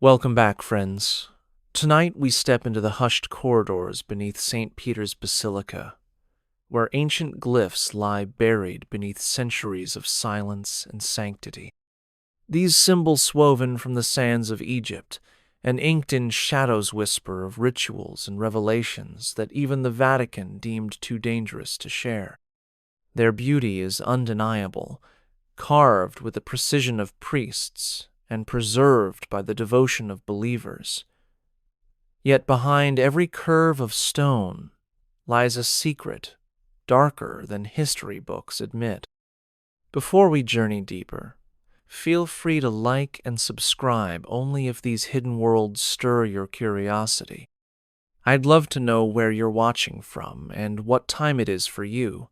Welcome back, friends. Tonight we step into the hushed corridors beneath St. Peter's Basilica, where ancient glyphs lie buried beneath centuries of silence and sanctity. These symbols woven from the sands of Egypt and inked in shadows whisper of rituals and revelations that even the Vatican deemed too dangerous to share. Their beauty is undeniable, carved with the precision of priests and preserved by the devotion of believers. Yet behind every curve of stone lies a secret darker than history books admit. Before we journey deeper, feel free to like and subscribe only if these hidden worlds stir your curiosity. I'd love to know where you're watching from and what time it is for you.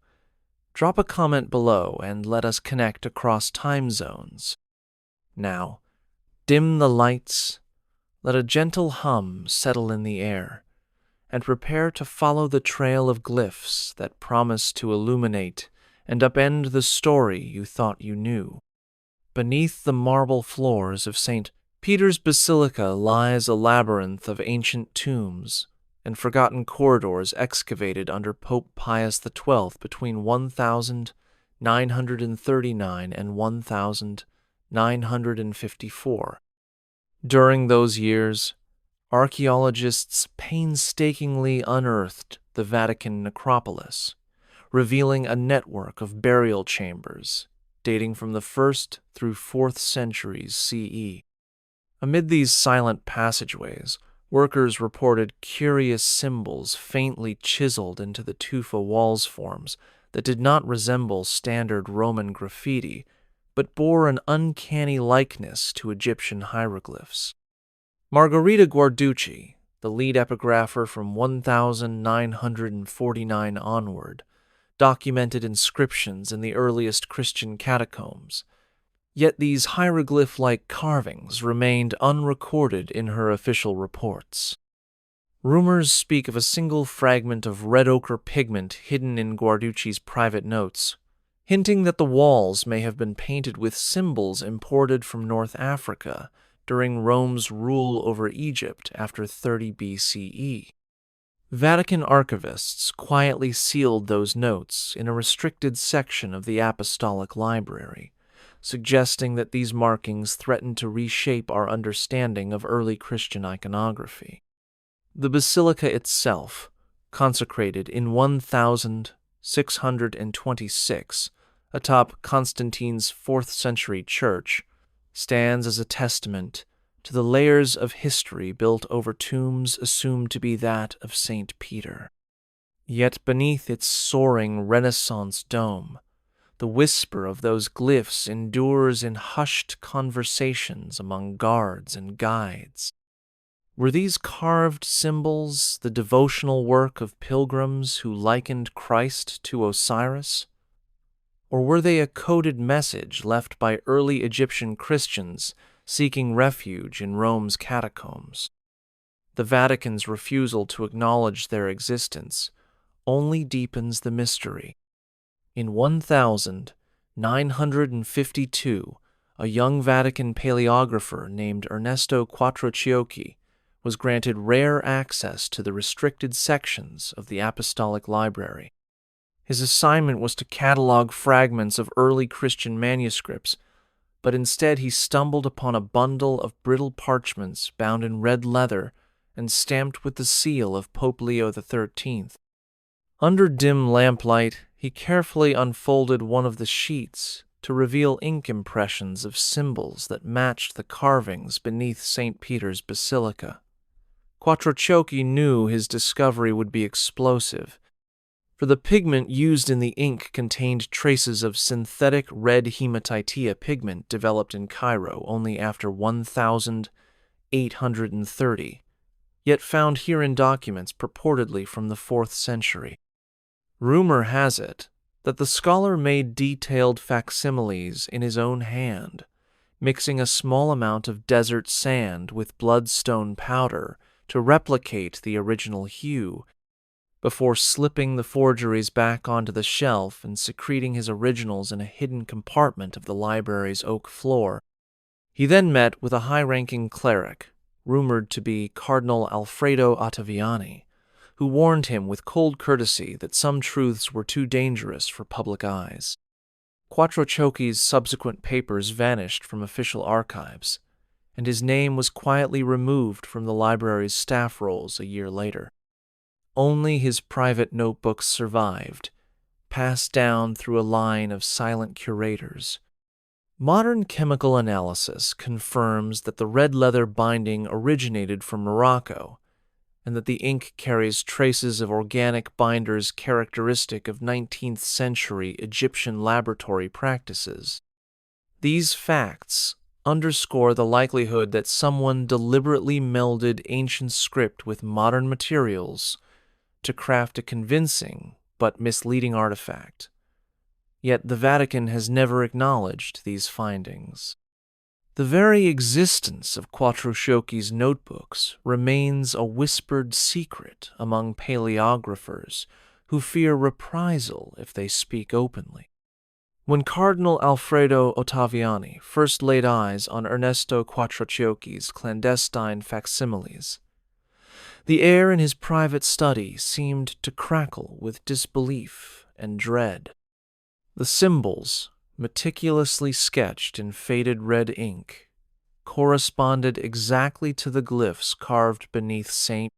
Drop a comment below and let us connect across time zones. Now, dim the lights, let a gentle hum settle in the air, and prepare to follow the trail of glyphs that promise to illuminate and upend the story you thought you knew. Beneath the marble floors of St. Peter's Basilica lies a labyrinth of ancient tombs and forgotten corridors excavated under Pope Pius XII between 1939 and 1954. During those years, archaeologists painstakingly unearthed the Vatican Necropolis, revealing a network of burial chambers dating from the 1st through 4th centuries CE. Amid these silent passageways, workers reported curious symbols faintly chiseled into the tufa walls forms that did not resemble standard Roman graffiti, but bore an uncanny likeness to Egyptian hieroglyphs. Margherita Guarducci, the lead epigrapher from 1949 onward, documented inscriptions in the earliest Christian catacombs. Yet these hieroglyph-like carvings remained unrecorded in her official reports. Rumors speak of a single fragment of red ochre pigment hidden in Guarducci's private notes, hinting that the walls may have been painted with symbols imported from North Africa during Rome's rule over Egypt after 30 BCE. Vatican archivists quietly sealed those notes in a restricted section of the Apostolic Library, suggesting that these markings threatened to reshape our understanding of early Christian iconography. The basilica itself, consecrated in 1626 atop Constantine's 4th century church, stands as a testament to the layers of history built over tombs assumed to be that of St. Peter. Yet beneath its soaring Renaissance dome, the whisper of those glyphs endures in hushed conversations among guards and guides. Were these carved symbols the devotional work of pilgrims who likened Christ to Osiris? Or were they a coded message left by early Egyptian Christians seeking refuge in Rome's catacombs? The Vatican's refusal to acknowledge their existence only deepens the mystery. In 1952, a young Vatican paleographer named Ernesto Quattrociocchi was granted rare access to the restricted sections of the Apostolic Library. His assignment was to catalog fragments of early Christian manuscripts, but instead he stumbled upon a bundle of brittle parchments bound in red leather and stamped with the seal of Pope Leo XIII. Under dim lamplight, he carefully unfolded one of the sheets to reveal ink impressions of symbols that matched the carvings beneath St. Peter's Basilica. Quattrociocchi knew his discovery would be explosive, for the pigment used in the ink contained traces of synthetic red hematitia pigment developed in Cairo only after 1830, yet found here in documents purportedly from the 4th century. Rumor has it that the scholar made detailed facsimiles in his own hand, mixing a small amount of desert sand with bloodstone powder to replicate the original hue, before slipping the forgeries back onto the shelf and secreting his originals in a hidden compartment of the library's oak floor. He then met with a high-ranking cleric rumored to be Cardinal Alfredo Ottaviani, who warned him with cold courtesy that some truths were too dangerous for public eyes. Quattrociocchi's subsequent papers vanished from official archives, and his name was quietly removed from the library's staff rolls a year later. Only his private notebooks survived, passed down through a line of silent curators. Modern chemical analysis confirms that the red leather binding originated from Morocco, and that the ink carries traces of organic binders characteristic of 19th century Egyptian laboratory practices. These facts underscore the likelihood that someone deliberately melded ancient script with modern materials to craft a convincing but misleading artifact. Yet the Vatican has never acknowledged these findings. The very existence of Quattrociocchi's notebooks remains a whispered secret among paleographers who fear reprisal if they speak openly. When Cardinal Alfredo Ottaviani first laid eyes on Ernesto Quattrociocchi's clandestine facsimiles, the air in his private study seemed to crackle with disbelief and dread. The symbols, meticulously sketched in faded red ink, corresponded exactly to the glyphs carved beneath St.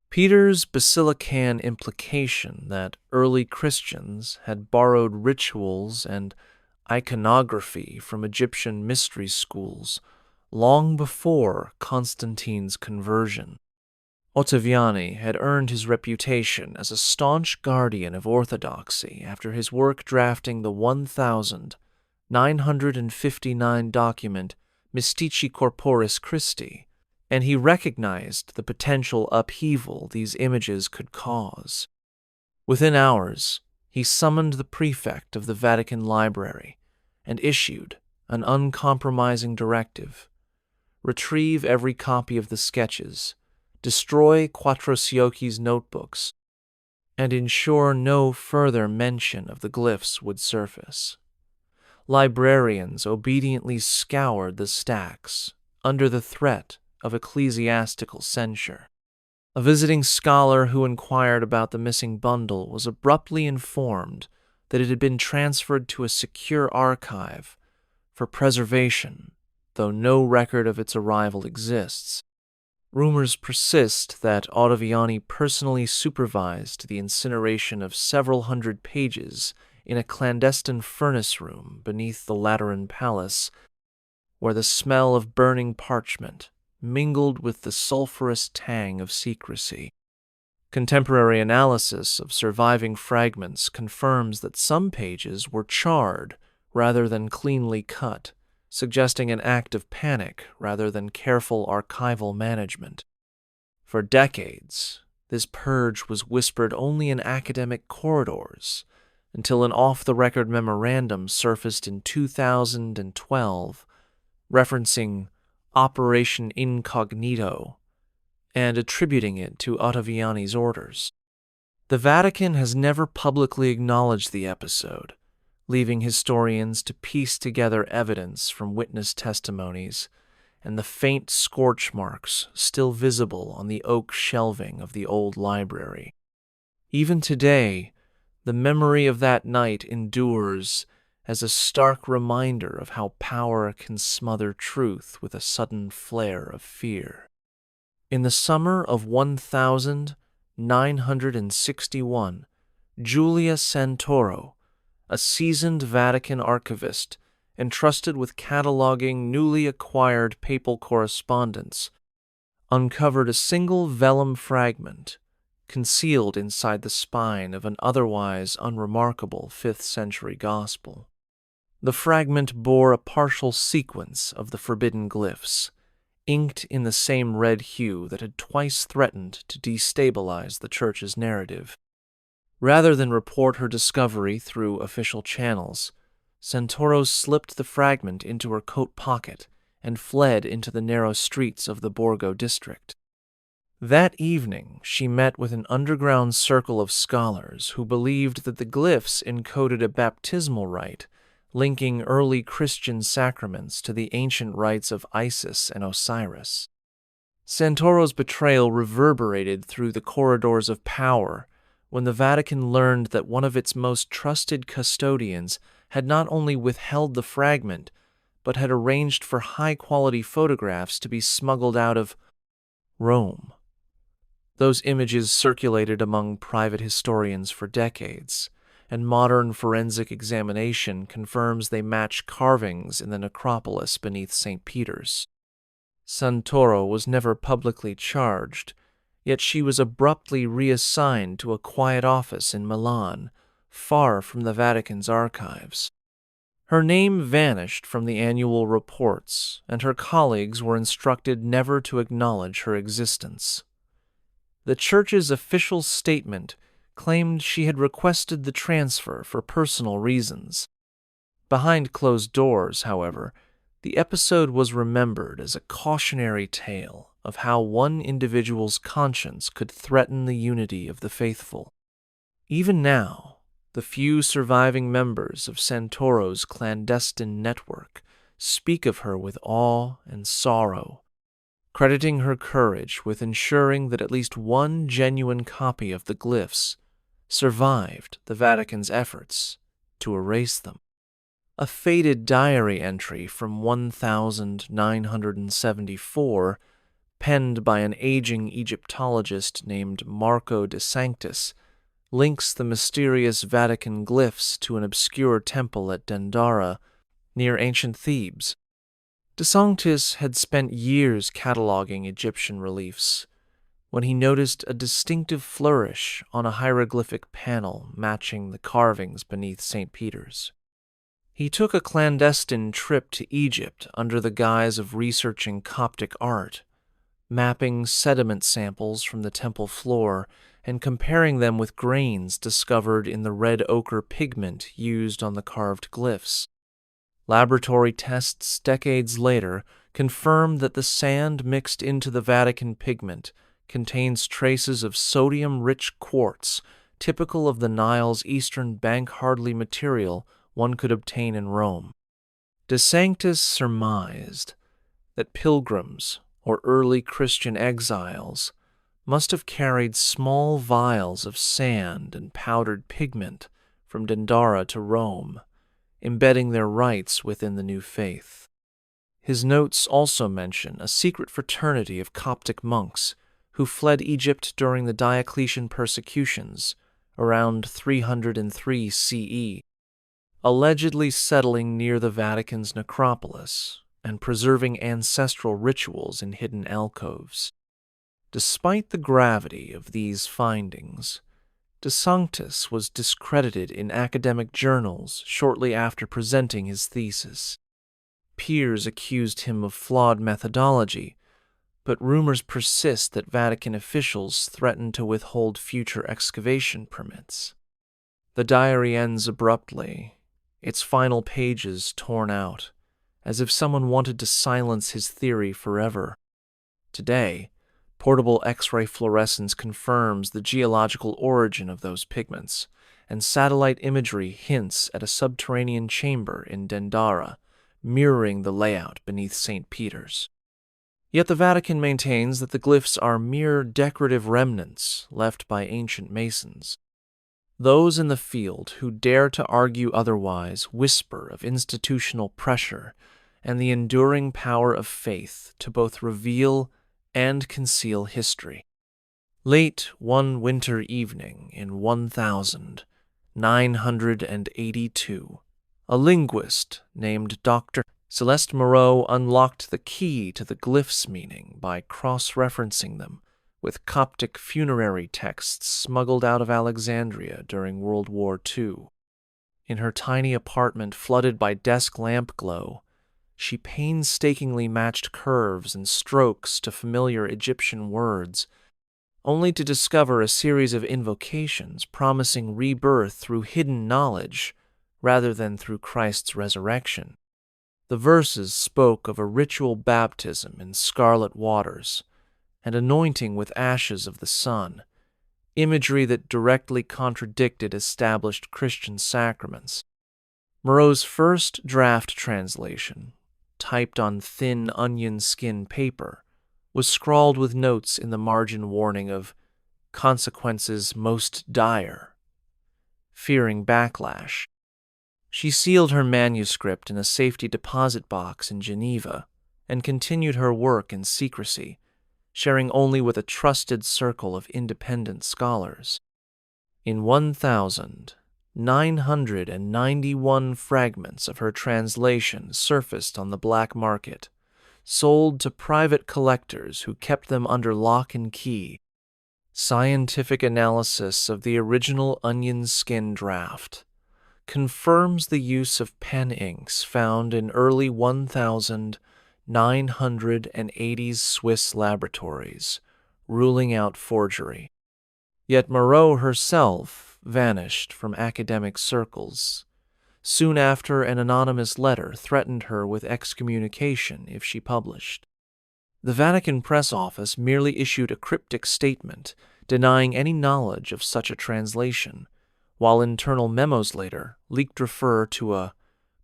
Peter's Basilican implication that early Christians had borrowed rituals and iconography from Egyptian mystery schools long before Constantine's conversion. Ottaviani had earned his reputation as a staunch guardian of orthodoxy after his work drafting the 1,959 document Mystici Corporis Christi, and he recognized the potential upheaval these images could cause. Within hours, he summoned the prefect of the Vatican Library and issued an uncompromising directive: retrieve every copy of the sketches, destroy Quattrociocchi's notebooks, and ensure no further mention of the glyphs would surface. Librarians obediently scoured the stacks under the threat of ecclesiastical censure. A visiting scholar who inquired about the missing bundle was abruptly informed that it had been transferred to a secure archive for preservation, though no record of its arrival exists. Rumors persist that Ottaviani personally supervised the incineration of several hundred pages in a clandestine furnace room beneath the Lateran Palace, where the smell of burning parchment mingled with the sulphurous tang of secrecy. Contemporary analysis of surviving fragments confirms that some pages were charred rather than cleanly cut, suggesting an act of panic rather than careful archival management. For decades, this purge was whispered only in academic corridors, until an off-the-record memorandum surfaced in 2012, referencing Operation Incognito and attributing it to Ottaviani's orders. The Vatican has never publicly acknowledged the episode, leaving historians to piece together evidence from witness testimonies and the faint scorch marks still visible on the oak shelving of the old library. Even today, the memory of that night endures as a stark reminder of how power can smother truth with a sudden flare of fear. In the summer of 1961, Julia Santoro, a seasoned Vatican archivist entrusted with cataloging newly acquired papal correspondence, uncovered a single vellum fragment concealed inside the spine of an otherwise unremarkable 5th century gospel. The fragment bore a partial sequence of the forbidden glyphs, inked in the same red hue that had twice threatened to destabilize the Church's narrative. Rather than report her discovery through official channels, Santoro slipped the fragment into her coat pocket and fled into the narrow streets of the Borgo district. That evening, she met with an underground circle of scholars who believed that the glyphs encoded a baptismal rite linking early Christian sacraments to the ancient rites of Isis and Osiris. Santoro's betrayal reverberated through the corridors of power when the Vatican learned that one of its most trusted custodians had not only withheld the fragment, but had arranged for high-quality photographs to be smuggled out of Rome. Those images circulated among private historians for decades, and modern forensic examination confirms they match carvings in the necropolis beneath St. Peter's. Santoro was never publicly charged, yet she was abruptly reassigned to a quiet office in Milan, far from the Vatican's archives. Her name vanished from the annual reports, and her colleagues were instructed never to acknowledge her existence. The Church's official statement claimed she had requested the transfer for personal reasons. Behind closed doors, however, the episode was remembered as a cautionary tale of how one individual's conscience could threaten the unity of the faithful. Even now, the few surviving members of Santoro's clandestine network speak of her with awe and sorrow, crediting her courage with ensuring that at least one genuine copy of the glyphs survived the Vatican's efforts to erase them. A faded diary entry from 1974, penned by an aging Egyptologist named Marco de Sanctis, links the mysterious Vatican glyphs to an obscure temple at Dendara, near ancient Thebes. De Sanctis had spent years cataloging Egyptian reliefs when he noticed a distinctive flourish on a hieroglyphic panel matching the carvings beneath St. Peter's. He took a clandestine trip to Egypt under the guise of researching Coptic art, mapping sediment samples from the temple floor and comparing them with grains discovered in the red ochre pigment used on the carved glyphs. Laboratory tests decades later confirmed that the sand mixed into the Vatican pigment contains traces of sodium-rich quartz, typical of the Nile's eastern bank-hardly material one could obtain in Rome. De Sanctis surmised that pilgrims or early Christian exiles must have carried small vials of sand and powdered pigment from Dendara to Rome, embedding their rites within the new faith. His notes also mention a secret fraternity of Coptic monks who fled Egypt during the Diocletian persecutions around 303 CE, allegedly settling near the Vatican's necropolis and preserving ancestral rituals in hidden alcoves. Despite the gravity of these findings, De Sanctis was discredited in academic journals shortly after presenting his thesis. Peers accused him of flawed methodology, but rumors persist that Vatican officials threatened to withhold future excavation permits. The diary ends abruptly, its final pages torn out, as if someone wanted to silence his theory forever. Today, portable X-ray fluorescence confirms the geological origin of those pigments, and satellite imagery hints at a subterranean chamber in Dendara, mirroring the layout beneath St. Peter's. Yet the Vatican maintains that the glyphs are mere decorative remnants left by ancient masons. Those in the field who dare to argue otherwise whisper of institutional pressure and the enduring power of faith to both reveal and conceal history. Late one winter evening in 1982, a linguist named Dr. Celeste Moreau unlocked the key to the glyphs' meaning by cross-referencing them with Coptic funerary texts smuggled out of Alexandria during World War II. In her tiny apartment flooded by desk lamp glow, she painstakingly matched curves and strokes to familiar Egyptian words, only to discover a series of invocations promising rebirth through hidden knowledge rather than through Christ's resurrection. The verses spoke of a ritual baptism in scarlet waters and anointing with ashes of the sun, imagery that directly contradicted established Christian sacraments. Moreau's first draft translation, typed on thin onion skin paper, was scrawled with notes in the margin warning of consequences most dire. Fearing backlash, she sealed her manuscript in a safety deposit box in Geneva and continued her work in secrecy, sharing only with a trusted circle of independent scholars. In 1,991 fragments of her translation surfaced on the black market, sold to private collectors who kept them under lock and key. Scientific analysis of the original onion skin draft confirms the use of pen inks found in early 1980s Swiss laboratories, ruling out forgery. Yet Moreau herself vanished from academic circles soon after an anonymous letter threatened her with excommunication if she published. The Vatican press office merely issued a cryptic statement denying any knowledge of such a translation, while internal memos later leaked refer to a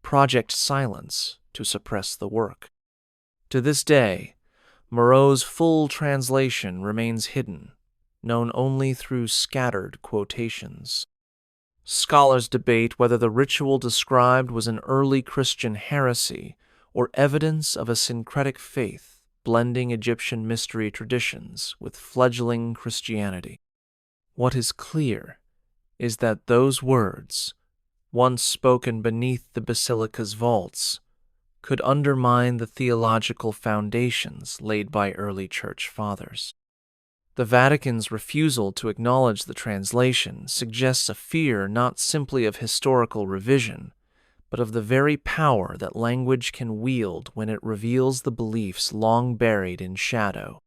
Project Silence to suppress the work. To this day, Moreau's full translation remains hidden, known only through scattered quotations. Scholars debate whether the ritual described was an early Christian heresy or evidence of a syncretic faith blending Egyptian mystery traditions with fledgling Christianity. What is clear is that those words, once spoken beneath the basilica's vaults, could undermine the theological foundations laid by early church fathers. The Vatican's refusal to acknowledge the translation suggests a fear not simply of historical revision, but of the very power that language can wield when it reveals the beliefs long buried in shadow.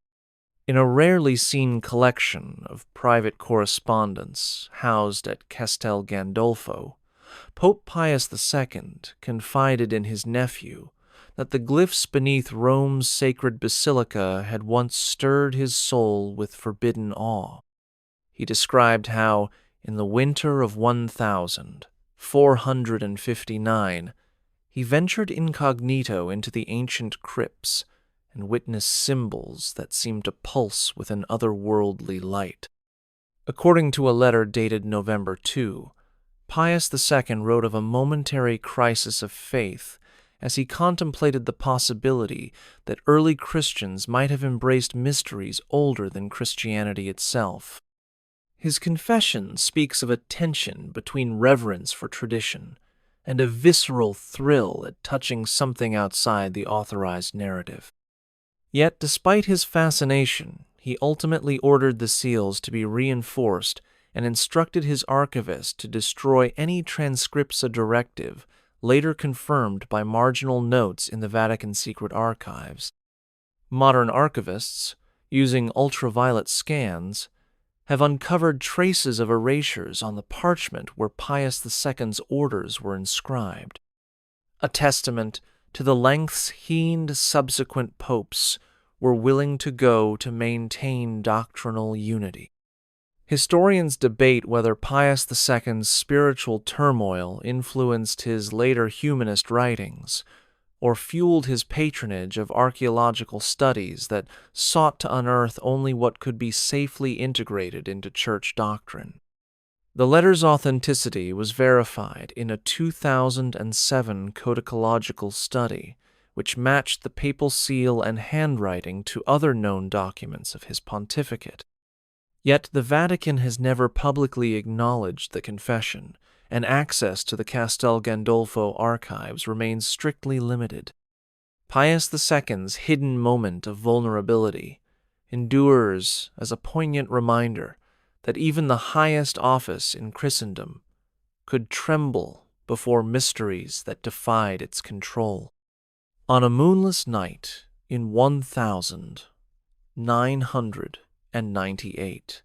In a rarely seen collection of private correspondence housed at Castel Gandolfo, Pope Pius II confided in his nephew that the glyphs beneath Rome's sacred basilica had once stirred his soul with forbidden awe. He described how, in the winter of 1459, he ventured incognito into the ancient crypts and witnessed symbols that seemed to pulse with an otherworldly light. According to a letter dated November 2, Pius II wrote of a momentary crisis of faith as he contemplated the possibility that early Christians might have embraced mysteries older than Christianity itself. His confession speaks of a tension between reverence for tradition and a visceral thrill at touching something outside the authorized narrative. Yet, despite his fascination, he ultimately ordered the seals to be reinforced and instructed his archivist to destroy any transcripsa directive later confirmed by marginal notes in the Vatican secret archives. Modern archivists, using ultraviolet scans, have uncovered traces of erasures on the parchment where Pius II's orders were inscribed, a testament to the lengths he and subsequent popes were willing to go to maintain doctrinal unity. Historians debate whether Pius II's spiritual turmoil influenced his later humanist writings or fueled his patronage of archaeological studies that sought to unearth only what could be safely integrated into church doctrine. The letter's authenticity was verified in a 2007 codicological study, which matched the papal seal and handwriting to other known documents of his pontificate. Yet the Vatican has never publicly acknowledged the confession, and access to the Castel Gandolfo archives remains strictly limited. Pius II's hidden moment of vulnerability endures as a poignant reminder that even the highest office in Christendom could tremble before mysteries that defied its control. On a moonless night in 1998,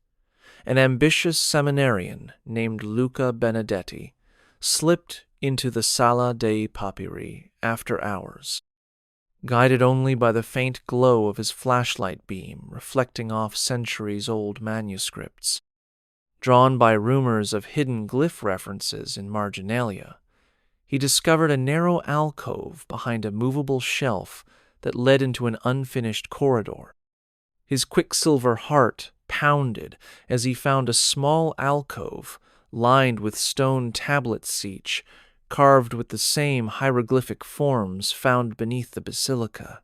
an ambitious seminarian named Luca Benedetti slipped into the Sala dei Papyri after hours, guided only by the faint glow of his flashlight beam reflecting off centuries-old manuscripts. Drawn by rumors of hidden glyph references in marginalia, he discovered a narrow alcove behind a movable shelf that led into an unfinished corridor. His quicksilver heart pounded as he found a small alcove lined with stone tablets each, carved with the same hieroglyphic forms found beneath the basilica.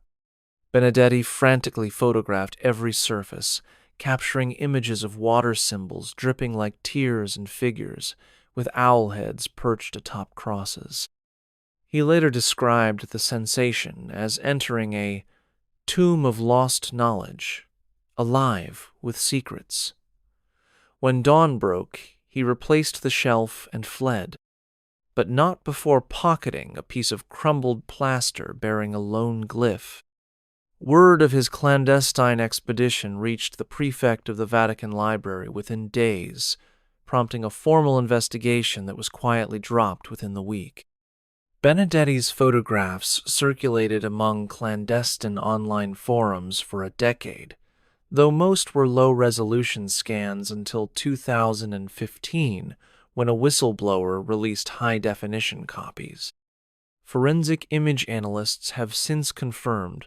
Benedetti frantically photographed every surface, capturing images of water symbols dripping like tears and figures, with owl heads perched atop crosses. He later described the sensation as entering a tomb of lost knowledge, alive with secrets. When dawn broke, he replaced the shelf and fled, but not before pocketing a piece of crumbled plaster bearing a lone glyph. Word of his clandestine expedition reached the prefect of the Vatican Library within days, prompting a formal investigation that was quietly dropped within the week. Benedetti's photographs circulated among clandestine online forums for a decade, though most were low-resolution scans until 2015, when a whistleblower released high-definition copies. Forensic image analysts have since confirmed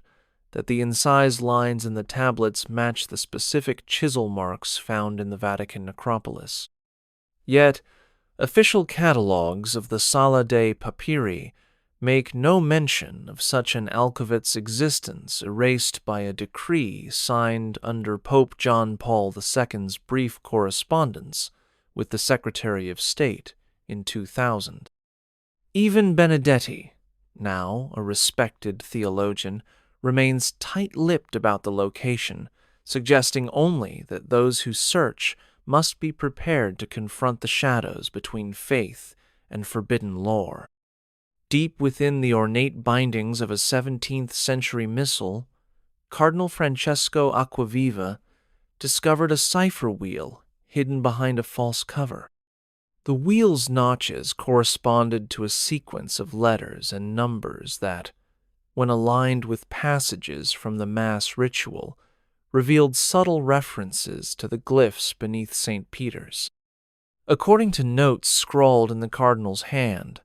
that the incised lines in the tablets match the specific chisel marks found in the Vatican Necropolis. Yet, official catalogues of the Sala dei Papiri make no mention of such an alcovet's existence erased by a decree signed under Pope John Paul II's brief correspondence with the Secretary of State in 2000. Even Benedetti, now a respected theologian, remains tight-lipped about the location, suggesting only that those who search must be prepared to confront the shadows between faith and forbidden lore. Deep within the ornate bindings of a 17th-century missal, Cardinal Francesco Acquaviva discovered a cipher wheel hidden behind a false cover. The wheel's notches corresponded to a sequence of letters and numbers that, when aligned with passages from the Mass ritual, revealed subtle references to the glyphs beneath St. Peter's. According to notes scrawled in the cardinal's hand,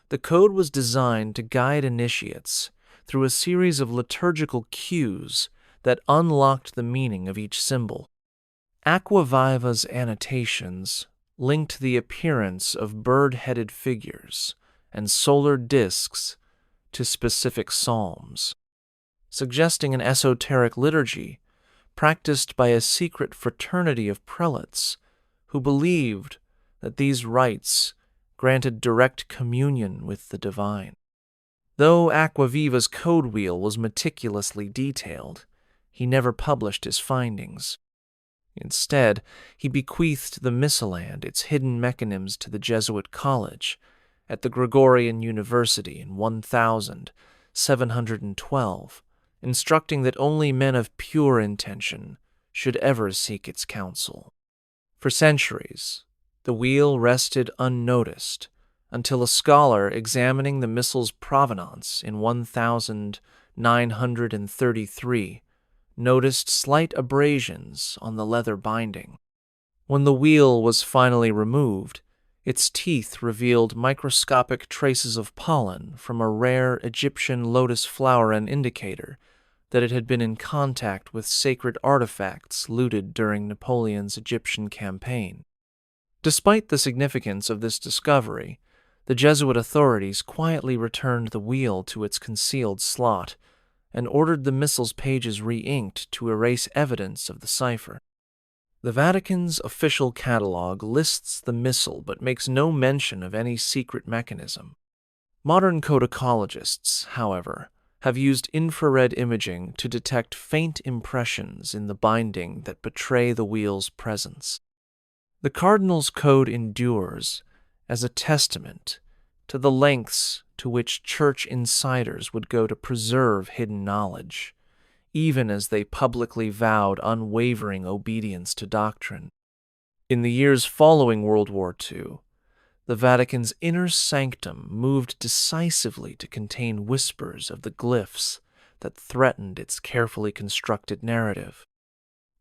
the code was designed to guide initiates through a series of liturgical cues that unlocked the meaning of each symbol. Acquaviva's annotations linked the appearance of bird-headed figures and solar discs to specific psalms, suggesting an esoteric liturgy practiced by a secret fraternity of prelates who believed that these rites granted direct communion with the divine. Though Acquaviva's code wheel was meticulously detailed, he never published his findings. Instead, he bequeathed the missal and its hidden mechanisms to the Jesuit college at the Gregorian University in 1712, instructing that only men of pure intention should ever seek its counsel. For centuries, the wheel rested unnoticed until a scholar examining the missal's provenance in 1933 noticed slight abrasions on the leather binding. When the wheel was finally removed, its teeth revealed microscopic traces of pollen from a rare Egyptian lotus flower, an indicator that it had been in contact with sacred artifacts looted during Napoleon's Egyptian campaign. Despite the significance of this discovery, the Jesuit authorities quietly returned the wheel to its concealed slot and ordered the missal's pages re-inked to erase evidence of the cipher. The Vatican's official catalog lists the missal but makes no mention of any secret mechanism. Modern codicologists, however, have used infrared imaging to detect faint impressions in the binding that betray the wheel's presence. The Cardinal's code endures as a testament to the lengths to which church insiders would go to preserve hidden knowledge, even as they publicly vowed unwavering obedience to doctrine. In the years following World War II, the Vatican's inner sanctum moved decisively to contain whispers of the glyphs that threatened its carefully constructed narrative.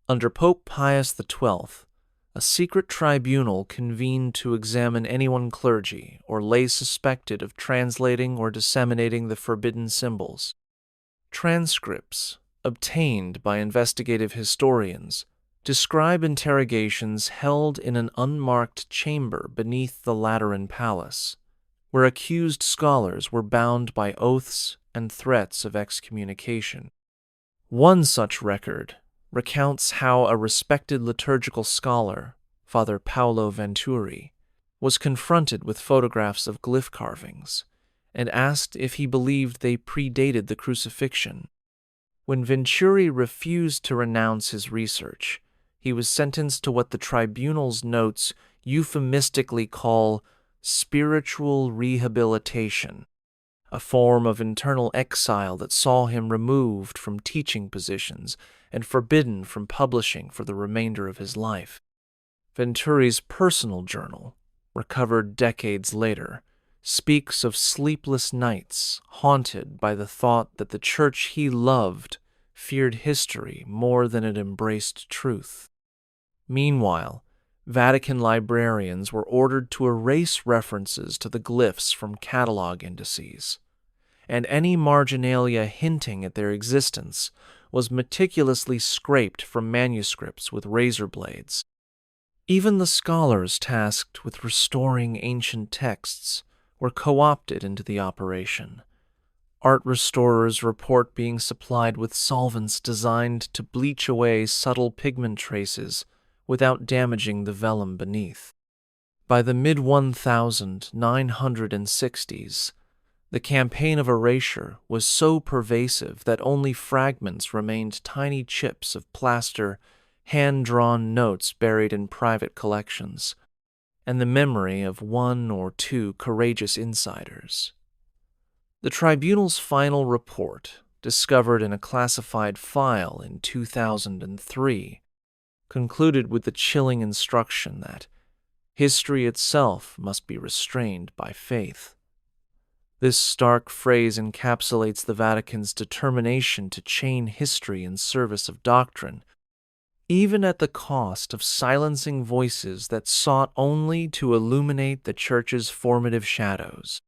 Under Pope Pius XII, a secret tribunal convened to examine anyone clergy or lay suspected of translating or disseminating the forbidden symbols. Transcripts obtained by investigative historians, describe interrogations held in an unmarked chamber beneath the Lateran Palace, where accused scholars were bound by oaths and threats of excommunication. One such record recounts how a respected liturgical scholar, Father Paolo Venturi, was confronted with photographs of glyph carvings and asked if he believed they predated the crucifixion. When Venturi refused to renounce his research, he was sentenced to what the tribunal's notes euphemistically call spiritual rehabilitation, a form of internal exile that saw him removed from teaching positions and forbidden from publishing for the remainder of his life. Venturi's personal journal, recovered decades later, speaks of sleepless nights haunted by the thought that the church he loved feared history more than it embraced truth. Meanwhile, Vatican librarians were ordered to erase references to the glyphs from catalog indices, and any marginalia hinting at their existence was meticulously scraped from manuscripts with razor blades. Even the scholars tasked with restoring ancient texts were co-opted into the operation. Art restorers report being supplied with solvents designed to bleach away subtle pigment traces without damaging the vellum beneath. By the mid-1960s, the campaign of erasure was so pervasive that only fragments remained, tiny chips of plaster, hand-drawn notes buried in private collections, and the memory of one or two courageous insiders. The tribunal's final report, discovered in a classified file in 2003, concluded with the chilling instruction that history itself must be restrained by faith. This stark phrase encapsulates the Vatican's determination to chain history in service of doctrine, even at the cost of silencing voices that sought only to illuminate the Church's formative shadows.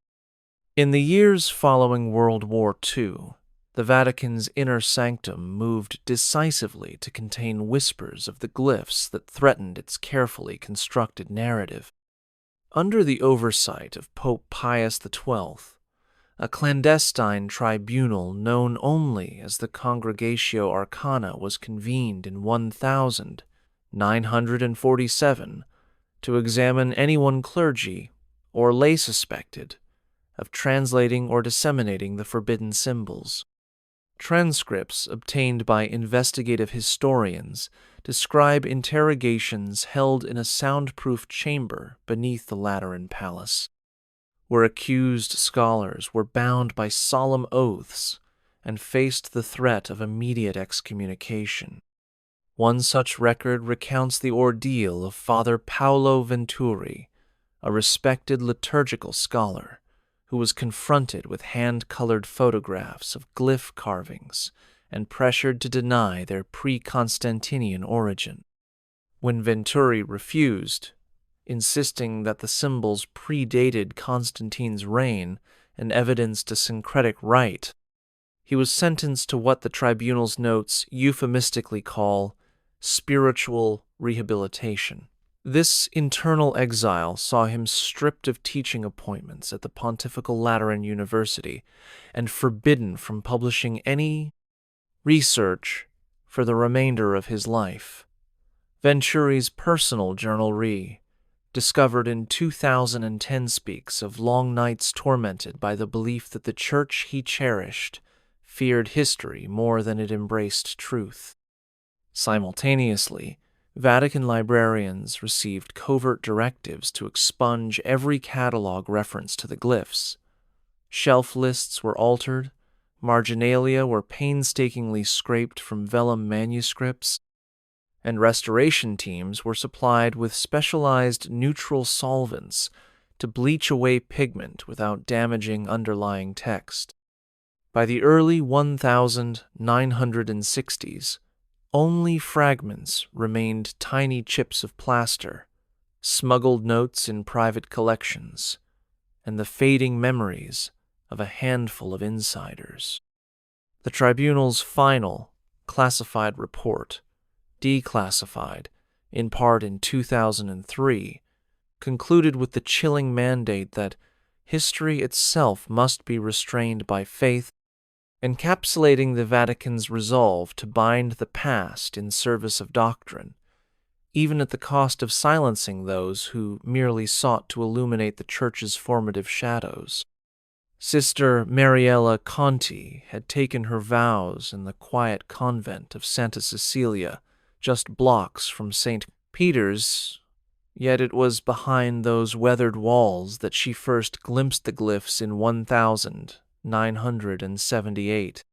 In the years following World War II, the Vatican's inner sanctum moved decisively to contain whispers of the glyphs that threatened its carefully constructed narrative. Under the oversight of Pope Pius XII, a clandestine tribunal known only as the Congregatio Arcana was convened in 1947 to examine anyone clergy or lay suspected of translating or disseminating the forbidden symbols. Transcripts obtained by investigative historians describe interrogations held in a soundproof chamber beneath the Lateran Palace, where accused scholars were bound by solemn oaths and faced the threat of immediate excommunication. One such record recounts the ordeal of Father Paolo Venturi, a respected liturgical scholar, who was confronted with hand-colored photographs of glyph carvings and pressured to deny their pre-Constantinian origin. When Venturi refused, insisting that the symbols predated Constantine's reign and evidenced a syncretic rite, he was sentenced to what the tribunal's notes euphemistically call spiritual rehabilitation. This internal exile saw him stripped of teaching appointments at the Pontifical Lateran University and forbidden from publishing any research for the remainder of his life. Venturi's personal journal discovered in 2010 speaks of long nights tormented by the belief that the church he cherished feared history more than it embraced truth. Simultaneously, Vatican librarians received covert directives to expunge every catalog reference to the glyphs. Shelf lists were altered, marginalia were painstakingly scraped from vellum manuscripts, and restoration teams were supplied with specialized neutral solvents to bleach away pigment without damaging underlying text. By the early 1960s, only fragments remained, tiny chips of plaster, smuggled notes in private collections, and the fading memories of a handful of insiders. The tribunal's final, classified report, declassified, in part in 2003, concluded with the chilling mandate that history itself must be restrained by faith, encapsulating the Vatican's resolve to bind the past in service of doctrine, even at the cost of silencing those who merely sought to illuminate the Church's formative shadows. Sister Mariella Conti had taken her vows in the quiet convent of Santa Cecilia, just blocks from St. Peter's, yet it was behind those weathered walls that she first glimpsed the glyphs in 1978.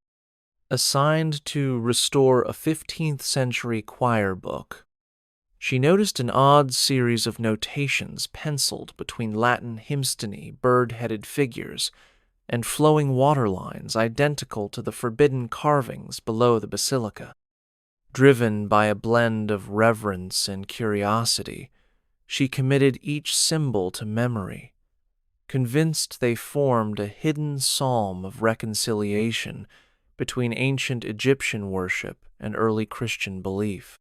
Assigned to restore a 15th century choir book, she noticed an odd series of notations penciled between Latin hymnstony, bird-headed figures, and flowing waterlines identical to the forbidden carvings below the basilica. Driven by a blend of reverence and curiosity, she committed each symbol to memory, convinced they formed a hidden psalm of reconciliation between ancient Egyptian worship and early Christian belief.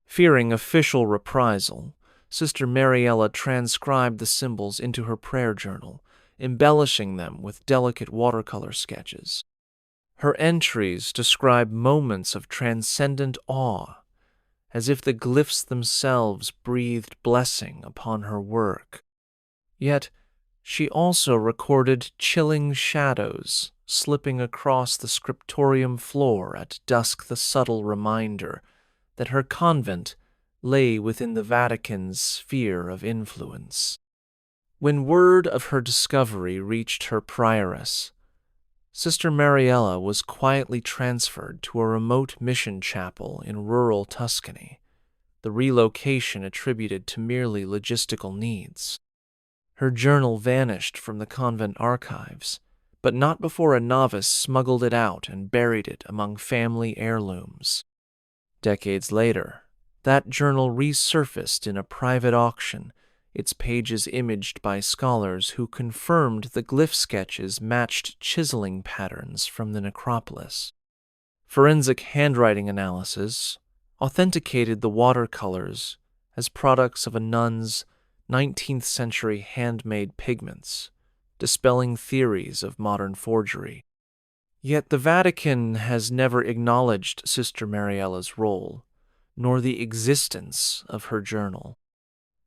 Fearing official reprisal, Sister Mariella transcribed the symbols into her prayer journal, embellishing them with delicate watercolor sketches. Her entries describe moments of transcendent awe, as if the glyphs themselves breathed blessing upon her work. Yet, she also recorded chilling shadows slipping across the scriptorium floor at dusk, the subtle reminder that her convent lay within the Vatican's sphere of influence. When word of her discovery reached her prioress, Sister Mariella was quietly transferred to a remote mission chapel in rural Tuscany, the relocation attributed to merely logistical needs. Her journal vanished from the convent archives, but not before a novice smuggled it out and buried it among family heirlooms. Decades later, that journal resurfaced in a private auction, its pages imaged by scholars who confirmed the glyph sketches matched chiseling patterns from the necropolis. Forensic handwriting analysis authenticated the watercolors as products of a nun's 19th century handmade pigments, dispelling theories of modern forgery. Yet the Vatican has never acknowledged Sister Mariella's role, nor the existence of her journal.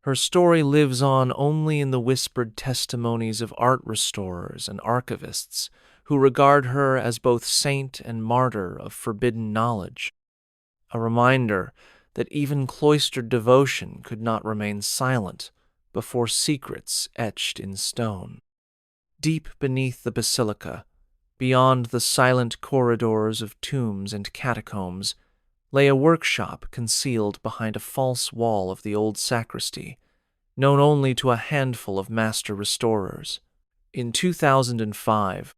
Her story lives on only in the whispered testimonies of art restorers and archivists who regard her as both saint and martyr of forbidden knowledge, a reminder that even cloistered devotion could not remain silent before secrets etched in stone. Deep beneath the basilica, beyond the silent corridors of tombs and catacombs, lay a workshop concealed behind a false wall of the old sacristy, known only to a handful of master restorers. In 2005,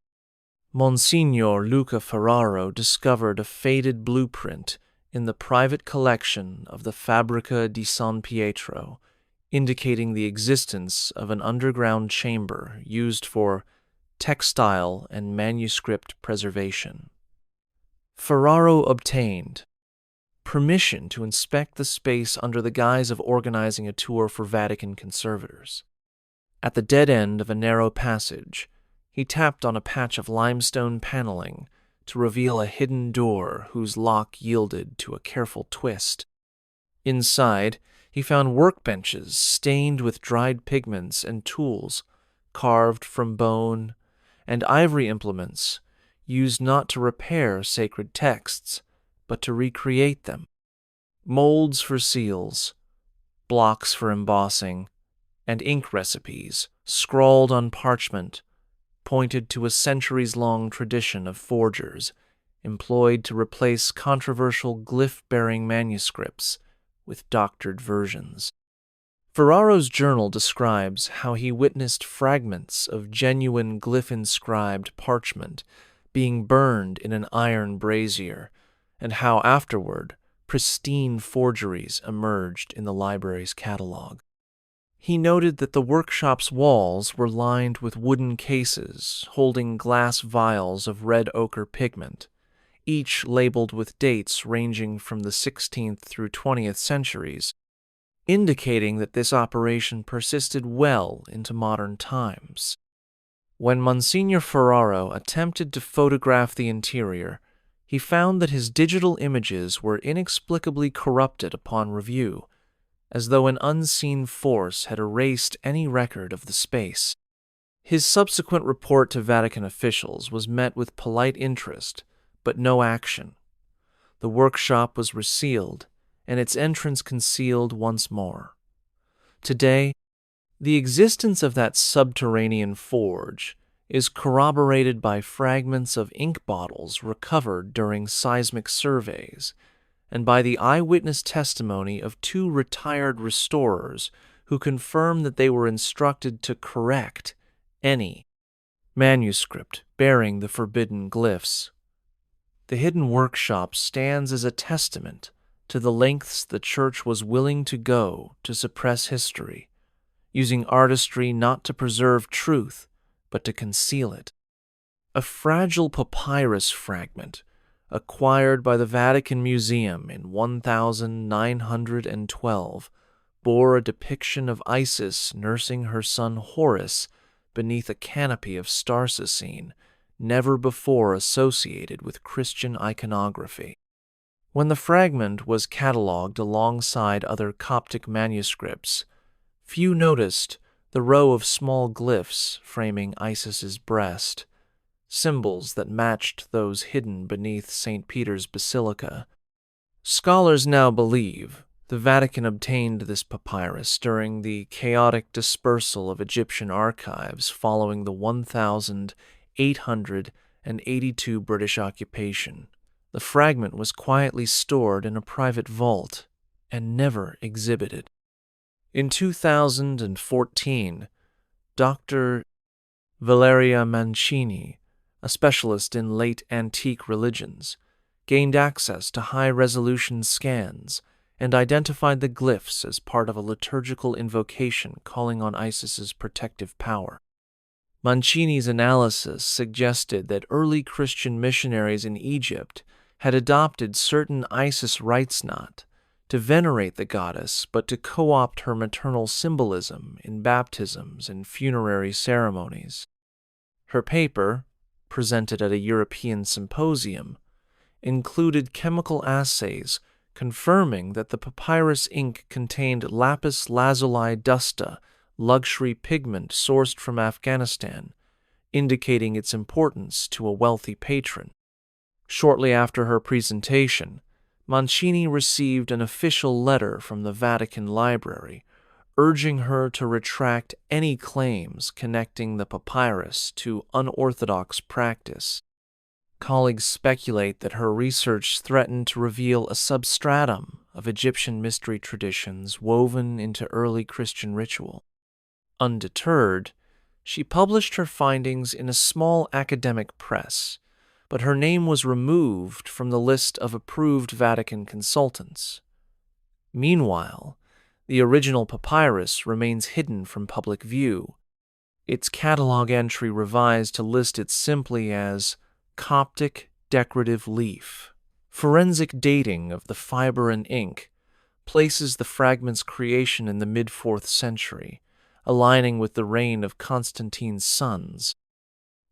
Monsignor Luca Ferraro discovered a faded blueprint in the private collection of the Fabbrica di San Pietro, indicating the existence of an underground chamber used for textile and manuscript preservation. Ferraro obtained permission to inspect the space under the guise of organizing a tour for Vatican conservators. At the dead end of a narrow passage, he tapped on a patch of limestone paneling to reveal a hidden door whose lock yielded to a careful twist. Inside, he found workbenches stained with dried pigments and tools carved from bone, and ivory implements used not to repair sacred texts, but to recreate them. Molds for seals, blocks for embossing, and ink recipes, scrawled on parchment, pointed to a centuries-long tradition of forgers employed to replace controversial glyph-bearing manuscripts with doctored versions. Ferraro's journal describes how he witnessed fragments of genuine glyph-inscribed parchment being burned in an iron brazier, and how afterward pristine forgeries emerged in the library's catalog. He noted that the workshop's walls were lined with wooden cases holding glass vials of red ochre pigment, each labeled with dates ranging from the 16th through 20th centuries, indicating that this operation persisted well into modern times. When Monsignor Ferraro attempted to photograph the interior, he found that his digital images were inexplicably corrupted upon review, as though an unseen force had erased any record of the space. His subsequent report to Vatican officials was met with polite interest, but no action. The workshop was resealed, and its entrance concealed once more. Today, the existence of that subterranean forge is corroborated by fragments of ink bottles recovered during seismic surveys, and by the eyewitness testimony of two retired restorers who confirm that they were instructed to correct any manuscript bearing the forbidden glyphs. The hidden workshop stands as a testament to the lengths the Church was willing to go to suppress history, using artistry not to preserve truth, but to conceal it. A fragile papyrus fragment, acquired by the Vatican Museum in 1912, bore a depiction of Isis nursing her son Horus beneath a canopy of starcocene, never before associated with Christian iconography. When the fragment was catalogued alongside other Coptic manuscripts, few noticed the row of small glyphs framing Isis's breast, symbols that matched those hidden beneath St. Peter's Basilica. Scholars now believe the Vatican obtained this papyrus during the chaotic dispersal of Egyptian archives following the 1882 British occupation. The fragment was quietly stored in a private vault and never exhibited. In 2014, Dr. Valeria Mancini, a specialist in late antique religions, gained access to high-resolution scans and identified the glyphs as part of a liturgical invocation calling on Isis's protective power. Mancini's analysis suggested that early Christian missionaries in Egypt had adopted certain Isis rites not to venerate the goddess, but to co-opt her maternal symbolism in baptisms and funerary ceremonies. Her paper, presented at a European symposium, included chemical assays confirming that the papyrus ink contained lapis lazuli dusta, luxury pigment sourced from Afghanistan, indicating its importance to a wealthy patron. Shortly after her presentation, Mancini received an official letter from the Vatican Library urging her to retract any claims connecting the papyrus to unorthodox practice. Colleagues speculate that her research threatened to reveal a substratum of Egyptian mystery traditions woven into early Christian ritual. Undeterred, she published her findings in a small academic press, but her name was removed from the list of approved Vatican consultants. Meanwhile, the original papyrus remains hidden from public view, its catalog entry revised to list it simply as Coptic decorative leaf. Forensic dating of the fiber and ink places the fragment's creation in the mid-4th century, aligning with the reign of Constantine's sons,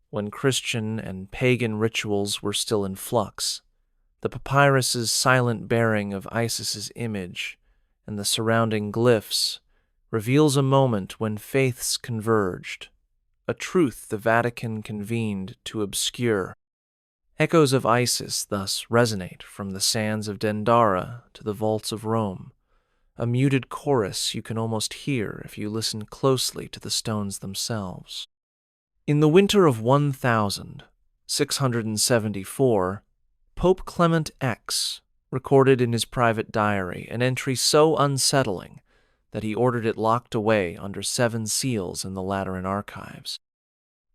when Christian and pagan rituals were still in flux. The papyrus's silent bearing of Isis's image and the surrounding glyphs reveals a moment when faiths converged, a truth the Vatican convened to obscure. Echoes of Isis thus resonate from the sands of Dendara to the vaults of Rome, a muted chorus you can almost hear if you listen closely to the stones themselves. In the winter of 1674, Pope Clement X recorded in his private diary an entry so unsettling that he ordered it locked away under 7 seals in the Lateran archives.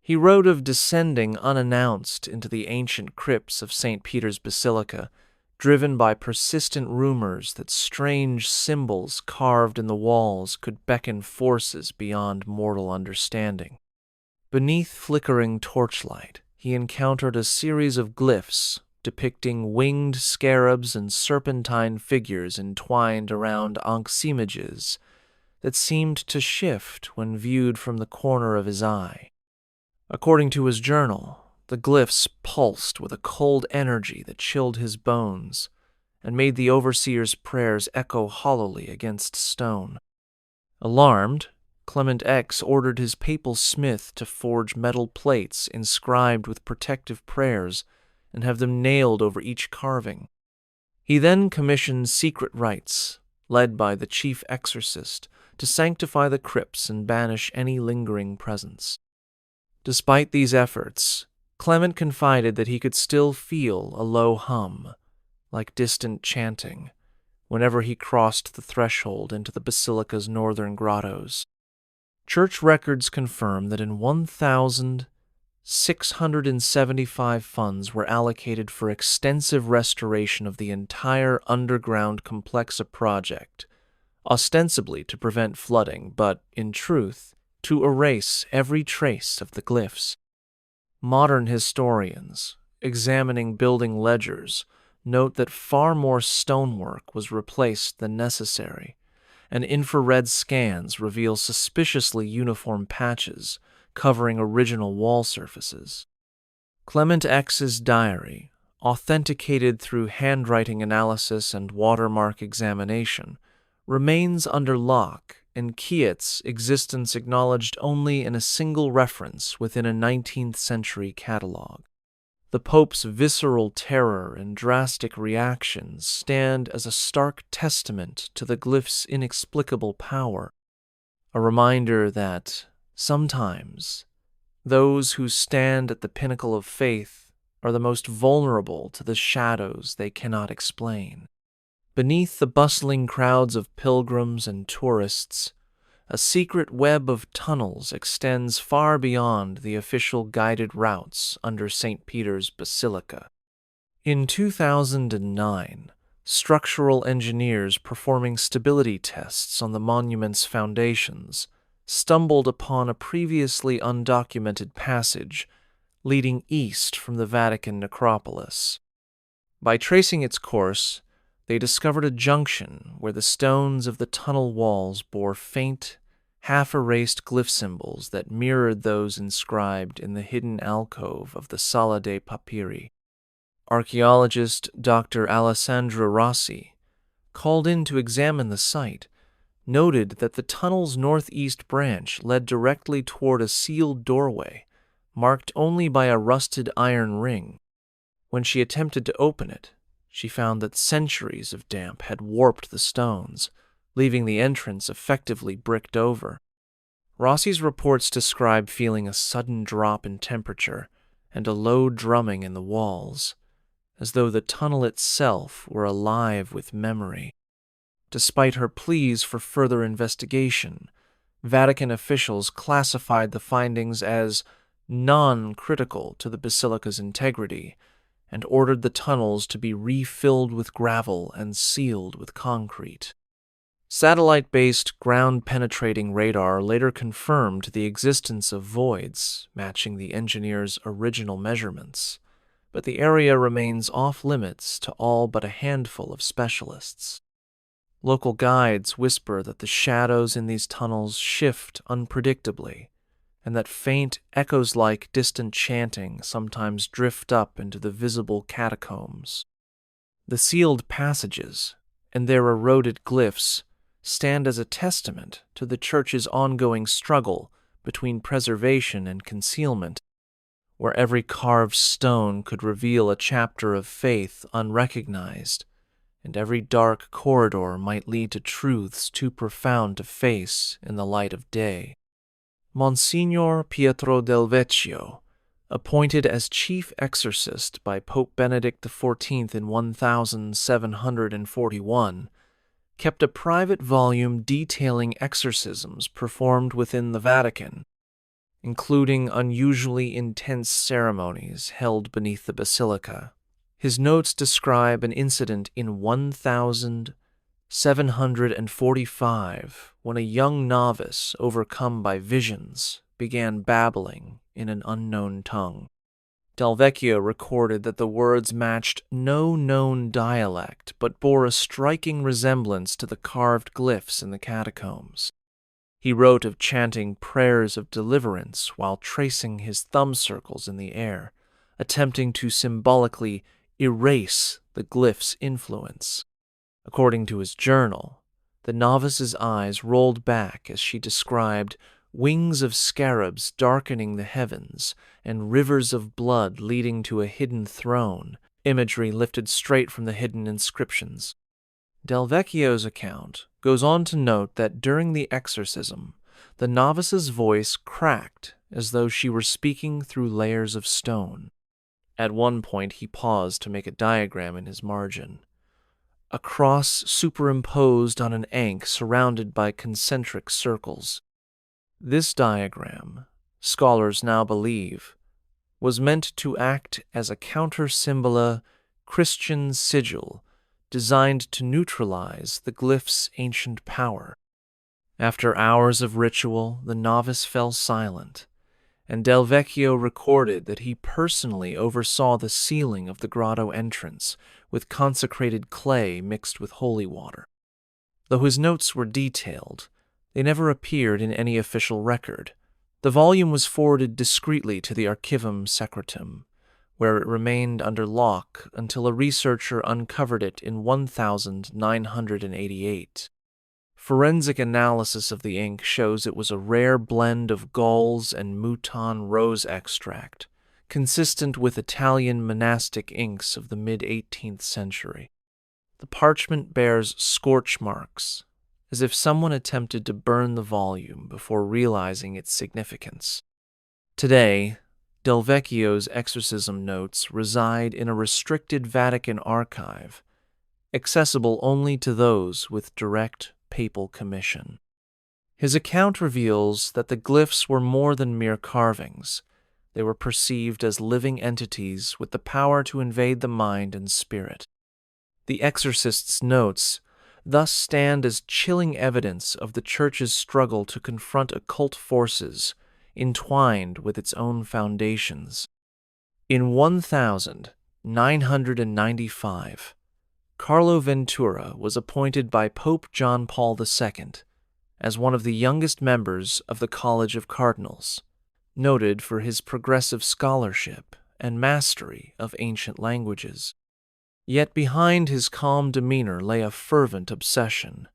He wrote of descending unannounced into the ancient crypts of St. Peter's Basilica, driven by persistent rumors that strange symbols carved in the walls could beckon forces beyond mortal understanding. Beneath flickering torchlight, he encountered a series of glyphs depicting winged scarabs and serpentine figures entwined around ankh's images that seemed to shift when viewed from the corner of his eye. According to his journal, the glyphs pulsed with a cold energy that chilled his bones and made the overseer's prayers echo hollowly against stone. Alarmed, Clement X ordered his papal smith to forge metal plates inscribed with protective prayers and have them nailed over each carving. He then commissioned secret rites, led by the chief exorcist, to sanctify the crypts and banish any lingering presence. Despite these efforts, Clement confided that he could still feel a low hum, like distant chanting, whenever he crossed the threshold into the Basilica's northern grottos. Church records confirm that in 1,675 funds were allocated for extensive restoration of the entire underground complexa project, ostensibly to prevent flooding, but, in truth, to erase every trace of the glyphs. Modern historians, examining building ledgers, note that far more stonework was replaced than necessary, and infrared scans reveal suspiciously uniform patches covering original wall surfaces. Clement X's diary, authenticated through handwriting analysis and watermark examination, remains under lock and Kiet's existence acknowledged only in a single reference within a 19th century catalogue. The Pope's visceral terror and drastic reactions stand as a stark testament to the glyph's inexplicable power, a reminder that, sometimes, those who stand at the pinnacle of faith are the most vulnerable to the shadows they cannot explain. Beneath the bustling crowds of pilgrims and tourists, a secret web of tunnels extends far beyond the official guided routes under St. Peter's Basilica. In 2009, structural engineers performing stability tests on the monument's foundations stumbled upon a previously undocumented passage leading east from the Vatican Necropolis. By tracing its course, they discovered a junction where the stones of the tunnel walls bore faint, half-erased glyph symbols that mirrored those inscribed in the hidden alcove of the Sala dei Papiri. Archaeologist Dr. Alessandro Rossi, called in to examine the site, noted that the tunnel's northeast branch led directly toward a sealed doorway, marked only by a rusted iron ring. When she attempted to open it, she found that centuries of damp had warped the stones, leaving the entrance effectively bricked over. Rossi's reports describe feeling a sudden drop in temperature and a low drumming in the walls, as though the tunnel itself were alive with memory. Despite her pleas for further investigation, Vatican officials classified the findings as non-critical to the Basilica's integrity and ordered the tunnels to be refilled with gravel and sealed with concrete. Satellite-based ground-penetrating radar later confirmed the existence of voids matching the engineer's original measurements, but the area remains off-limits to all but a handful of specialists. Local guides whisper that the shadows in these tunnels shift unpredictably, and that faint echoes-like distant chanting sometimes drift up into the visible catacombs. The sealed passages and their eroded glyphs stand as a testament to the Church's ongoing struggle between preservation and concealment, where every carved stone could reveal a chapter of faith unrecognized, and every dark corridor might lead to truths too profound to face in the light of day. Monsignor Pietro del Vecchio, appointed as chief exorcist by Pope Benedict XIV in 1741, kept a private volume detailing exorcisms performed within the Vatican, including unusually intense ceremonies held beneath the Basilica. His notes describe an incident in 1745 when a young novice, overcome by visions, began babbling in an unknown tongue. Del Vecchio recorded that the words matched no known dialect but bore a striking resemblance to the carved glyphs in the catacombs. He wrote of chanting prayers of deliverance while tracing his thumb circles in the air, attempting to symbolically erase the glyphs' influence. According to his journal, the novice's eyes rolled back as she described wings of scarabs darkening the heavens and rivers of blood leading to a hidden throne, imagery lifted straight from the hidden inscriptions. Del Vecchio's account goes on to note that during the exorcism, the novice's voice cracked as though she were speaking through layers of stone. At one point he paused to make a diagram in his margin. A cross superimposed on an ankh surrounded by concentric circles. This diagram, scholars now believe, was meant to act as a counter-symbola Christian sigil designed to neutralize the glyph's ancient power. After hours of ritual, the novice fell silent, and Del Vecchio recorded that he personally oversaw the sealing of the grotto entrance with consecrated clay mixed with holy water. Though his notes were detailed, they never appeared in any official record. The volume was forwarded discreetly to the Archivum Secretum, where it remained under lock until a researcher uncovered it in 1988. Forensic analysis of the ink shows it was a rare blend of galls and mouton rose extract, consistent with Italian monastic inks of the mid-18th century. The parchment bears scorch marks, as if someone attempted to burn the volume before realizing its significance. Today, Del Vecchio's exorcism notes reside in a restricted Vatican archive, accessible only to those with direct papal commission. His account reveals that the glyphs were more than mere carvings. They were perceived as living entities with the power to invade the mind and spirit. The exorcist's notes thus stand as chilling evidence of the Church's struggle to confront occult forces entwined with its own foundations. In 1995, Carlo Ventura was appointed by Pope John Paul II as one of the youngest members of the College of Cardinals, noted for his progressive scholarship and mastery of ancient languages. Yet behind his calm demeanor lay a fervent obsession.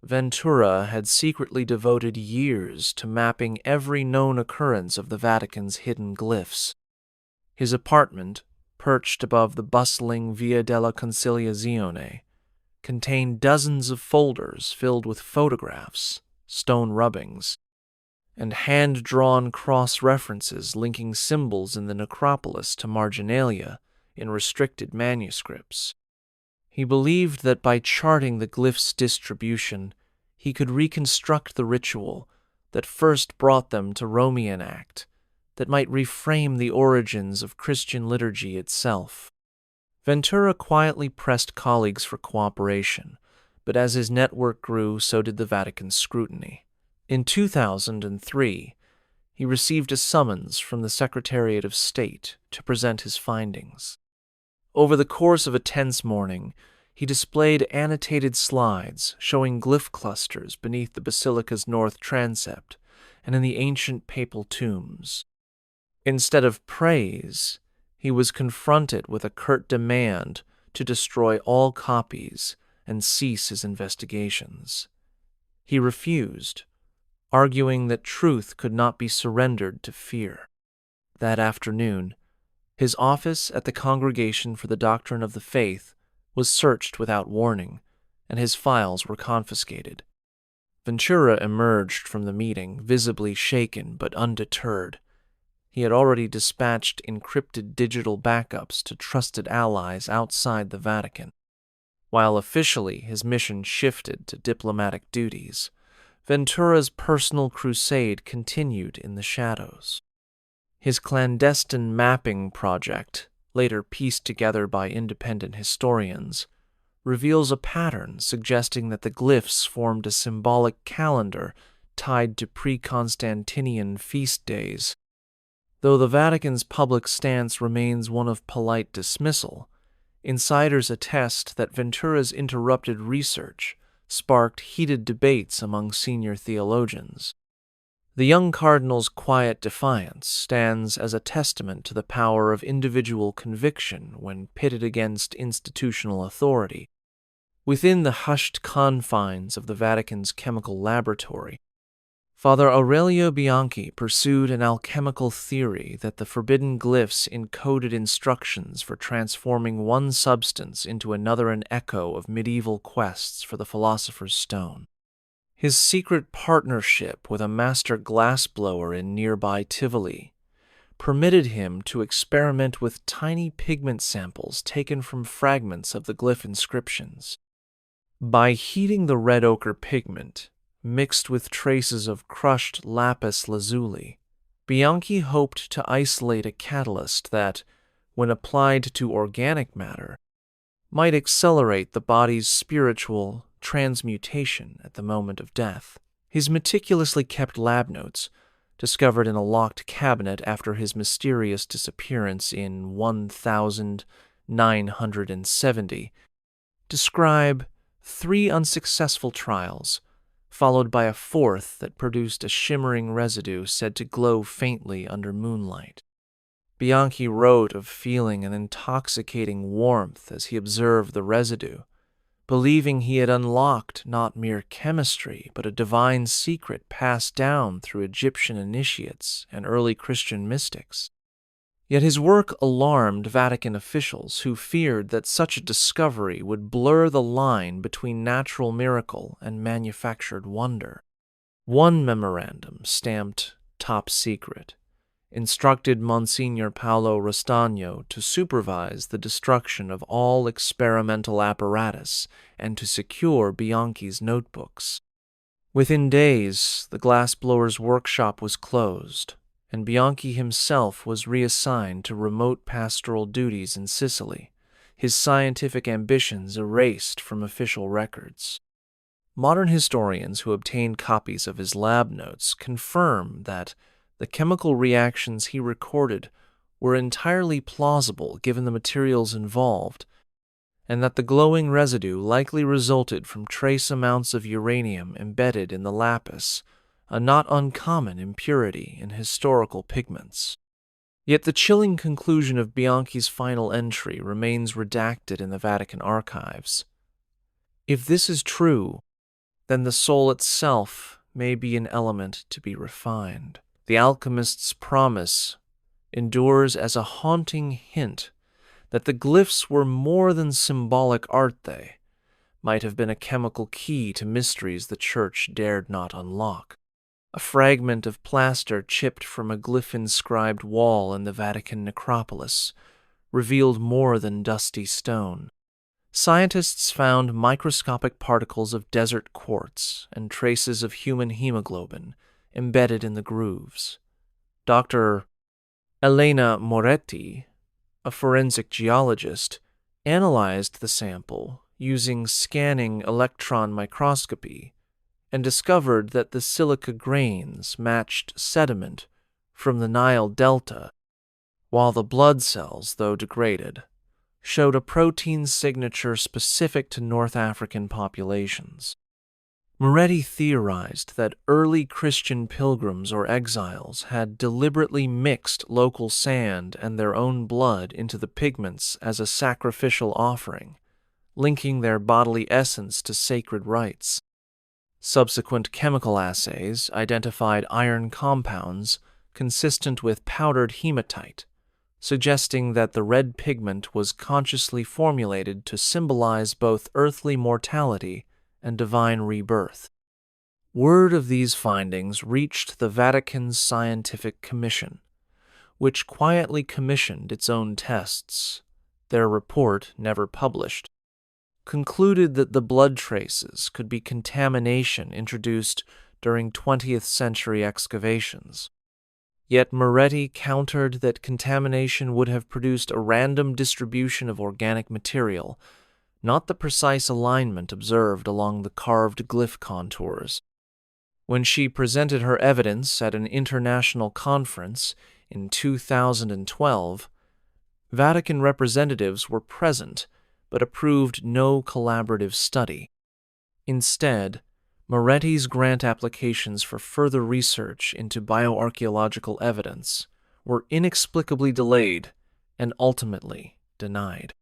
Ventura had secretly devoted years to mapping every known occurrence of the Vatican's hidden glyphs. His apartment, perched above the bustling Via della Conciliazione, contained dozens of folders filled with photographs, stone rubbings, and hand-drawn cross-references linking symbols in the necropolis to marginalia in restricted manuscripts. He believed that by charting the glyphs' distribution, he could reconstruct the ritual that first brought them to Romian Act, that might reframe the origins of Christian liturgy itself. Ventura quietly pressed colleagues for cooperation, but as his network grew, so did the Vatican's scrutiny. In 2003, he received a summons from the Secretariat of State to present his findings. Over the course of a tense morning, he displayed annotated slides showing glyph clusters beneath the Basilica's north transept and in the ancient papal tombs. Instead of praise, he was confronted with a curt demand to destroy all copies and cease his investigations. He refused, arguing that truth could not be surrendered to fear. That afternoon, his office at the Congregation for the Doctrine of the Faith was searched without warning, and his files were confiscated. Ventura emerged from the meeting visibly shaken but undeterred. He had already dispatched encrypted digital backups to trusted allies outside the Vatican. While officially his mission shifted to diplomatic duties, Ventura's personal crusade continued in the shadows. His clandestine mapping project, later pieced together by independent historians, reveals a pattern suggesting that the glyphs formed a symbolic calendar tied to pre-Constantinian feast days. Though the Vatican's public stance remains one of polite dismissal, insiders attest that Ventura's interrupted research sparked heated debates among senior theologians. The young cardinal's quiet defiance stands as a testament to the power of individual conviction when pitted against institutional authority. Within the hushed confines of the Vatican's chemical laboratory, Father Aurelio Bianchi pursued an alchemical theory that the forbidden glyphs encoded instructions for transforming one substance into another, an echo of medieval quests for the philosopher's stone. His secret partnership with a master glassblower in nearby Tivoli permitted him to experiment with tiny pigment samples taken from fragments of the glyph inscriptions. By heating the red ochre pigment, mixed with traces of crushed lapis lazuli, Bianchi hoped to isolate a catalyst that, when applied to organic matter, might accelerate the body's spiritual transmutation at the moment of death. His meticulously kept lab notes, discovered in a locked cabinet after his mysterious disappearance in 1970, describe 3 unsuccessful trials, followed by a 4th that produced a shimmering residue said to glow faintly under moonlight. Bianchi wrote of feeling an intoxicating warmth as he observed the residue, believing he had unlocked not mere chemistry but a divine secret passed down through Egyptian initiates and early Christian mystics. Yet his work alarmed Vatican officials who feared that such a discovery would blur the line between natural miracle and manufactured wonder. One memorandum, stamped "Top Secret," instructed Monsignor Paolo Rostagno to supervise the destruction of all experimental apparatus and to secure Bianchi's notebooks. Within days, the glassblower's workshop was closed, and Bianchi himself was reassigned to remote pastoral duties in Sicily, his scientific ambitions erased from official records. Modern historians who obtained copies of his lab notes confirm that the chemical reactions he recorded were entirely plausible given the materials involved, and that the glowing residue likely resulted from trace amounts of uranium embedded in the lapis, a not uncommon impurity in historical pigments. Yet the chilling conclusion of Bianchi's final entry remains redacted in the Vatican archives. If this is true, then the soul itself may be an element to be refined. The alchemist's promise endures as a haunting hint that the glyphs were more than symbolic art. They might have been a chemical key to mysteries the Church dared not unlock. A fragment of plaster chipped from a glyph-inscribed wall in the Vatican Necropolis revealed more than dusty stone. Scientists found microscopic particles of desert quartz and traces of human hemoglobin embedded in the grooves. Dr. Elena Moretti, a forensic geologist, analyzed the sample using scanning electron microscopy and discovered that the silica grains matched sediment from the Nile Delta, while the blood cells, though degraded, showed a protein signature specific to North African populations. Moretti theorized that early Christian pilgrims or exiles had deliberately mixed local sand and their own blood into the pigments as a sacrificial offering, linking their bodily essence to sacred rites. Subsequent chemical assays identified iron compounds consistent with powdered hematite, suggesting that the red pigment was consciously formulated to symbolize both earthly mortality and divine rebirth. Word of these findings reached the Vatican's Scientific Commission, which quietly commissioned its own tests. Their report, never published, concluded that the blood traces could be contamination introduced during 20th century excavations. Yet Moretti countered that contamination would have produced a random distribution of organic material, not the precise alignment observed along the carved glyph contours. When she presented her evidence at an international conference in 2012, Vatican representatives were present but approved no collaborative study. Instead, Moretti's grant applications for further research into bioarchaeological evidence were inexplicably delayed and ultimately denied.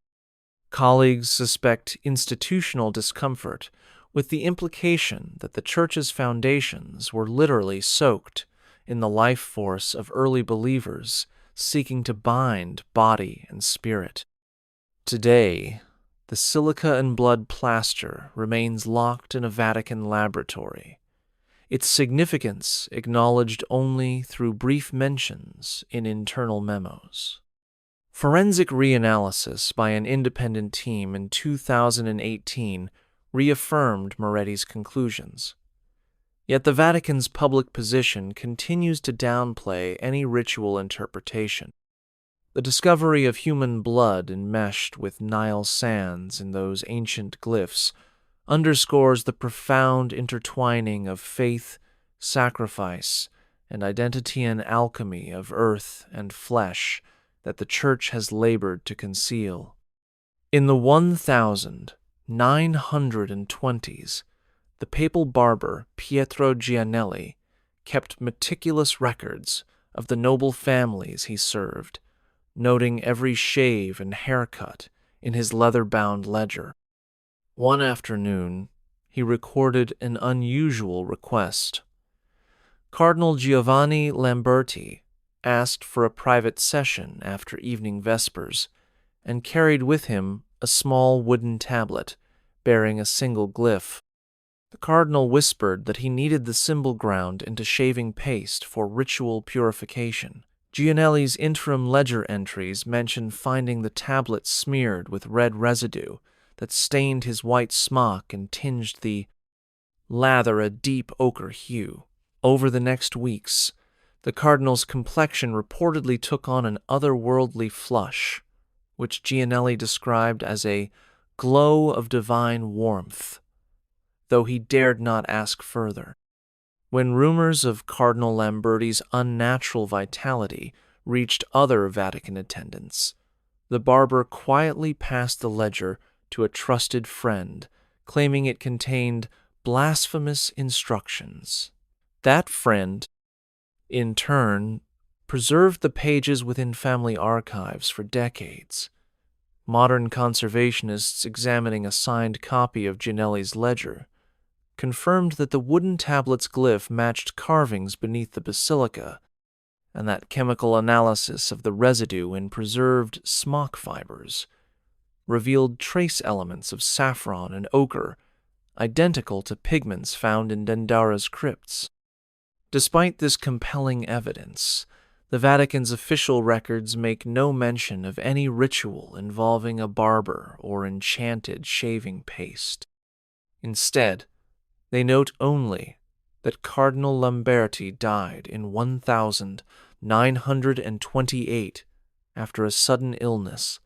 Colleagues suspect institutional discomfort, with the implication that the Church's foundations were literally soaked in the life force of early believers seeking to bind body and spirit. Today, the silica and blood plaster remains locked in a Vatican laboratory, its significance acknowledged only through brief mentions in internal memos. Forensic reanalysis by an independent team in 2018 reaffirmed Moretti's conclusions. Yet the Vatican's public position continues to downplay any ritual interpretation. The discovery of human blood enmeshed with Nile sands in those ancient glyphs underscores the profound intertwining of faith, sacrifice, and identity alchemy of earth and flesh that the Church has labored to conceal. In the 1920s, the papal barber Pietro Gianelli kept meticulous records of the noble families he served, noting every shave and haircut in his leather-bound ledger. One afternoon, he recorded an unusual request. Cardinal Giovanni Lamberti asked for a private session after evening vespers and carried with him a small wooden tablet bearing a single glyph. The cardinal whispered that he needed the symbol ground into shaving paste for ritual purification. Gianelli's interim ledger entries mention finding the tablet smeared with red residue that stained his white smock and tinged the lather a deep ochre hue. Over the next weeks, the cardinal's complexion reportedly took on an otherworldly flush, which Gianelli described as a glow of divine warmth, though he dared not ask further. When rumors of Cardinal Lamberti's unnatural vitality reached other Vatican attendants, the barber quietly passed the ledger to a trusted friend, claiming it contained blasphemous instructions. That friend, in turn, preserved the pages within family archives for decades. Modern conservationists examining a signed copy of Gianelli's ledger confirmed that the wooden tablet's glyph matched carvings beneath the basilica, and that chemical analysis of the residue in preserved smock fibers revealed trace elements of saffron and ochre, identical to pigments found in Dendara's crypts. Despite this compelling evidence, the Vatican's official records make no mention of any ritual involving a barber or enchanted shaving paste. Instead, they note only that Cardinal Lamberti died in 1928 after a sudden illness,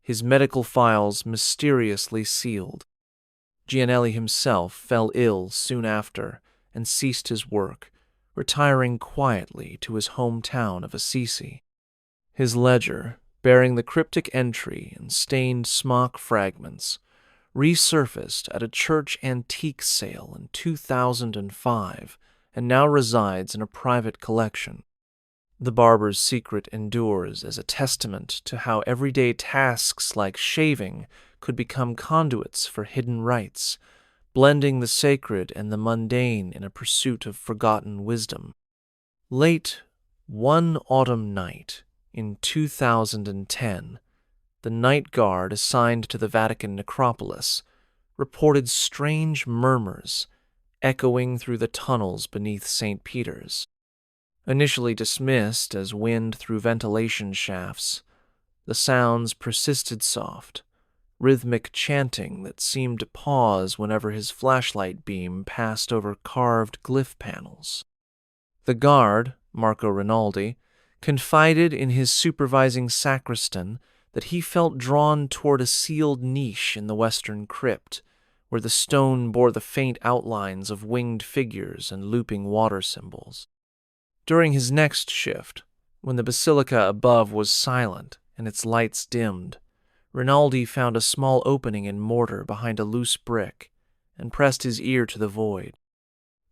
his medical files mysteriously sealed. Gianelli himself fell ill soon after and ceased his work, retiring quietly to his hometown of Assisi. His ledger, bearing the cryptic entry and stained smock fragments, resurfaced at a church antique sale in 2005 and now resides in a private collection. The barber's secret endures as a testament to how everyday tasks like shaving could become conduits for hidden rites, blending the sacred and the mundane in a pursuit of forgotten wisdom. Late one autumn night in 2010, the night guard assigned to the Vatican Necropolis reported strange murmurs echoing through the tunnels beneath St. Peter's. Initially dismissed as wind through ventilation shafts, the sounds persisted soft, rhythmic chanting that seemed to pause whenever his flashlight beam passed over carved glyph panels. The guard, Marco Rinaldi, confided in his supervising sacristan that he felt drawn toward a sealed niche in the western crypt, where the stone bore the faint outlines of winged figures and looping water symbols. During his next shift, When the basilica above was silent and its lights dimmed, Rinaldi found a small opening in mortar behind a loose brick and pressed his ear to the void.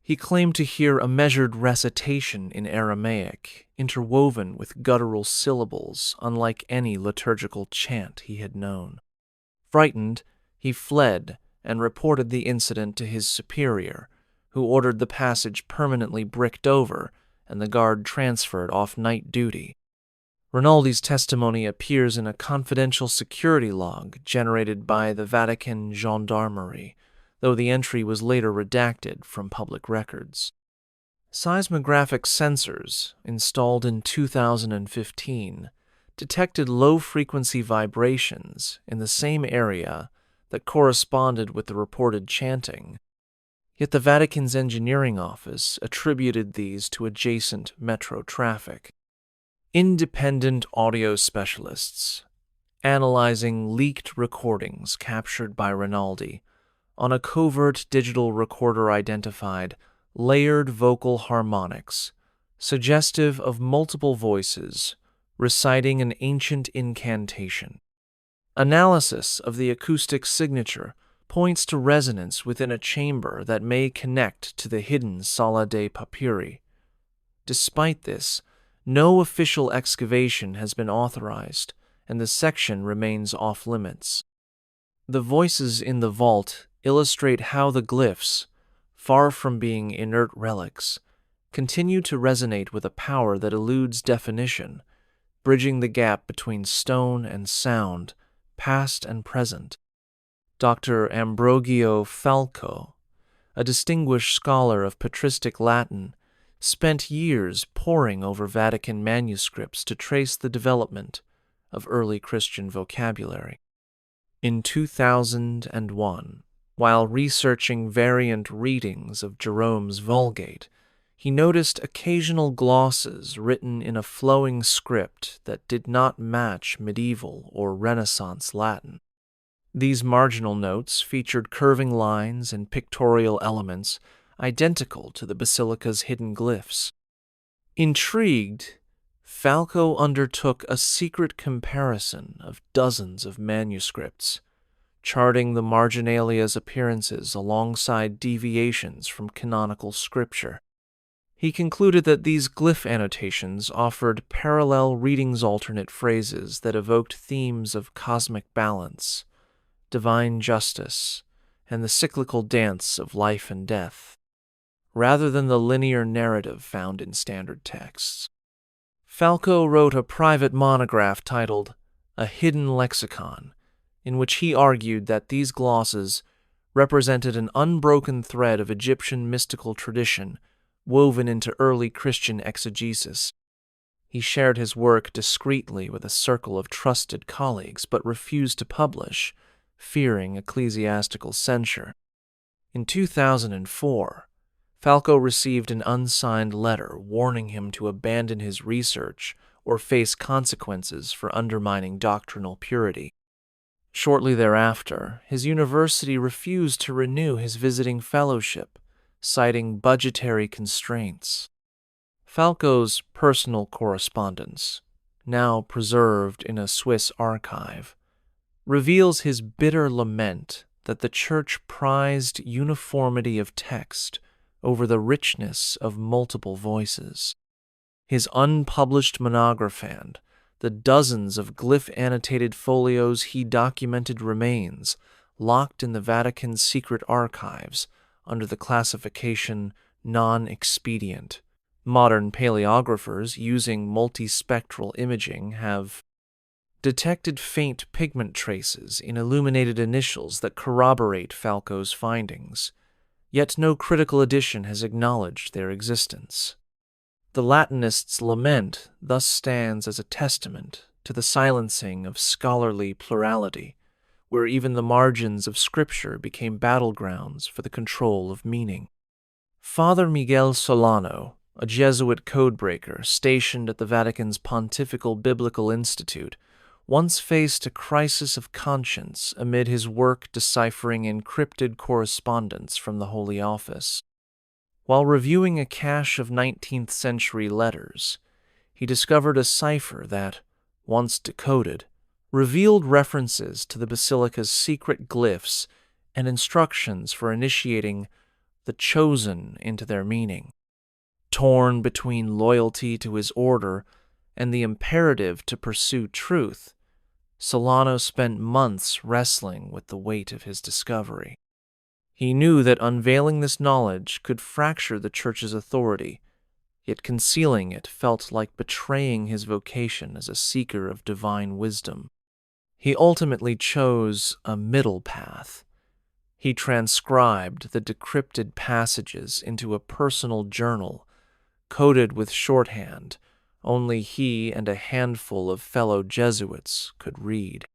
He claimed to hear a measured recitation in Aramaic, interwoven with guttural syllables unlike any liturgical chant he had known. Frightened, he fled and reported the incident to his superior, who ordered the passage permanently bricked over and the guard transferred off night duty. Rinaldi's testimony appears in a confidential security log generated by the Vatican Gendarmerie, though the entry was later redacted from public records. Seismographic sensors, installed in 2015, detected low-frequency vibrations in the same area that corresponded with the reported chanting. Yet the Vatican's engineering office attributed these to adjacent metro traffic. Independent audio specialists, analyzing leaked recordings captured by Rinaldi, on a covert digital recorder identified layered vocal harmonics, suggestive of multiple voices reciting an ancient incantation. Analysis of the acoustic signature points to resonance within a chamber that may connect to the hidden Sala dei Papyri. Despite this, no official excavation has been authorized, and the section remains off-limits. The voices in the vault illustrate how the glyphs, far from being inert relics, continue to resonate with a power that eludes definition, bridging the gap between stone and sound, past and present. Dr. Ambrogio Falco, a distinguished scholar of patristic Latin, spent years poring over Vatican manuscripts to trace the development of early Christian vocabulary. In 2001, while researching variant readings of Jerome's Vulgate, he noticed occasional glosses written in a flowing script that did not match medieval or Renaissance Latin. These marginal notes featured curving lines and pictorial elements identical to the basilica's hidden glyphs. Intrigued, Falco undertook a secret comparison of dozens of manuscripts, charting the marginalia's appearances alongside deviations from canonical scripture. He concluded that these glyph annotations offered parallel readings alternate phrases that evoked themes of cosmic balance, divine justice, and the cyclical dance of life and death, rather than the linear narrative found in standard texts. Falco wrote a private monograph titled A Hidden Lexicon, in which he argued that these glosses represented an unbroken thread of Egyptian mystical tradition woven into early Christian exegesis. He shared his work discreetly with a circle of trusted colleagues, but refused to publish, fearing ecclesiastical censure. In 2004, Falco received an unsigned letter warning him to abandon his research or face consequences for undermining doctrinal purity. Shortly thereafter, his university refused to renew his visiting fellowship, citing budgetary constraints. Falco's personal correspondence, now preserved in a Swiss archive, reveals his bitter lament that the Church prized uniformity of text over the richness of multiple voices. His unpublished monograph and the dozens of glyph-annotated folios he documented remains locked in the Vatican's secret archives under the classification non-expedient. Modern paleographers using multispectral imaging have detected faint pigment traces in illuminated initials that corroborate Falco's findings, yet no critical edition has acknowledged their existence. The Latinist's lament thus stands as a testament to the silencing of scholarly plurality, where even the margins of Scripture became battlegrounds for the control of meaning. Father Miguel Solano, a Jesuit codebreaker stationed at the Vatican's Pontifical Biblical Institute, once faced a crisis of conscience amid his work deciphering encrypted correspondence from the Holy Office. While reviewing a cache of 19th-century letters, he discovered a cipher that, once decoded, revealed references to the Basilica's secret glyphs and instructions for initiating the chosen into their meaning. Torn between loyalty to his order and the imperative to pursue truth, Solano spent months wrestling with the weight of his discovery. He knew that unveiling this knowledge could fracture the Church's authority, yet concealing it felt like betraying his vocation as a seeker of divine wisdom. He ultimately chose a middle path. He transcribed the decrypted passages into a personal journal, coded with shorthand only he and a handful of fellow Jesuits could read.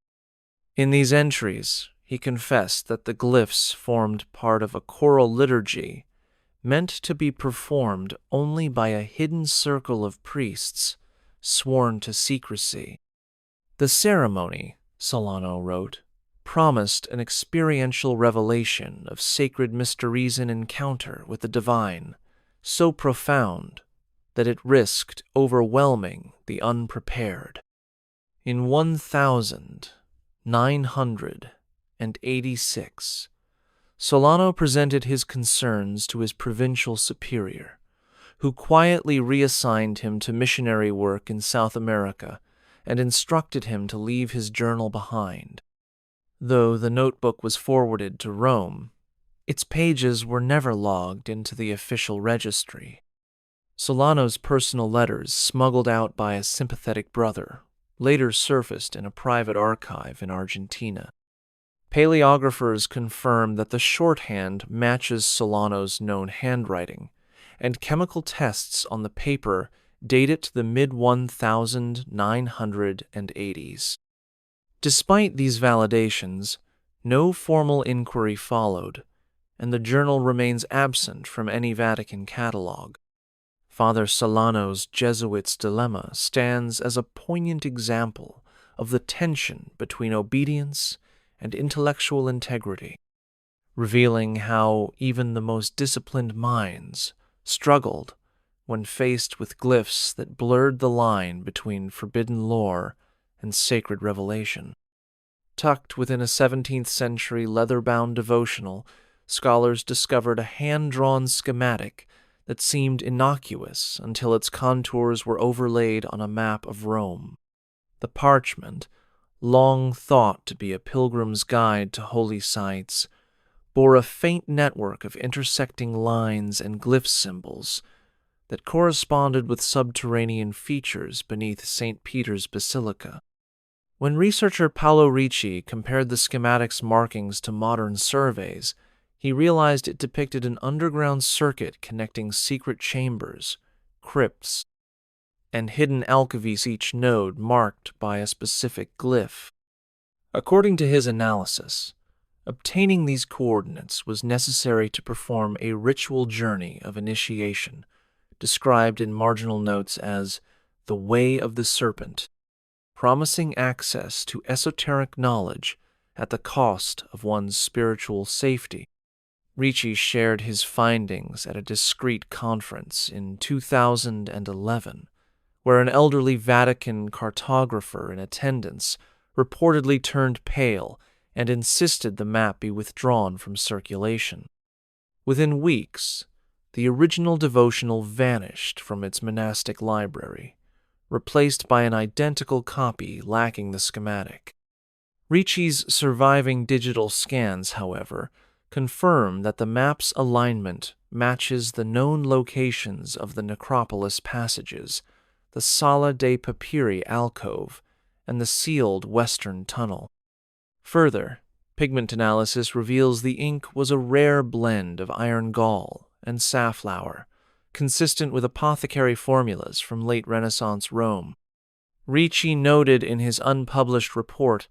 In these entries, he confessed that the glyphs formed part of a choral liturgy meant to be performed only by a hidden circle of priests sworn to secrecy. The ceremony, Solano wrote, promised an experiential revelation of sacred mysteries and encounter with the divine, so profound that it risked overwhelming the unprepared. In 1986, Solano presented his concerns to his provincial superior, who quietly reassigned him to missionary work in South America and instructed him to leave his journal behind. Though the notebook was forwarded to Rome, its pages were never logged into the official registry. Solano's personal letters, smuggled out by a sympathetic brother, later surfaced in a private archive in Argentina. Paleographers confirm that the shorthand matches Solano's known handwriting, and chemical tests on the paper date it to the mid-1980s. Despite these validations, no formal inquiry followed, and the journal remains absent from any Vatican catalog. Father Solano's Jesuit's dilemma stands as a poignant example of the tension between obedience and intellectual integrity, revealing how even the most disciplined minds struggled when faced with glyphs that blurred the line between forbidden lore and sacred revelation. Tucked within a 17th-century leather-bound devotional, scholars discovered a hand-drawn schematic that seemed innocuous until its contours were overlaid on a map of Rome. The parchment, long thought to be a pilgrim's guide to holy sites, bore a faint network of intersecting lines and glyph symbols that corresponded with subterranean features beneath St. Peter's Basilica. When researcher Paolo Ricci compared the schematic's markings to modern surveys, he realized it depicted an underground circuit connecting secret chambers, crypts, and hidden alcoves, each node marked by a specific glyph. According to his analysis, obtaining these coordinates was necessary to perform a ritual journey of initiation, described in marginal notes as the Way of the Serpent, promising access to esoteric knowledge at the cost of one's spiritual safety. Ricci shared his findings at a discreet conference in 2011, where an elderly Vatican cartographer in attendance reportedly turned pale and insisted the map be withdrawn from circulation. Within weeks, the original devotional vanished from its monastic library, replaced by an identical copy lacking the schematic. Ricci's surviving digital scans, however, confirm that the map's alignment matches the known locations of the Necropolis passages, the Sala dei Papiri alcove, and the sealed western tunnel. Further, pigment analysis reveals the ink was a rare blend of iron gall and safflower, consistent with apothecary formulas from late Renaissance Rome. Ricci noted in his unpublished report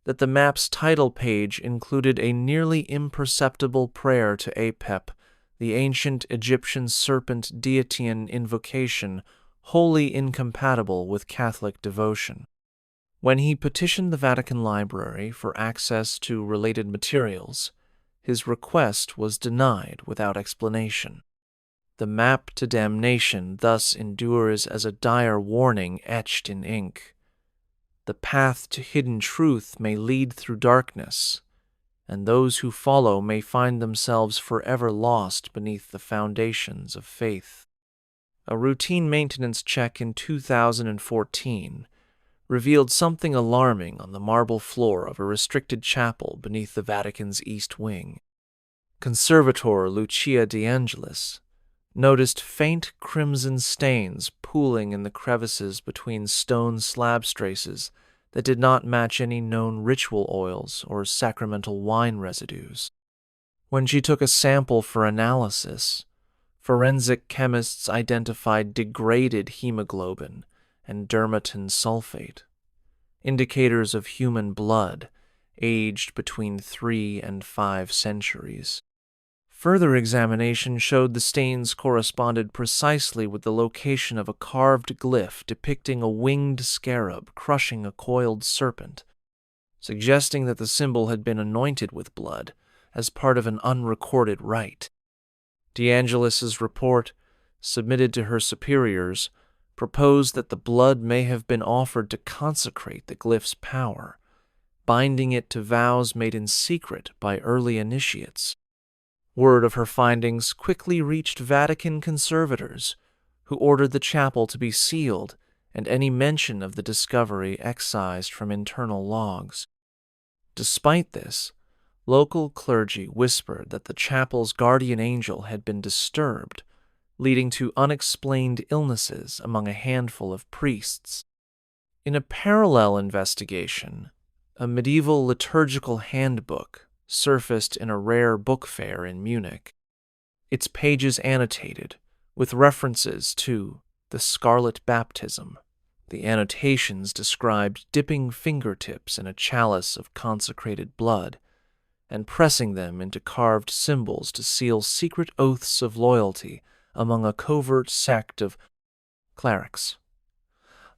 that the map's title page included a nearly imperceptible prayer to Apep, the ancient Egyptian serpent deity's invocation wholly incompatible with Catholic devotion. When he petitioned the Vatican Library for access to related materials, his request was denied without explanation. The map to damnation thus endures as a dire warning etched in ink. The path to hidden truth may lead through darkness, and those who follow may find themselves forever lost beneath the foundations of faith. A routine maintenance check in 2014 revealed something alarming on the marble floor of a restricted chapel beneath the Vatican's East Wing. Conservator Lucia De Angelis noticed faint crimson stains pooling in the crevices between stone slab traces that did not match any known ritual oils or sacramental wine residues. When she took a sample for analysis, forensic chemists identified degraded hemoglobin and dermatan sulfate, indicators of human blood aged between 3 and 5 centuries. Further examination showed the stains corresponded precisely with the location of a carved glyph depicting a winged scarab crushing a coiled serpent, suggesting that the symbol had been anointed with blood as part of an unrecorded rite. De Angelis's report, submitted to her superiors, proposed that the blood may have been offered to consecrate the glyph's power, binding it to vows made in secret by early initiates. Word of her findings quickly reached Vatican conservators, who ordered the chapel to be sealed and any mention of the discovery excised from internal logs. Despite this, local clergy whispered that the chapel's guardian angel had been disturbed, leading to unexplained illnesses among a handful of priests. In a parallel investigation, a medieval liturgical handbook surfaced in a rare book fair in Munich, its pages annotated with references to the Scarlet Baptism. The annotations described dipping fingertips in a chalice of consecrated blood and pressing them into carved symbols to seal secret oaths of loyalty among a covert sect of clerics.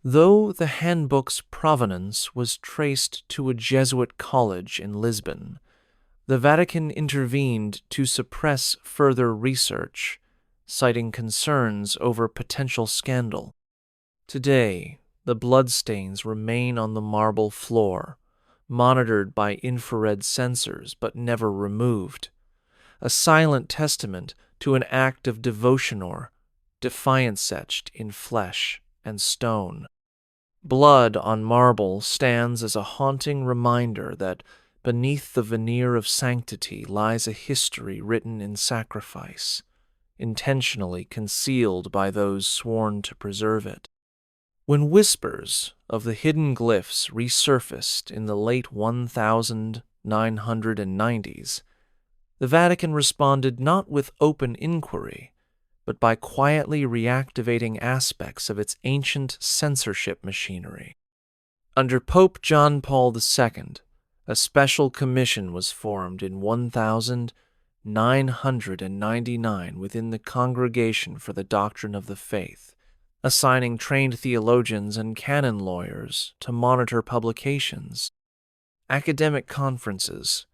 Though the handbook's provenance was traced to a Jesuit college in Lisbon, the Vatican intervened to suppress further research, citing concerns over potential scandal. Today, the bloodstains remain on the marble floor, monitored by infrared sensors but never removed, a silent testament to an act of devotion or defiance etched in flesh and stone. Blood on marble stands as a haunting reminder that beneath the veneer of sanctity lies a history written in sacrifice, intentionally concealed by those sworn to preserve it. When whispers of the hidden glyphs resurfaced in the late 1990s, the Vatican responded not with open inquiry, but by quietly reactivating aspects of its ancient censorship machinery. Under Pope John Paul II, a special commission was formed in 1999 within the Congregation for the Doctrine of the Faith, assigning trained theologians and canon lawyers to monitor publications, academic conferences,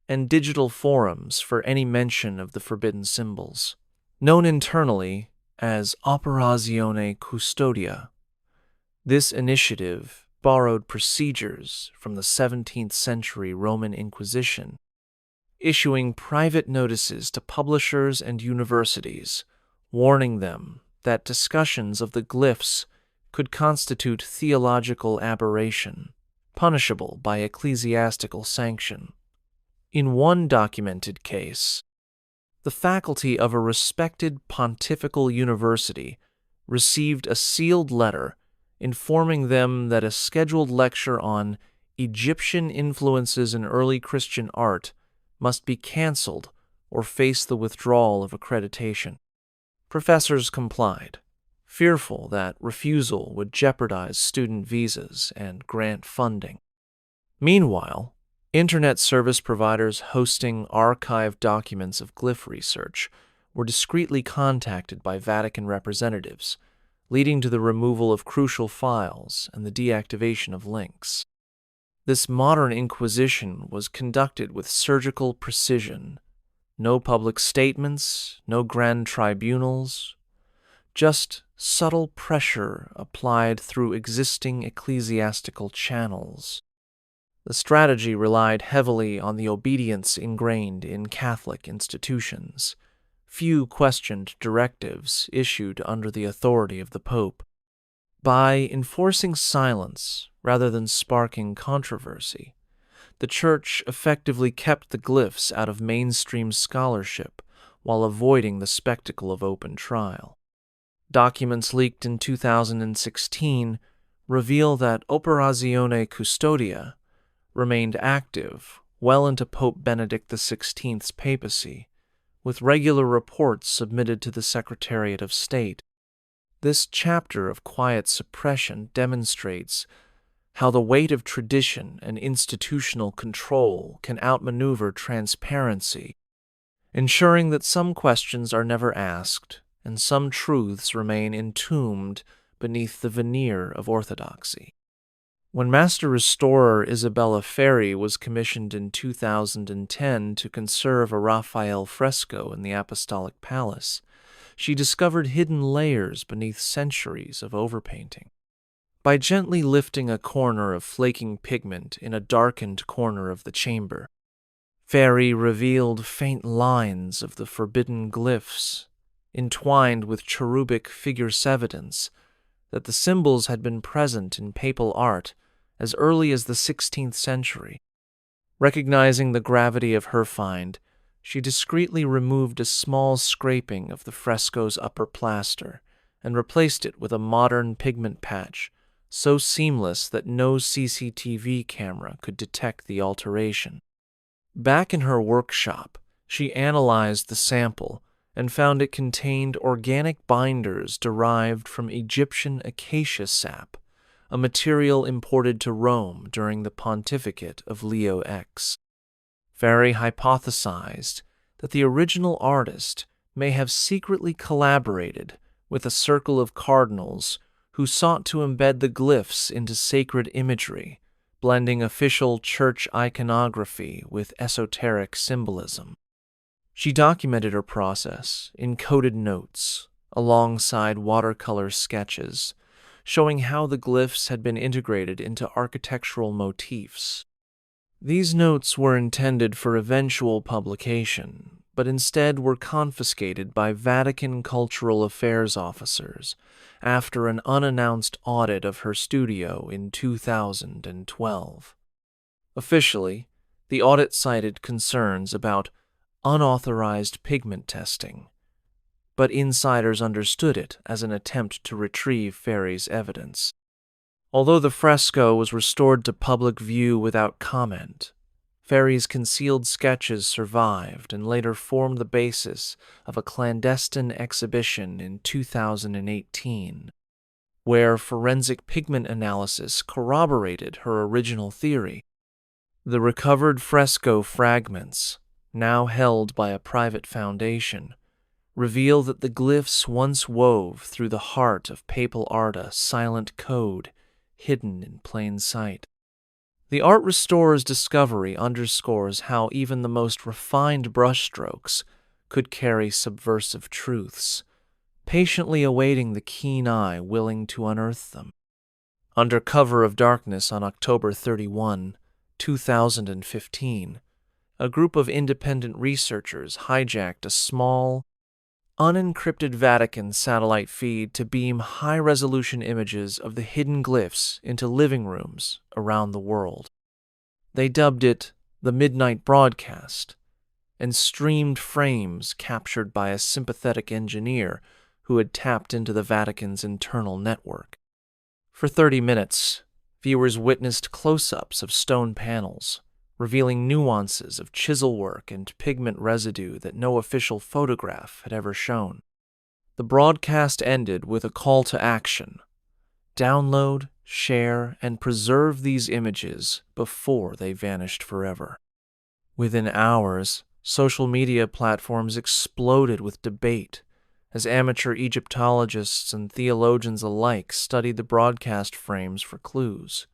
and digital forums for any mention of the forbidden symbols. Known internally as Operazione Custodia, this initiative borrowed procedures from the 17th century Roman Inquisition, issuing private notices to publishers and universities, warning them that discussions of the glyphs could constitute theological aberration, punishable by ecclesiastical sanction. In one documented case, the faculty of a respected pontifical university received a sealed letter informing them that a scheduled lecture on Egyptian influences in early Christian art must be canceled or face the withdrawal of accreditation. Professors complied, fearful that refusal would jeopardize student visas and grant funding. Meanwhile, Internet service providers hosting archived documents of glyph research were discreetly contacted by Vatican representatives, leading to the removal of crucial files and the deactivation of links. This modern inquisition was conducted with surgical precision, No public statements, no grand tribunals, just subtle pressure applied through existing ecclesiastical channels. The strategy relied heavily on the obedience ingrained in Catholic institutions. Few questioned directives issued under the authority of the Pope. By enforcing silence rather than sparking controversy, the Church effectively kept the glyphs out of mainstream scholarship while avoiding the spectacle of open trial. Documents leaked in 2016 reveal that Operazione Custodia remained active well into Pope Benedict XVI's papacy, with regular reports submitted to the Secretariat of State. This chapter of quiet suppression demonstrates how the weight of tradition and institutional control can outmaneuver transparency, ensuring that some questions are never asked and some truths remain entombed beneath the veneer of orthodoxy. When Master Restorer Isabella Ferri was commissioned in 2010 to conserve a Raphael fresco in the Apostolic Palace, she discovered hidden layers beneath centuries of overpainting. By gently lifting a corner of flaking pigment in a darkened corner of the chamber, Ferri revealed faint lines of the forbidden glyphs, entwined with cherubic figures, evidence that the symbols had been present in papal art as early as the 16th century. Recognizing the gravity of her find, she discreetly removed a small scraping of the fresco's upper plaster and replaced it with a modern pigment patch, so seamless that no CCTV camera could detect the alteration. Back in her workshop, she analyzed the sample and found it contained organic binders derived from Egyptian acacia sap, a material imported to Rome during the pontificate of Leo X. Ferri hypothesized that the original artist may have secretly collaborated with a circle of cardinals who sought to embed the glyphs into sacred imagery, blending official church iconography with esoteric symbolism. She documented her process in coded notes, alongside watercolor sketches, showing how the glyphs had been integrated into architectural motifs. These notes were intended for eventual publication, but instead were confiscated by Vatican Cultural Affairs officers after an unannounced audit of her studio in 2012. Officially, the audit cited concerns about unauthorized pigment testing, but insiders understood it as an attempt to retrieve Ferri's evidence. Although the fresco was restored to public view without comment, Ferri's concealed sketches survived and later formed the basis of a clandestine exhibition in 2018, where forensic pigment analysis corroborated her original theory. The recovered fresco fragments, now held by a private foundation, reveal that the glyphs once wove through the heart of papal art a silent code hidden in plain sight. The art restorer's discovery underscores how even the most refined brushstrokes could carry subversive truths, patiently awaiting the keen eye willing to unearth them. Under cover of darkness on October 31, 2015, a group of independent researchers hijacked a small, unencrypted Vatican satellite feed to beam high-resolution images of the hidden glyphs into living rooms around the world. They dubbed it the Midnight Broadcast, and streamed frames captured by a sympathetic engineer who had tapped into the Vatican's internal network. For 30 minutes, viewers witnessed close-ups of stone panels, revealing nuances of chisel work and pigment residue that no official photograph had ever shown. The broadcast ended with a call to action: download, share, and preserve these images before they vanished forever. Within hours, social media platforms exploded with debate as amateur Egyptologists and theologians alike studied the broadcast frames for clues.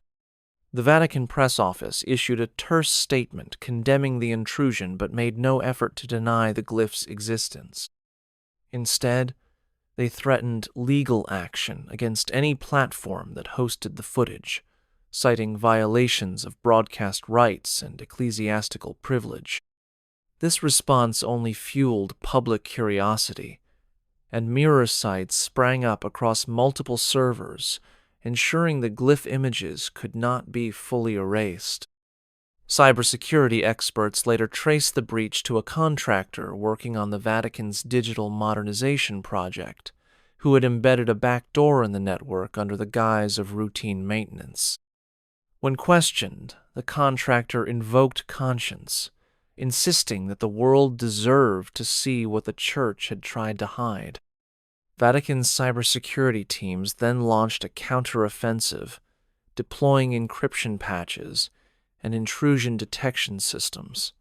The Vatican press office issued a terse statement condemning the intrusion but made no effort to deny the glyphs' existence. Instead, they threatened legal action against any platform that hosted the footage, citing violations of broadcast rights and ecclesiastical privilege. This response only fueled public curiosity, and mirror sites sprang up across multiple servers, ensuring the glyph images could not be fully erased. Cybersecurity experts later traced the breach to a contractor working on the Vatican's digital modernization project, who had embedded a backdoor in the network under the guise of routine maintenance. When questioned, the contractor invoked conscience, insisting that the world deserved to see what the Church had tried to hide. Vatican's cybersecurity teams then launched a counteroffensive, deploying encryption patches and intrusion detection systems.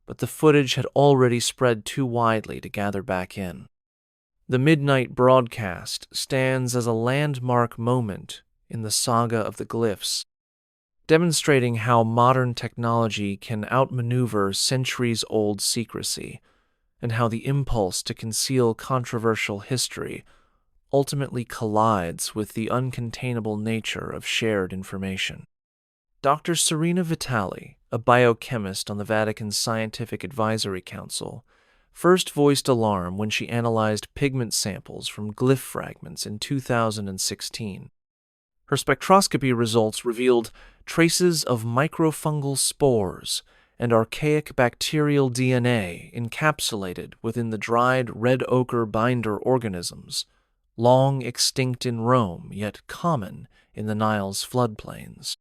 But the footage had already spread too widely to gather back in. The midnight broadcast stands as a landmark moment in the saga of the glyphs, demonstrating how modern technology can outmaneuver centuries-old secrecy, and how the impulse to conceal controversial history ultimately collides with the uncontainable nature of shared information. Dr. Serena Vitali, a biochemist on the Vatican's Scientific Advisory Council, first voiced alarm when she analyzed pigment samples from glyph fragments in 2016. Her spectroscopy results revealed traces of microfungal spores and archaic bacterial DNA encapsulated within the dried red ochre binder organisms, long extinct in Rome yet common in the Nile's floodplains.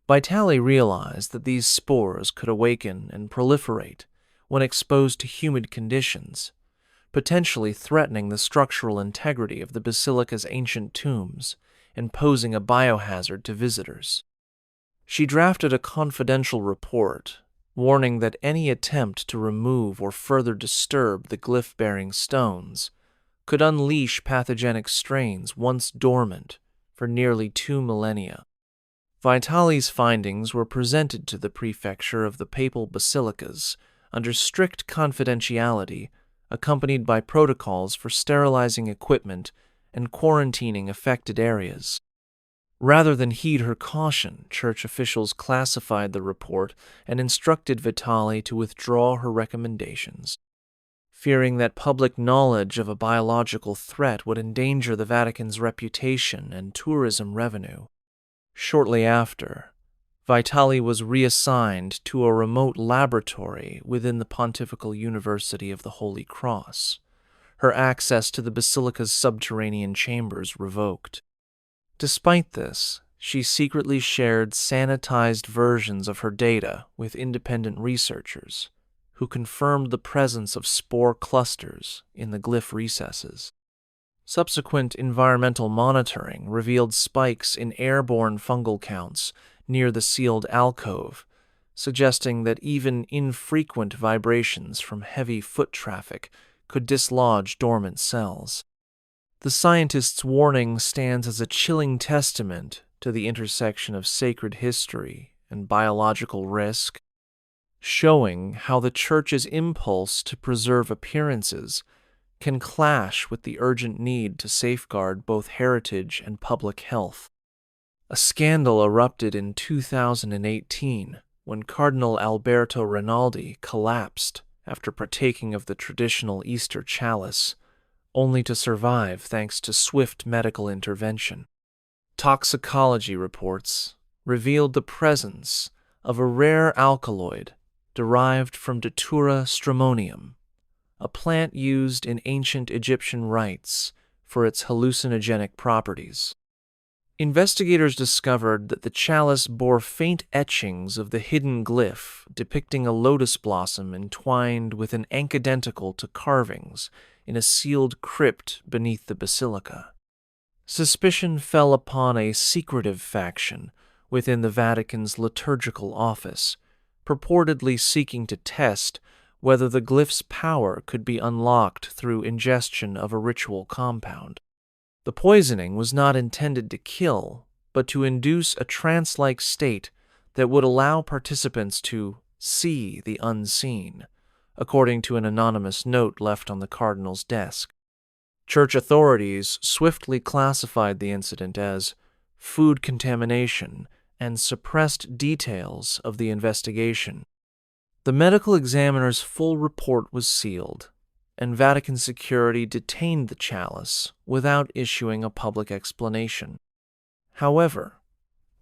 Vitali realized that these spores could awaken and proliferate when exposed to humid conditions, potentially threatening the structural integrity of the basilica's ancient tombs and posing a biohazard to visitors. She drafted a confidential report, warning that any attempt to remove or further disturb the glyph-bearing stones could unleash pathogenic strains once dormant for nearly 2 millennia. Vitali's findings were presented to the prefecture of the papal basilicas under strict confidentiality, accompanied by protocols for sterilizing equipment and quarantining affected areas. Rather than heed her caution, church officials classified the report and instructed Vitali to withdraw her recommendations, fearing that public knowledge of a biological threat would endanger the Vatican's reputation and tourism revenue. Shortly after, Vitali was reassigned to a remote laboratory within the Pontifical University of the Holy Cross, her access to the basilica's subterranean chambers revoked. Despite this, she secretly shared sanitized versions of her data with independent researchers, who confirmed the presence of spore clusters in the glyph recesses. Subsequent environmental monitoring revealed spikes in airborne fungal counts near the sealed alcove, suggesting that even infrequent vibrations from heavy foot traffic could dislodge dormant cells. The scientists' warning stands as a chilling testament to the intersection of sacred history and biological risk, showing how the Church's impulse to preserve appearances can clash with the urgent need to safeguard both heritage and public health. A scandal erupted in 2018 when Cardinal Alberto Rinaldi collapsed after partaking of the traditional Easter chalice, only to survive thanks to swift medical intervention. Toxicology reports revealed the presence of a rare alkaloid derived from Datura stramonium, a plant used in ancient Egyptian rites for its hallucinogenic properties. Investigators discovered that the chalice bore faint etchings of the hidden glyph depicting a lotus blossom entwined with an ankh identical to carvings in a sealed crypt beneath the basilica. Suspicion fell upon a secretive faction within the Vatican's liturgical office, purportedly seeking to test whether the glyph's power could be unlocked through ingestion of a ritual compound. The poisoning was not intended to kill, but to induce a trance-like state that would allow participants to see the unseen, according to an anonymous note left on the cardinal's desk. Church authorities swiftly classified the incident as food contamination and suppressed details of the investigation. The medical examiner's full report was sealed, and Vatican security detained the chalice without issuing a public explanation. However,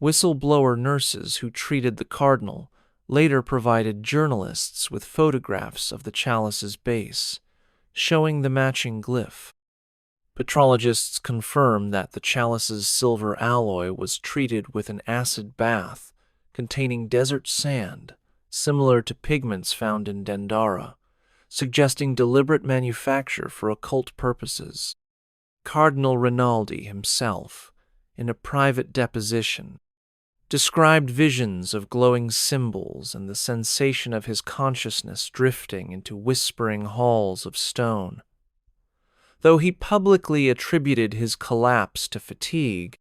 whistleblower nurses who treated the cardinal later provided journalists with photographs of the chalice's base, showing the matching glyph. Petrologists confirmed that the chalice's silver alloy was treated with an acid bath containing desert sand, similar to pigments found in Dendara, suggesting deliberate manufacture for occult purposes. Cardinal Rinaldi himself, in a private deposition, described visions of glowing symbols and the sensation of his consciousness drifting into whispering halls of stone. Though he publicly attributed his collapse to fatigue,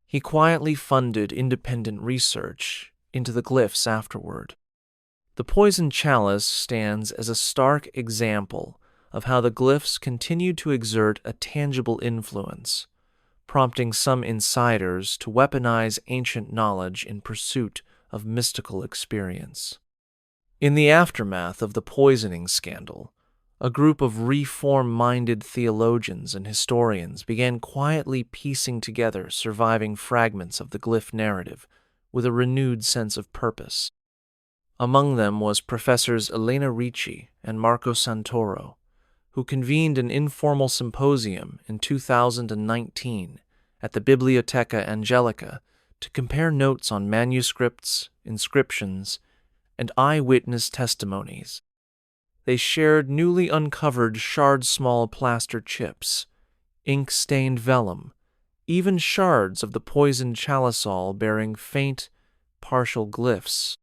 he quietly funded independent research into the glyphs afterward. The poisoned chalice stands as a stark example of how the glyphs continued to exert a tangible influence, prompting some insiders to weaponize ancient knowledge in pursuit of mystical experience. In the aftermath of the poisoning scandal, a group of reform-minded theologians and historians began quietly piecing together surviving fragments of the glyph narrative with a renewed sense of purpose. Among them was Professors Elena Ricci and Marco Santoro, who convened an informal symposium in 2019 at the Biblioteca Angelica to compare notes on manuscripts, inscriptions, and eyewitness testimonies. They shared newly uncovered shard-small plaster chips, ink-stained vellum, even shards of the poisoned chaliceol bearing faint, partial glyphs.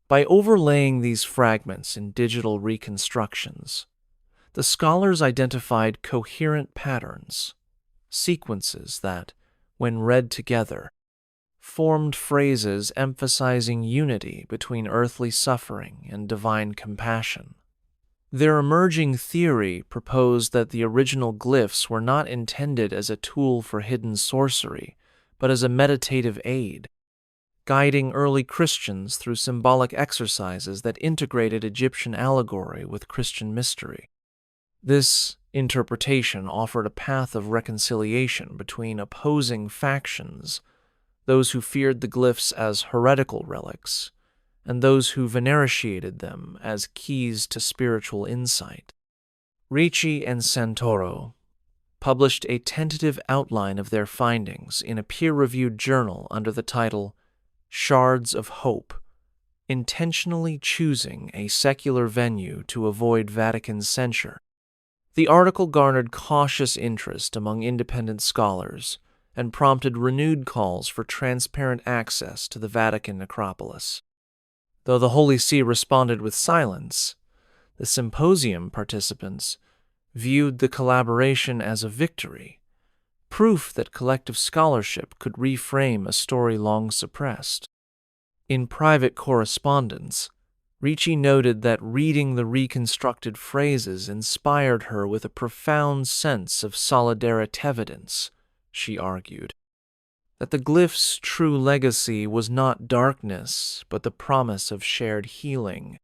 By overlaying these fragments in digital reconstructions, the scholars identified coherent patterns, sequences that, when read together, formed phrases emphasizing unity between earthly suffering and divine compassion. Their emerging theory proposed that the original glyphs were not intended as a tool for hidden sorcery, but as a meditative aid, guiding early Christians through symbolic exercises that integrated Egyptian allegory with Christian mystery. This interpretation offered a path of reconciliation between opposing factions, those who feared the glyphs as heretical relics, and those who venerated them as keys to spiritual insight. Ricci and Santoro published a tentative outline of their findings in a peer-reviewed journal under the title Shards of Hope, intentionally choosing a secular venue to avoid Vatican censure. The article garnered cautious interest among independent scholars and prompted renewed calls for transparent access to the Vatican Necropolis. Though the Holy See responded with silence, the symposium participants viewed the collaboration as a victory, proof that collective scholarship could reframe a story long suppressed. In private correspondence, Ricci noted that reading the reconstructed phrases inspired her with a profound sense of solidarity. She argued that the glyph's true legacy was not darkness, but the promise of shared healing.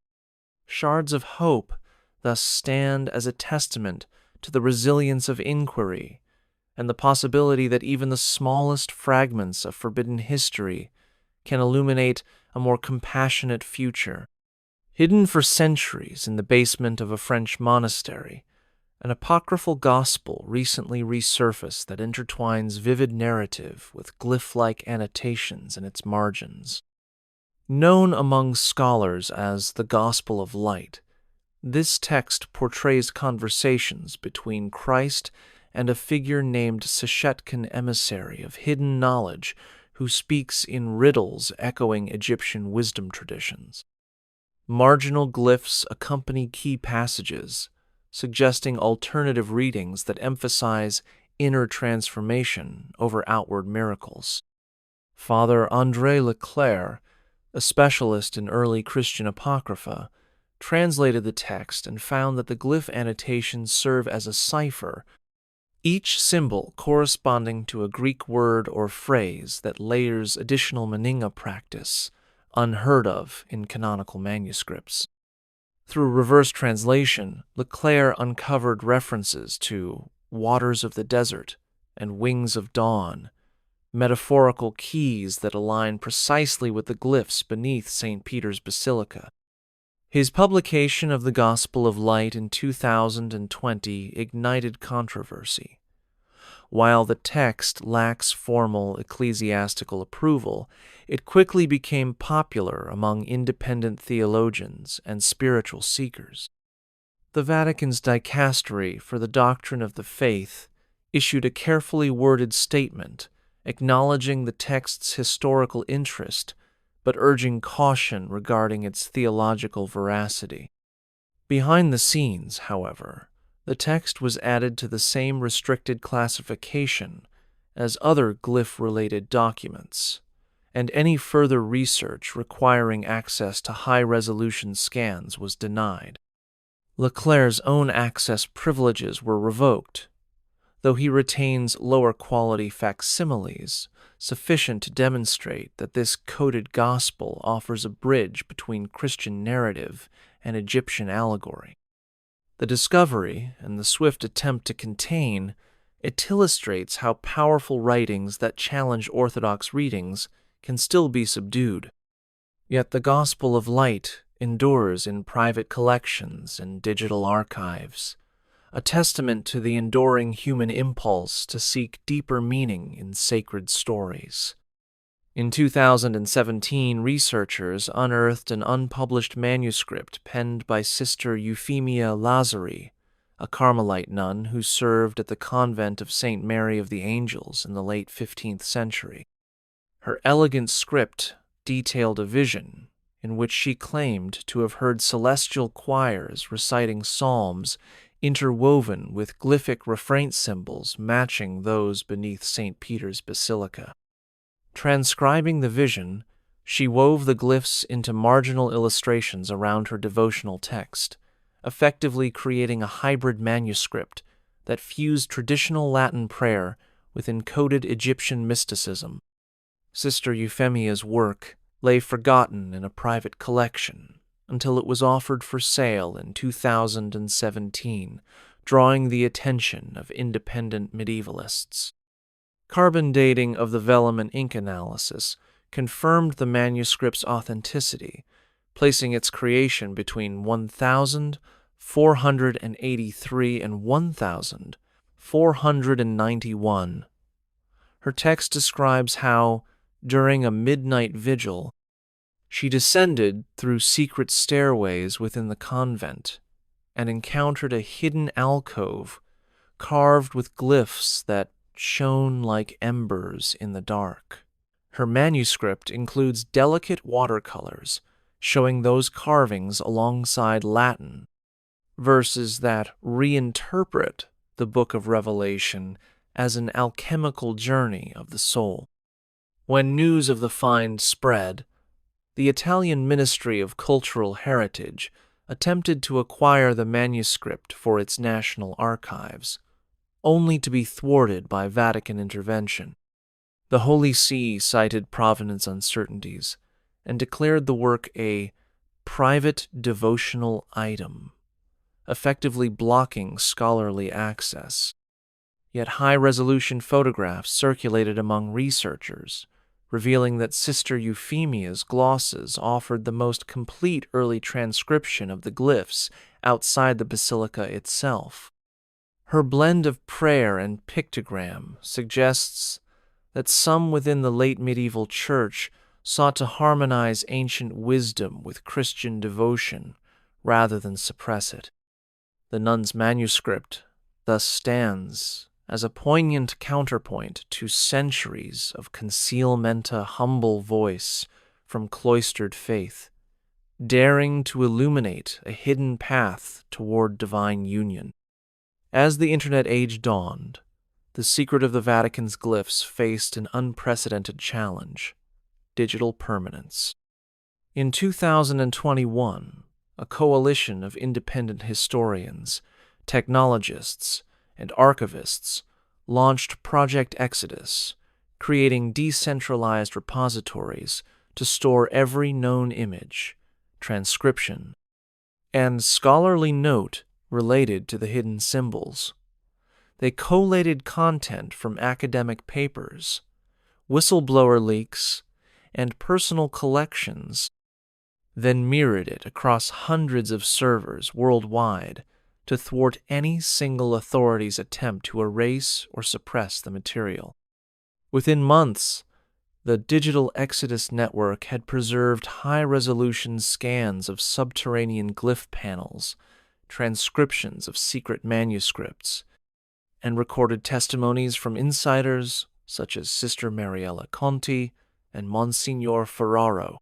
Shards of Hope thus stand as a testament to the resilience of inquiry and the possibility that even the smallest fragments of forbidden history can illuminate a more compassionate future. Hidden for centuries in the basement of a French monastery, an apocryphal gospel recently resurfaced that intertwines vivid narrative with glyph-like annotations in its margins. Known among scholars as the Gospel of Light, this text portrays conversations between Christ and a figure named Sechetkin emissary of hidden knowledge who speaks in riddles echoing Egyptian wisdom traditions. Marginal glyphs accompany key passages, suggesting alternative readings that emphasize inner transformation over outward miracles. Father André Leclerc, a specialist in early Christian apocrypha, translated the text and found that the glyph annotations serve as a cipher, each symbol corresponding to a Greek word or phrase that layers additional meninga practice, unheard of in canonical manuscripts. Through reverse translation, Leclerc uncovered references to waters of the desert and wings of dawn, metaphorical keys that align precisely with the glyphs beneath St. Peter's Basilica. His publication of the Gospel of Light in 2020 ignited controversy. While the text lacks formal ecclesiastical approval, it quickly became popular among independent theologians and spiritual seekers. The Vatican's Dicastery for the Doctrine of the Faith issued a carefully worded statement acknowledging the text's historical interest, but urging caution regarding its theological veracity. Behind the scenes, however, the text was added to the same restricted classification as other glyph-related documents, and any further research requiring access to high-resolution scans was denied. Leclerc's own access privileges were revoked, though he retains lower-quality facsimiles sufficient to demonstrate that this coded gospel offers a bridge between Christian narrative and Egyptian allegory. The discovery and the swift attempt to contain it illustrates how powerful writings that challenge orthodox readings can still be subdued. Yet the Gospel of Light endures in private collections and digital archives, a testament to the enduring human impulse to seek deeper meaning in sacred stories. In 2017, researchers unearthed an unpublished manuscript penned by Sister Euphemia Lazari, a Carmelite nun who served at the convent of St. Mary of the Angels in the late 15th century. Her elegant script detailed a vision in which she claimed to have heard celestial choirs reciting psalms interwoven with glyphic refrain symbols matching those beneath St. Peter's Basilica. Transcribing the vision, she wove the glyphs into marginal illustrations around her devotional text, effectively creating a hybrid manuscript that fused traditional Latin prayer with encoded Egyptian mysticism. Sister Euphemia's work lay forgotten in a private collection until it was offered for sale in 2017, drawing the attention of independent medievalists. Carbon dating of the vellum and ink analysis confirmed the manuscript's authenticity, placing its creation between 1,483 and 1,491. Her text describes how, during a midnight vigil, she descended through secret stairways within the convent and encountered a hidden alcove carved with glyphs that shone like embers in the dark. Her manuscript includes delicate watercolors showing those carvings alongside Latin, verses that reinterpret the Book of Revelation as an alchemical journey of the soul. When news of the find spread, the Italian Ministry of Cultural Heritage attempted to acquire the manuscript for its national archives, only to be thwarted by Vatican intervention. The Holy See cited provenance uncertainties and declared the work a private devotional item, effectively blocking scholarly access. Yet high-resolution photographs circulated among researchers, revealing that Sister Euphemia's glosses offered the most complete early transcription of the glyphs outside the basilica itself. Her blend of prayer and pictogram suggests that some within the late medieval church sought to harmonize ancient wisdom with Christian devotion rather than suppress it. The nun's manuscript thus stands as a poignant counterpoint to centuries of concealmenta humble voice from cloistered faith, daring to illuminate a hidden path toward divine union. As the Internet age dawned, the secret of the Vatican's glyphs faced an unprecedented challenge: digital permanence. In 2021, a coalition of independent historians, technologists, and archivists launched Project Exodus, creating decentralized repositories to store every known image, transcription, and scholarly note related to the hidden symbols. They collated content from academic papers, whistleblower leaks, and personal collections, then mirrored it across hundreds of servers worldwide to thwart any single authority's attempt to erase or suppress the material. Within months, the Digital Exodus network had preserved high-resolution scans of subterranean glyph panels, transcriptions of secret manuscripts, and recorded testimonies from insiders such as Sister Mariella Conti and Monsignor Ferraro.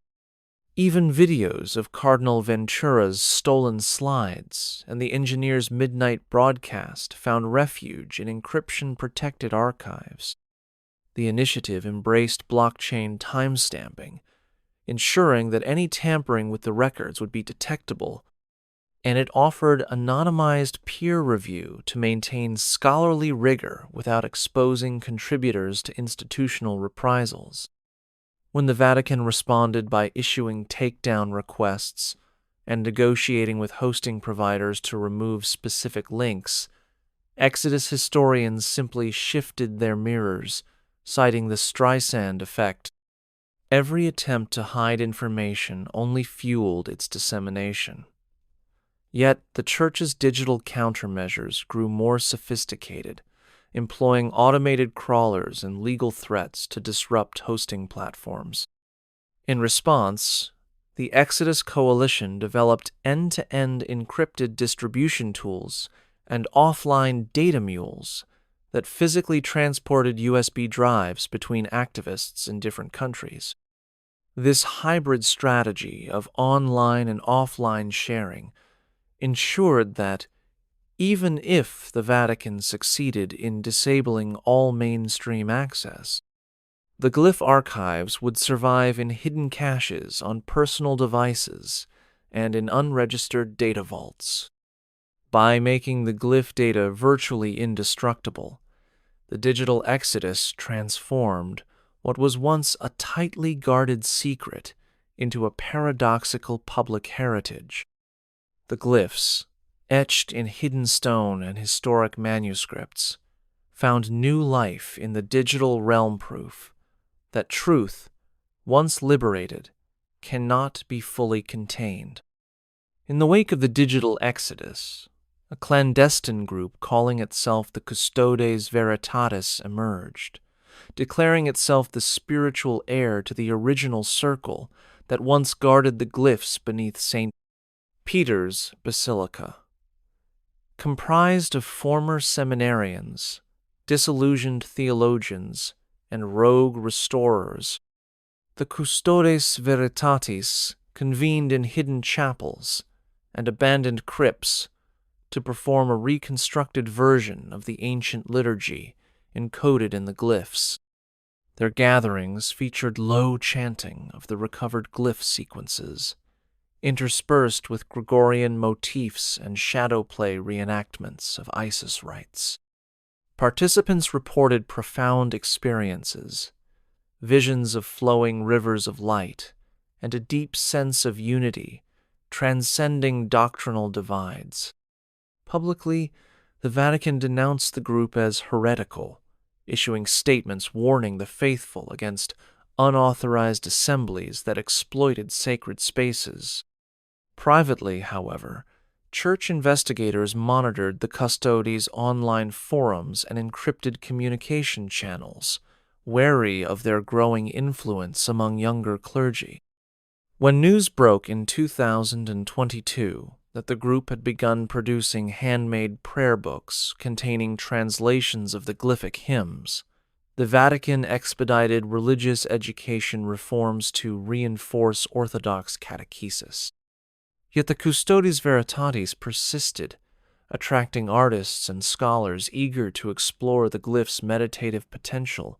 Even videos of Cardinal Ventura's stolen slides and the engineer's midnight broadcast found refuge in encryption-protected archives. The initiative embraced blockchain timestamping, ensuring that any tampering with the records would be detectable, and it offered anonymized peer review to maintain scholarly rigor without exposing contributors to institutional reprisals. When the Vatican responded by issuing takedown requests and negotiating with hosting providers to remove specific links, Exodus historians simply shifted their mirrors, citing the Streisand effect. Every attempt to hide information only fueled its dissemination. Yet the Church's digital countermeasures grew more sophisticated, employing automated crawlers and legal threats to disrupt hosting platforms. In response, the Exodus Coalition developed end-to-end encrypted distribution tools and offline data mules that physically transported USB drives between activists in different countries. This hybrid strategy of online and offline sharing ensured that even if the Vatican succeeded in disabling all mainstream access, the glyph archives would survive in hidden caches on personal devices and in unregistered data vaults. By making the glyph data virtually indestructible, the digital exodus transformed what was once a tightly guarded secret into a paradoxical public heritage. The glyphs, etched in hidden stone and historic manuscripts, found new life in the digital realm, proof that truth, once liberated, cannot be fully contained. In the wake of the digital exodus, a clandestine group calling itself the Custodes Veritatis emerged, declaring itself the spiritual heir to the original circle that once guarded the glyphs beneath St. Peter's Basilica. Comprised of former seminarians, disillusioned theologians, and rogue restorers, the Custodes Veritatis convened in hidden chapels and abandoned crypts to perform a reconstructed version of the ancient liturgy encoded in the glyphs. Their gatherings featured low chanting of the recovered glyph sequences, interspersed with Gregorian motifs and shadow play reenactments of Isis rites. Participants reported profound experiences, visions of flowing rivers of light, and a deep sense of unity, transcending doctrinal divides. Publicly, the Vatican denounced the group as heretical, issuing statements warning the faithful against unauthorized assemblies that exploited sacred spaces. Privately, however, church investigators monitored the Custodes' online forums and encrypted communication channels, wary of their growing influence among younger clergy. When news broke in 2022 that the group had begun producing handmade prayer books containing translations of the glyphic hymns, the Vatican expedited religious education reforms to reinforce Orthodox catechesis. Yet the Custodes Veritatis persisted, attracting artists and scholars eager to explore the glyphs' meditative potential.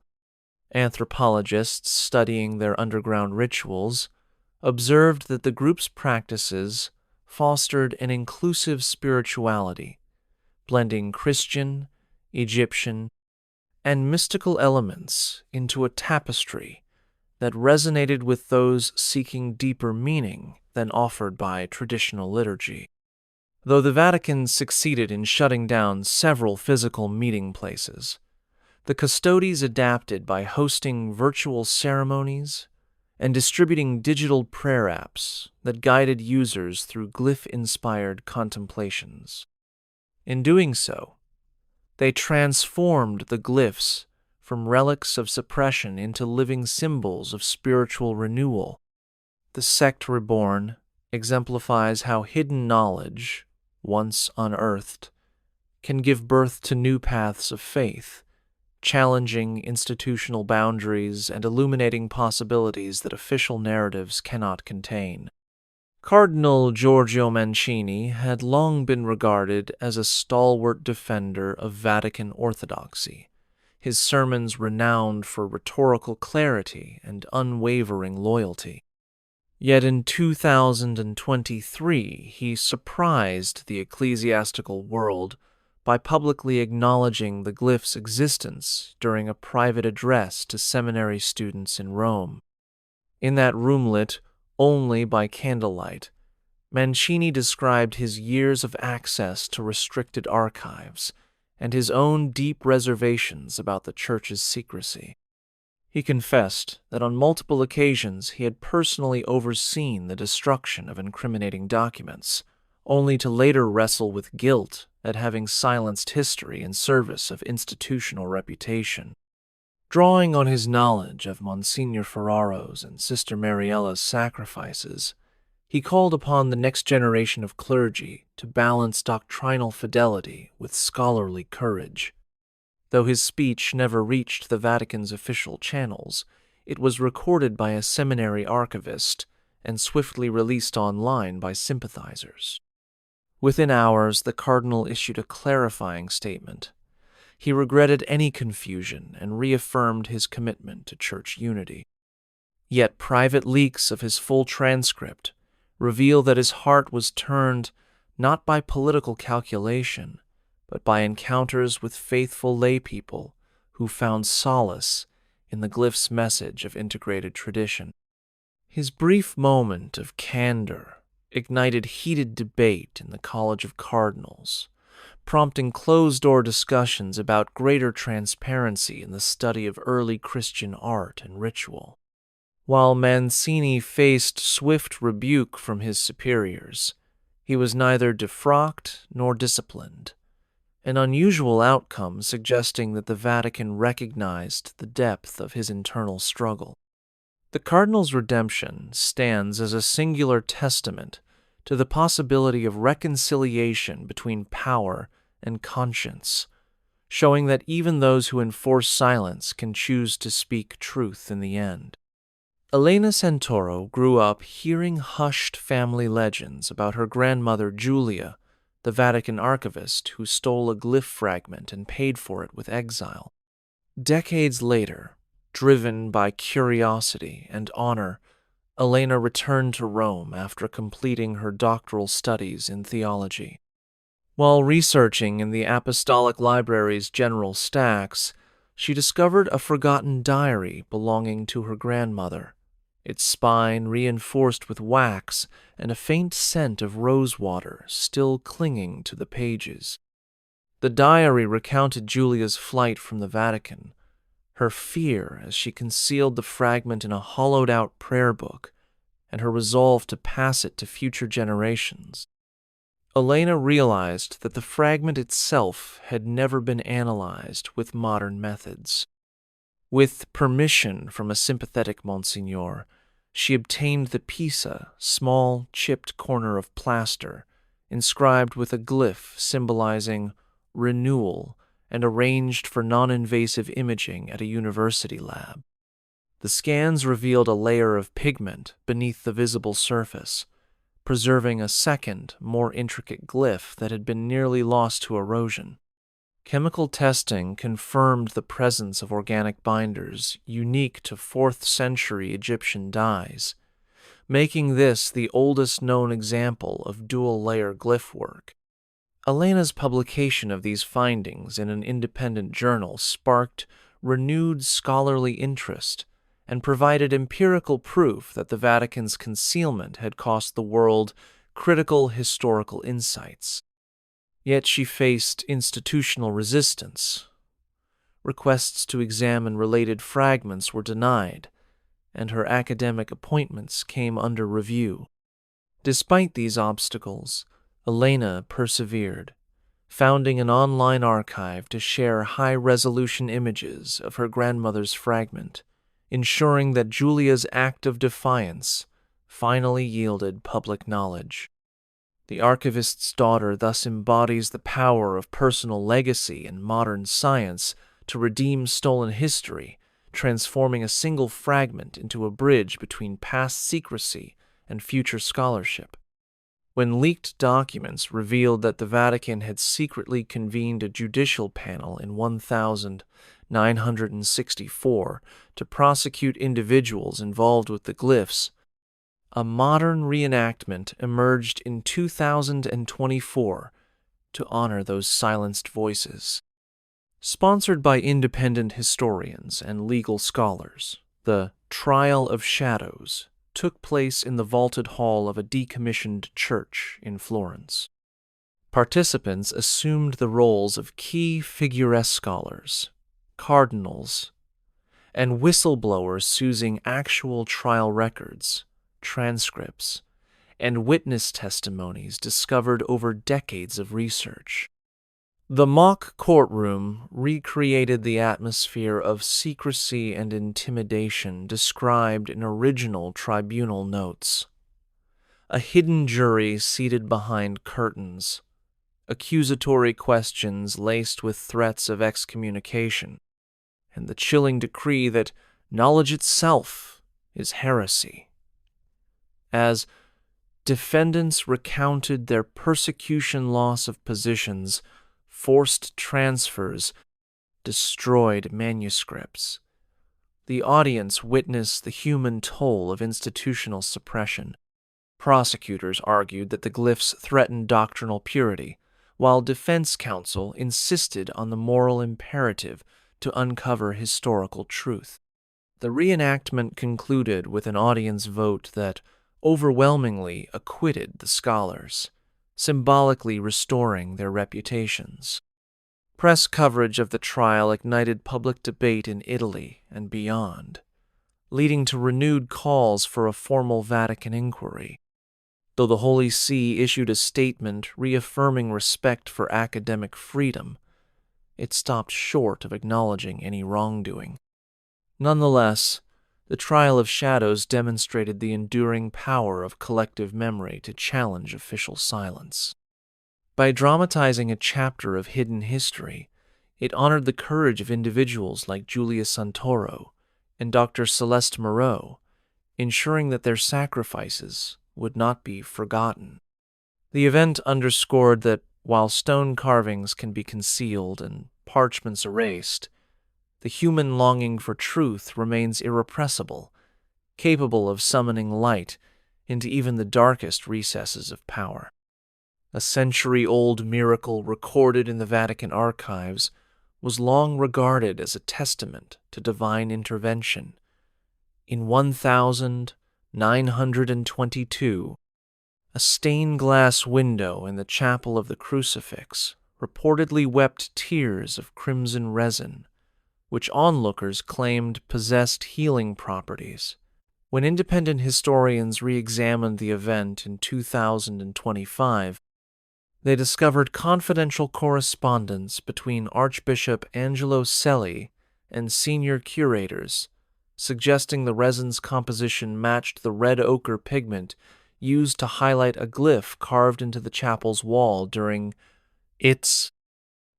Anthropologists studying their underground rituals observed that the group's practices fostered an inclusive spirituality, blending Christian, Egyptian, and mystical elements into a tapestry that resonated with those seeking deeper meaning than offered by traditional liturgy. Though the Vatican succeeded in shutting down several physical meeting places, the custodies adapted by hosting virtual ceremonies and distributing digital prayer apps that guided users through glyph-inspired contemplations. In doing so, they transformed the glyphs from relics of suppression into living symbols of spiritual renewal. The sect reborn exemplifies how hidden knowledge, once unearthed, can give birth to new paths of faith, challenging institutional boundaries and illuminating possibilities that official narratives cannot contain. Cardinal Giorgio Mancini had long been regarded as a stalwart defender of Vatican orthodoxy, his sermons renowned for rhetorical clarity and unwavering loyalty. Yet in 2023, he surprised the ecclesiastical world by publicly acknowledging the glyph's existence during a private address to seminary students in Rome. In that roomlet only by candlelight, Mancini described his years of access to restricted archives and his own deep reservations about the Church's secrecy. He confessed that on multiple occasions he had personally overseen the destruction of incriminating documents, only to later wrestle with guilt at having silenced history in service of institutional reputation. Drawing on his knowledge of Monsignor Ferraro's and Sister Mariella's sacrifices, he called upon the next generation of clergy to balance doctrinal fidelity with scholarly courage. Though his speech never reached the Vatican's official channels, it was recorded by a seminary archivist and swiftly released online by sympathizers. Within hours, the cardinal issued a clarifying statement. He regretted any confusion and reaffirmed his commitment to church unity. Yet private leaks of his full transcript reveal that his heart was turned not by political calculation, but by encounters with faithful laypeople who found solace in the glyph's message of integrated tradition. His brief moment of candor ignited heated debate in the College of Cardinals, prompting closed-door discussions about greater transparency in the study of early Christian art and ritual. While Mancini faced swift rebuke from his superiors, he was neither defrocked nor disciplined, an unusual outcome suggesting that the Vatican recognized the depth of his internal struggle. The Cardinal's redemption stands as a singular testament to the possibility of reconciliation between power and conscience, showing that even those who enforce silence can choose to speak truth in the end. Elena Santoro grew up hearing hushed family legends about her grandmother Julia, the Vatican archivist who stole a glyph fragment and paid for it with exile. Decades later, driven by curiosity and honor, Elena returned to Rome after completing her doctoral studies in theology. While researching in the Apostolic Library's general stacks, she discovered a forgotten diary belonging to her grandmother, its spine reinforced with wax and a faint scent of rosewater still clinging to the pages. The diary recounted Julia's flight from the Vatican, her fear as she concealed the fragment in a hollowed-out prayer book, and her resolve to pass it to future generations. Elena realized that the fragment itself had never been analyzed with modern methods. With permission from a sympathetic Monsignor, she obtained the pisa, small, chipped corner of plaster, inscribed with a glyph symbolizing renewal and arranged for non-invasive imaging at a university lab. The scans revealed a layer of pigment beneath the visible surface, preserving a second, more intricate glyph that had been nearly lost to erosion. Chemical testing confirmed the presence of organic binders unique to 4th century Egyptian dyes, making this the oldest known example of dual-layer glyph work. Elena's publication of these findings in an independent journal sparked renewed scholarly interest and provided empirical proof that the Vatican's concealment had cost the world critical historical insights. Yet she faced institutional resistance. Requests to examine related fragments were denied, and her academic appointments came under review. Despite these obstacles, Elena persevered, founding an online archive to share high-resolution images of her grandmother's fragment, ensuring that Julia's act of defiance finally yielded public knowledge. The archivist's daughter thus embodies the power of personal legacy and modern science to redeem stolen history, transforming a single fragment into a bridge between past secrecy and future scholarship. When leaked documents revealed that the Vatican had secretly convened a judicial panel in 1964 to prosecute individuals involved with the glyphs, a modern reenactment emerged in 2024 to honor those silenced voices. Sponsored by independent historians and legal scholars, the Trial of Shadows took place in the vaulted hall of a decommissioned church in Florence. Participants assumed the roles of key figuresque scholars, cardinals, and whistleblowers using actual trial records, transcripts, and witness testimonies discovered over decades of research. The mock courtroom recreated the atmosphere of secrecy and intimidation described in original tribunal notes. A hidden jury seated behind curtains, accusatory questions laced with threats of excommunication, and the chilling decree that knowledge itself is heresy. As defendants recounted their persecution, loss of positions, forced transfers, destroyed manuscripts, the audience witnessed the human toll of institutional suppression. Prosecutors argued that the glyphs threatened doctrinal purity, while defense counsel insisted on the moral imperative to uncover historical truth. The reenactment concluded with an audience vote that overwhelmingly acquitted the scholars, symbolically restoring their reputations. Press coverage of the trial ignited public debate in Italy and beyond, leading to renewed calls for a formal Vatican inquiry. Though the Holy See issued a statement reaffirming respect for academic freedom, it stopped short of acknowledging any wrongdoing. Nonetheless, the Trial of Shadows demonstrated the enduring power of collective memory to challenge official silence. By dramatizing a chapter of hidden history, it honored the courage of individuals like Julia Santoro and Dr. Celeste Moreau, ensuring that their sacrifices would not be forgotten. The event underscored that while stone carvings can be concealed and parchments erased, the human longing for truth remains irrepressible, capable of summoning light into even the darkest recesses of power. A century-old miracle recorded in the Vatican archives was long regarded as a testament to divine intervention. In 1922, a stained glass window in the chapel of the Crucifix reportedly wept tears of crimson resin, which onlookers claimed possessed healing properties. When independent historians re-examined the event in 2025, they discovered confidential correspondence between Archbishop Angelo Celli and senior curators, suggesting the resin's composition matched the red ochre pigment used to highlight a glyph carved into the chapel's wall during its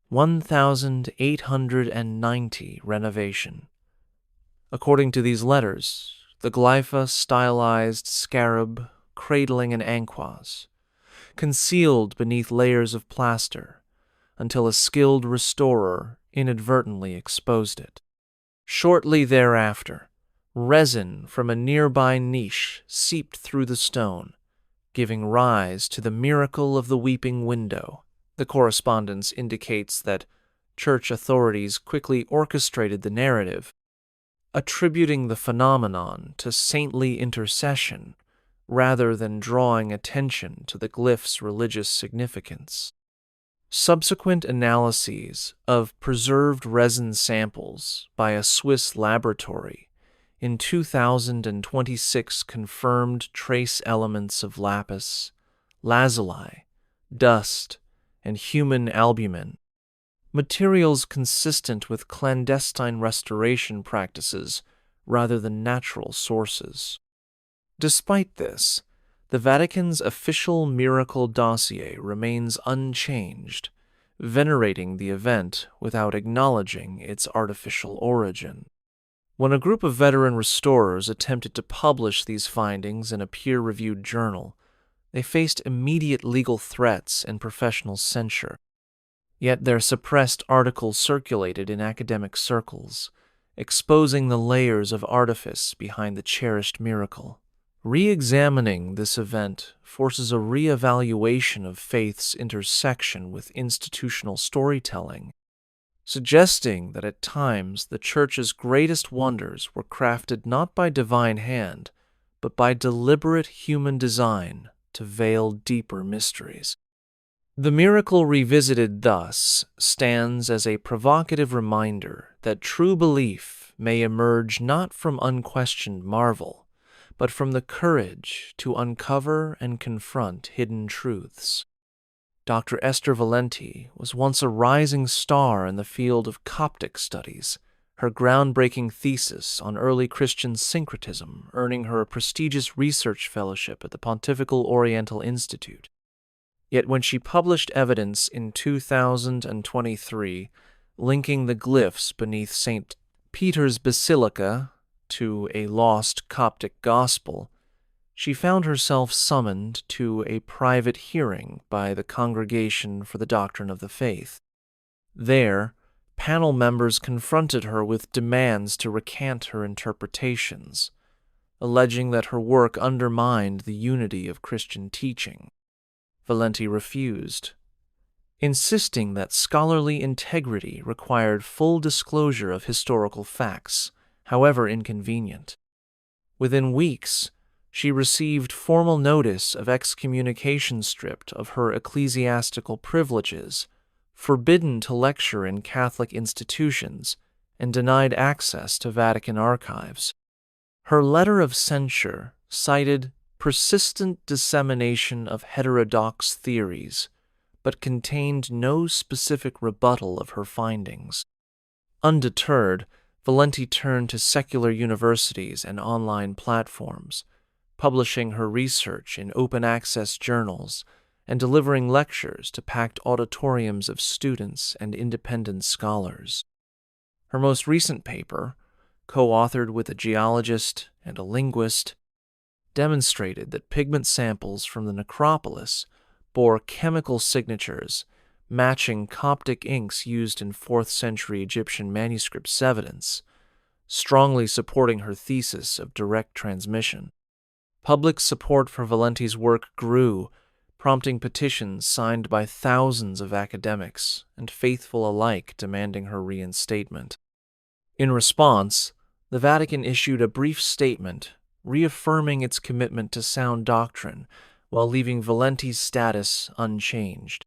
1890 renovation. According to these letters, the glypha stylized scarab cradling an anquaz, concealed beneath layers of plaster, until a skilled restorer inadvertently exposed it. Shortly thereafter, resin from a nearby niche seeped through the stone, giving rise to the miracle of the weeping window. The correspondence indicates that church authorities quickly orchestrated the narrative, attributing the phenomenon to saintly intercession rather than drawing attention to the glyph's religious significance. Subsequent analyses of preserved resin samples by a Swiss laboratory in 2026 confirmed trace elements of lapis, lazuli, dust, and human albumin, materials consistent with clandestine restoration practices rather than natural sources. Despite this, the Vatican's official miracle dossier remains unchanged, venerating the event without acknowledging its artificial origin. When a group of veteran restorers attempted to publish these findings in a peer-reviewed journal, they faced immediate legal threats and professional censure. Yet their suppressed articles circulated in academic circles, exposing the layers of artifice behind the cherished miracle. Re-examining this event forces a re-evaluation of faith's intersection with institutional storytelling, suggesting that at times the Church's greatest wonders were crafted not by divine hand, but by deliberate human design to veil deeper mysteries. The miracle revisited thus stands as a provocative reminder that true belief may emerge not from unquestioned marvel, but from the courage to uncover and confront hidden truths. Dr. Esther Valenti was once a rising star in the field of Coptic studies, her groundbreaking thesis on early Christian syncretism earning her a prestigious research fellowship at the Pontifical Oriental Institute. Yet when she published evidence in 2023 linking the glyphs beneath St. Peter's Basilica to a lost Coptic gospel, she found herself summoned to a private hearing by the Congregation for the Doctrine of the Faith. There, panel members confronted her with demands to recant her interpretations, alleging that her work undermined the unity of Christian teaching. Valenti refused, insisting that scholarly integrity required full disclosure of historical facts, however inconvenient. Within weeks, she received formal notice of excommunication stripped of her ecclesiastical privileges, forbidden to lecture in Catholic institutions, and denied access to Vatican archives. Her letter of censure cited persistent dissemination of heterodox theories, but contained no specific rebuttal of her findings. Undeterred, Valenti turned to secular universities and online platforms, publishing her research in open-access journals and delivering lectures to packed auditoriums of students and independent scholars. Her most recent paper, co-authored with a geologist and a linguist, demonstrated that pigment samples from the necropolis bore chemical signatures matching Coptic inks used in 4th century Egyptian manuscripts evidence, strongly supporting her thesis of direct transmission. Public support for Valenti's work grew, prompting petitions signed by thousands of academics and faithful alike demanding her reinstatement. In response, the Vatican issued a brief statement reaffirming its commitment to sound doctrine while leaving Valenti's status unchanged.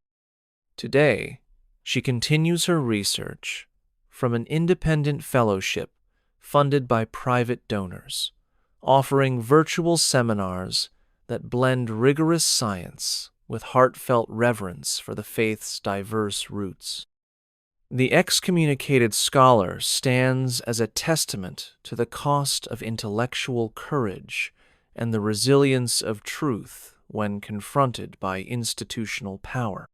Today, she continues her research from an independent fellowship funded by private donors, offering virtual seminars that blend rigorous science with heartfelt reverence for the faith's diverse roots. The excommunicated scholar stands as a testament to the cost of intellectual courage and the resilience of truth when confronted by institutional power.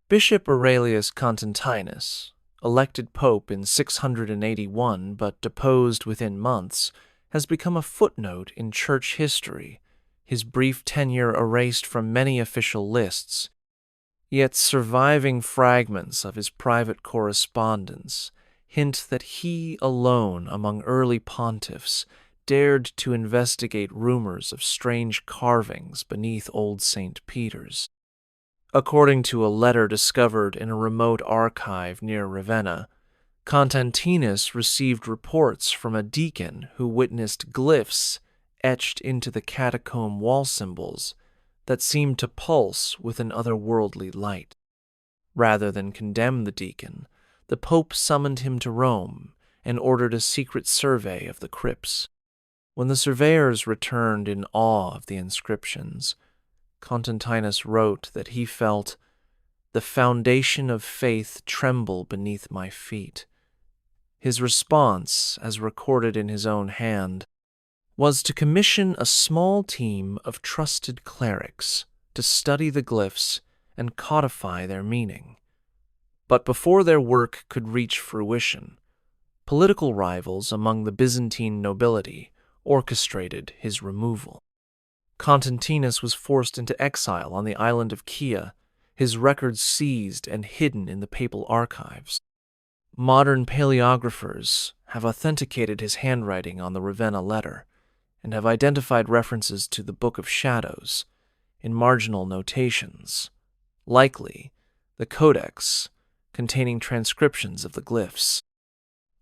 Bishop Aurelius Constantinus, elected pope in 681 but deposed within months, has become a footnote in church history, his brief tenure erased from many official lists, yet surviving fragments of his private correspondence hint that he alone among early pontiffs dared to investigate rumors of strange carvings beneath Old St. Peter's. According to a letter discovered in a remote archive near Ravenna, Constantinus received reports from a deacon who witnessed glyphs etched into the catacomb wall symbols that seemed to pulse with an otherworldly light. Rather than condemn the deacon, the Pope summoned him to Rome and ordered a secret survey of the crypts. When the surveyors returned in awe of the inscriptions, Constantinus wrote that he felt the foundation of faith tremble beneath my feet. His response, as recorded in his own hand, was to commission a small team of trusted clerics to study the glyphs and codify their meaning. But before their work could reach fruition, political rivals among the Byzantine nobility orchestrated his removal. Constantinus was forced into exile on the island of Chia, his records seized and hidden in the papal archives. Modern paleographers have authenticated his handwriting on the Ravenna letter and have identified references to the Book of Shadows in marginal notations, likely the Codex containing transcriptions of the glyphs.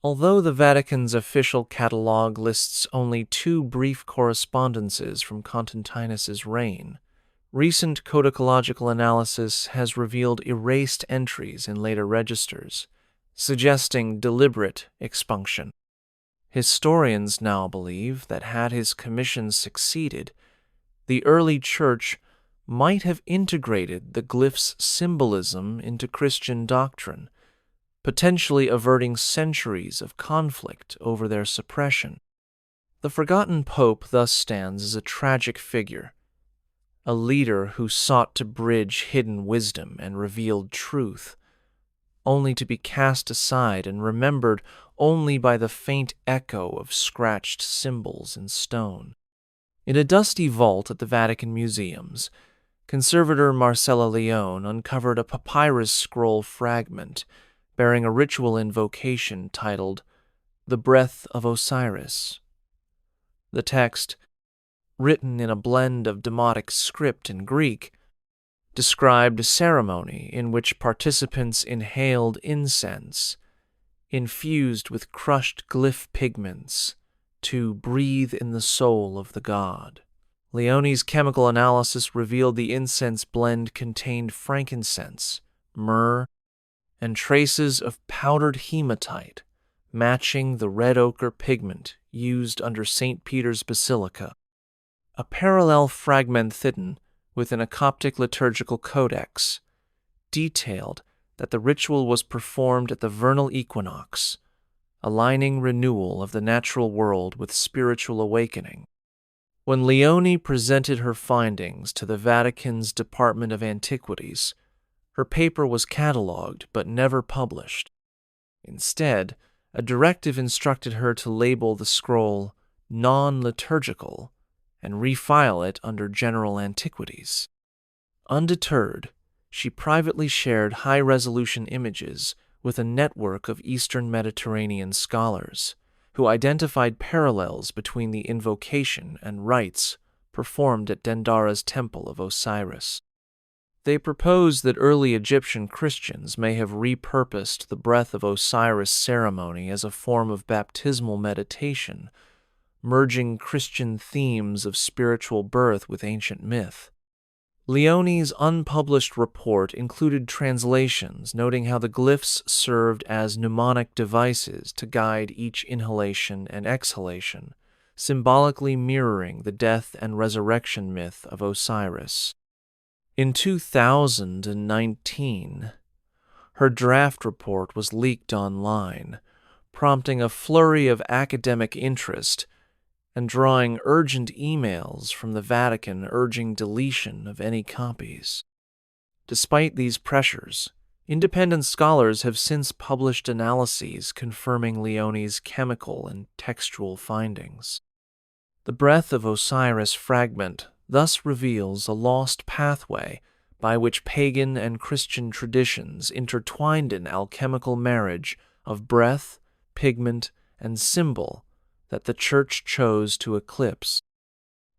Although the Vatican's official catalogue lists only 2 brief correspondences from Constantinus's reign, recent codicological analysis has revealed erased entries in later registers, suggesting deliberate expunction. Historians now believe that had his commission succeeded, the early Church might have integrated the glyphs' symbolism into Christian doctrine, potentially averting centuries of conflict over their suppression. The forgotten Pope thus stands as a tragic figure, a leader who sought to bridge hidden wisdom and revealed truth, only to be cast aside and remembered only by the faint echo of scratched symbols in stone. In a dusty vault at the Vatican Museums, conservator Marcella Leone uncovered a papyrus scroll fragment bearing a ritual invocation titled The Breath of Osiris. The text, written in a blend of Demotic script and Greek, described a ceremony in which participants inhaled incense, infused with crushed glyph pigments, to breathe in the soul of the god. Leone's chemical analysis revealed the incense blend contained frankincense, myrrh, and traces of powdered hematite, matching the red ochre pigment used under St. Peter's Basilica. A parallel fragmenthidon within a Coptic liturgical codex detailed that the ritual was performed at the vernal equinox, aligning renewal of the natural world with spiritual awakening. When Leone presented her findings to the Vatican's Department of Antiquities, her paper was catalogued but never published. Instead, a directive instructed her to label the scroll non-liturgical and refile it under general antiquities. Undeterred, she privately shared high-resolution images with a network of Eastern Mediterranean scholars who identified parallels between the invocation and rites performed at Dendara's Temple of Osiris. They propose that early Egyptian Christians may have repurposed the Breath of Osiris ceremony as a form of baptismal meditation, merging Christian themes of spiritual birth with ancient myth. Leone's unpublished report included translations noting how the glyphs served as mnemonic devices to guide each inhalation and exhalation, symbolically mirroring the death and resurrection myth of Osiris. In 2019, her draft report was leaked online, prompting a flurry of academic interest and drawing urgent emails from the Vatican urging deletion of any copies. Despite these pressures, independent scholars have since published analyses confirming Leone's chemical and textual findings. The Breath of Osiris fragment thus reveals a lost pathway by which pagan and Christian traditions intertwined in alchemical marriage of breath, pigment, and symbol that the Church chose to eclipse.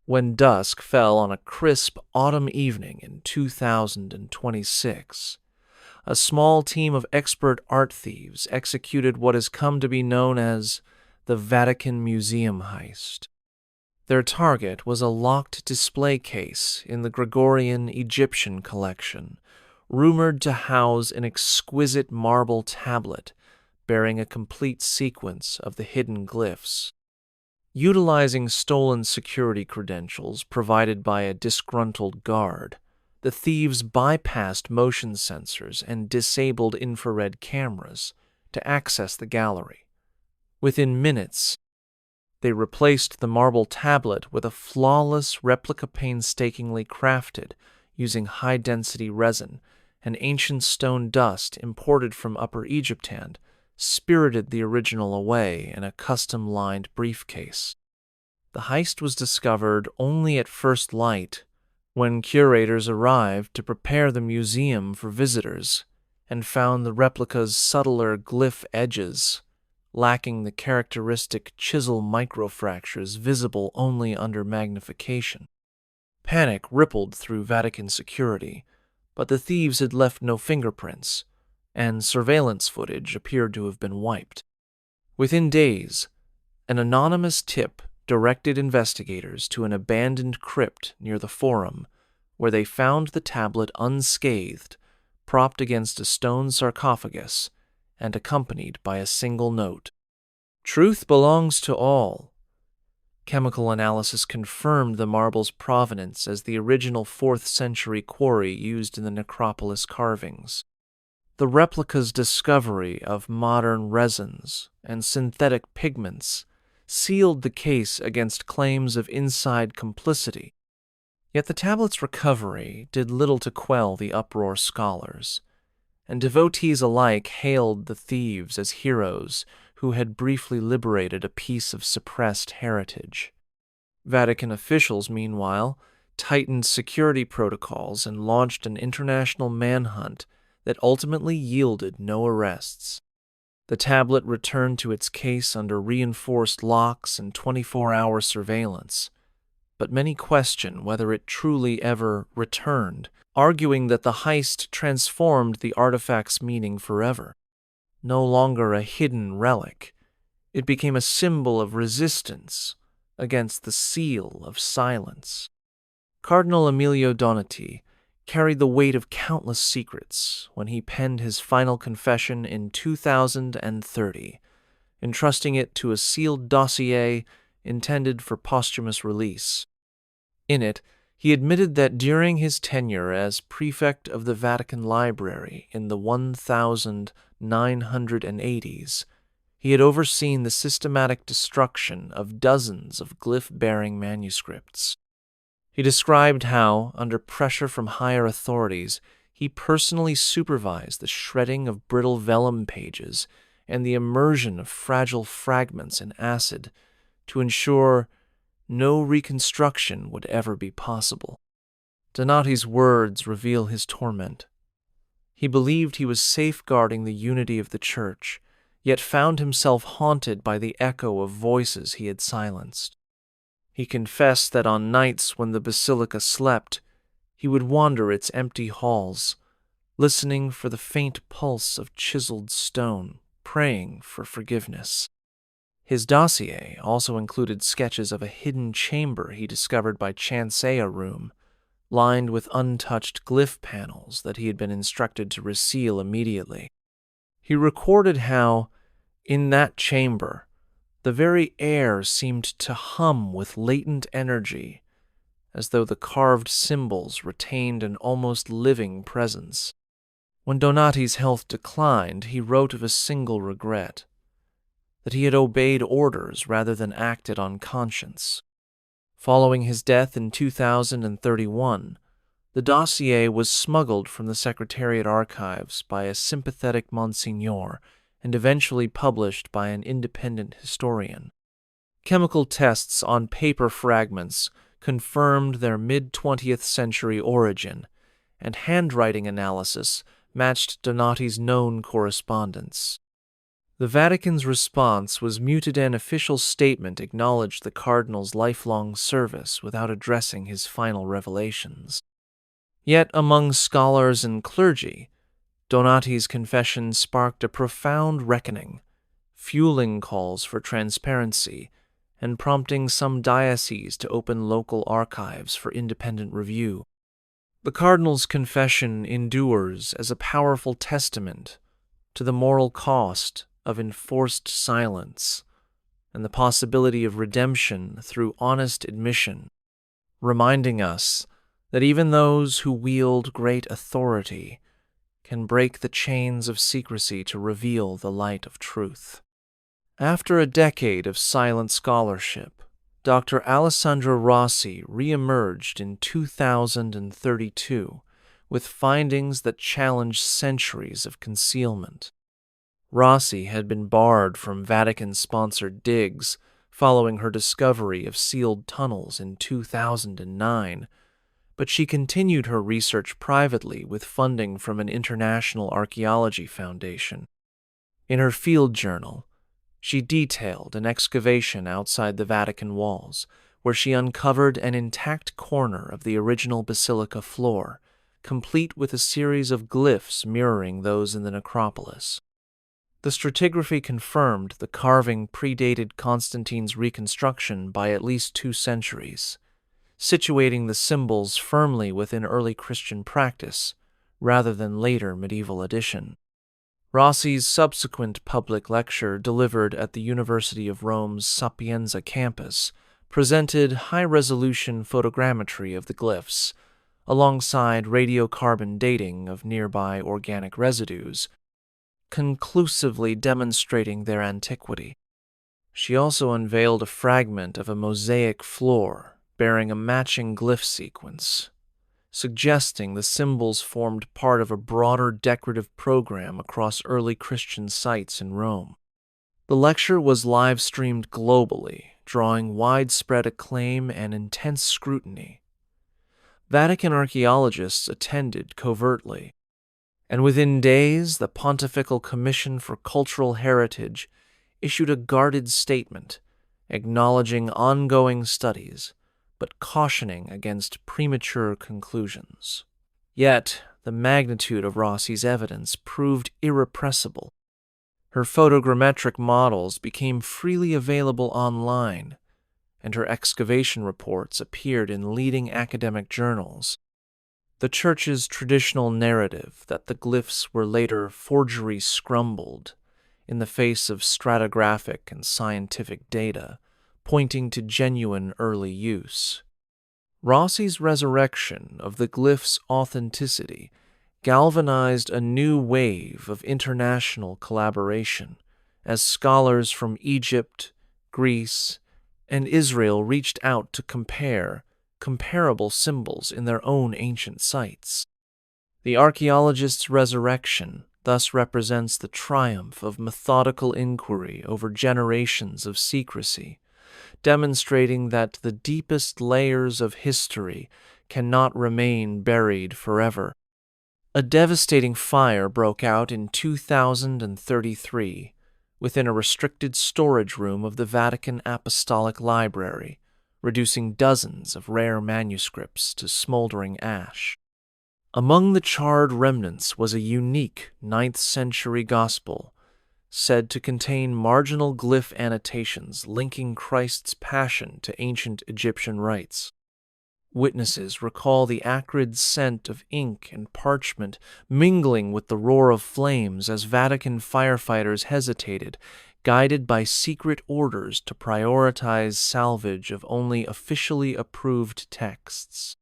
When dusk fell on a crisp autumn evening in 2026, a small team of expert art thieves executed what has come to be known as the Vatican Museum heist. Their target was a locked display case in the Gregorian Egyptian collection, rumored to house an exquisite marble tablet bearing a complete sequence of the hidden glyphs. Utilizing stolen security credentials provided by a disgruntled guard, the thieves bypassed motion sensors and disabled infrared cameras to access the gallery. Within minutes, they replaced the marble tablet with a flawless replica painstakingly crafted using high-density resin and ancient stone dust imported from Upper Egypt and spirited the original away in a custom-lined briefcase. The heist was discovered only at first light when curators arrived to prepare the museum for visitors and found the replica's subtler glyph edges, lacking the characteristic chisel microfractures visible only under magnification. Panic rippled through Vatican security, but the thieves had left no fingerprints, and surveillance footage appeared to have been wiped. Within days, an anonymous tip directed investigators to an abandoned crypt near the Forum, where they found the tablet unscathed, propped against a stone sarcophagus, and accompanied by a single note. "Truth belongs to all." Chemical analysis confirmed the marble's provenance as the original 4th century quarry used in the necropolis carvings. The replica's discovery of modern resins and synthetic pigments sealed the case against claims of inside complicity. Yet the tablet's recovery did little to quell the uproar scholars, and devotees alike hailed the thieves as heroes who had briefly liberated a piece of suppressed heritage. Vatican officials, meanwhile, tightened security protocols and launched an international manhunt that ultimately yielded no arrests. The tablet returned to its case under reinforced locks and 24-hour surveillance, but many question whether it truly ever returned, arguing that the heist transformed the artifact's meaning forever. No longer a hidden relic, it became a symbol of resistance against the seal of silence. Cardinal Emilio Donati carried the weight of countless secrets when he penned his final confession in 2030, entrusting it to a sealed dossier intended for posthumous release. In it, he admitted that during his tenure as prefect of the Vatican Library in the 1980s, he had overseen the systematic destruction of dozens of glyph-bearing manuscripts. He described how, under pressure from higher authorities, he personally supervised the shredding of brittle vellum pages and the immersion of fragile fragments in acid to ensure no reconstruction would ever be possible. Donati's words reveal his torment. He believed he was safeguarding the unity of the Church, yet found himself haunted by the echo of voices he had silenced. He confessed that on nights when the Basilica slept, he would wander its empty halls, listening for the faint pulse of chiseled stone, praying for forgiveness. His dossier also included sketches of a hidden chamber he discovered by Chancea Room, lined with untouched glyph panels that he had been instructed to reseal immediately. He recorded how, in that chamber, the very air seemed to hum with latent energy, as though the carved symbols retained an almost living presence. When Donati's health declined, he wrote of a single regret, that he had obeyed orders rather than acted on conscience. Following his death in 2031, the dossier was smuggled from the Secretariat archives by a sympathetic Monsignor and eventually published by an independent historian. Chemical tests on paper fragments confirmed their mid-20th century origin, and handwriting analysis matched Donati's known correspondence. The Vatican's response was muted. An official statement acknowledged the cardinal's lifelong service without addressing his final revelations. Yet among scholars and clergy, Donati's confession sparked a profound reckoning, fueling calls for transparency and prompting some dioceses to open local archives for independent review. The cardinal's confession endures as a powerful testament to the moral cost of enforced silence and the possibility of redemption through honest admission, reminding us that even those who wield great authority can break the chains of secrecy to reveal the light of truth. After a decade of silent scholarship, Dr. Alessandro Rossi re-emerged in 2032 with findings that challenged centuries of concealment. Rossi had been barred from Vatican-sponsored digs following her discovery of sealed tunnels in 2009, but she continued her research privately with funding from an international archaeology foundation. In her field journal, she detailed an excavation outside the Vatican walls, where she uncovered an intact corner of the original basilica floor, complete with a series of glyphs mirroring those in the necropolis. The stratigraphy confirmed the carving predated Constantine's reconstruction by at least 2 centuries, situating the symbols firmly within early Christian practice rather than later medieval addition. Rossi's subsequent public lecture, delivered at the University of Rome's Sapienza campus, presented high-resolution photogrammetry of the glyphs, alongside radiocarbon dating of nearby organic residues, conclusively demonstrating their antiquity. She also unveiled a fragment of a mosaic floor bearing a matching glyph sequence, suggesting the symbols formed part of a broader decorative program across early Christian sites in Rome. The lecture was live-streamed globally, drawing widespread acclaim and intense scrutiny. Vatican archaeologists attended covertly, and within days the Pontifical Commission for Cultural Heritage issued a guarded statement acknowledging ongoing studies, but cautioning against premature conclusions. Yet, the magnitude of Rossi's evidence proved irrepressible. Her photogrammetric models became freely available online, and her excavation reports appeared in leading academic journals. The Church's traditional narrative that the glyphs were later forgeries scrambled in the face of stratigraphic and scientific data, pointing to genuine early use. Rossi's resurrection of the glyphs' authenticity galvanized a new wave of international collaboration as scholars from Egypt, Greece, and Israel reached out to compare comparable symbols in their own ancient sites. The archaeologist's resurrection thus represents the triumph of methodical inquiry over generations of secrecy, demonstrating that the deepest layers of history cannot remain buried forever. A devastating fire broke out in 2033 within a restricted storage room of the Vatican Apostolic Library, reducing dozens of rare manuscripts to smoldering ash. Among the charred remnants was a unique 9th-century gospel said to contain marginal glyph annotations linking Christ's passion to ancient Egyptian rites. Witnesses recall the acrid scent of ink and parchment mingling with the roar of flames as Vatican firefighters hesitated, guided by secret orders to prioritize salvage of only officially approved texts.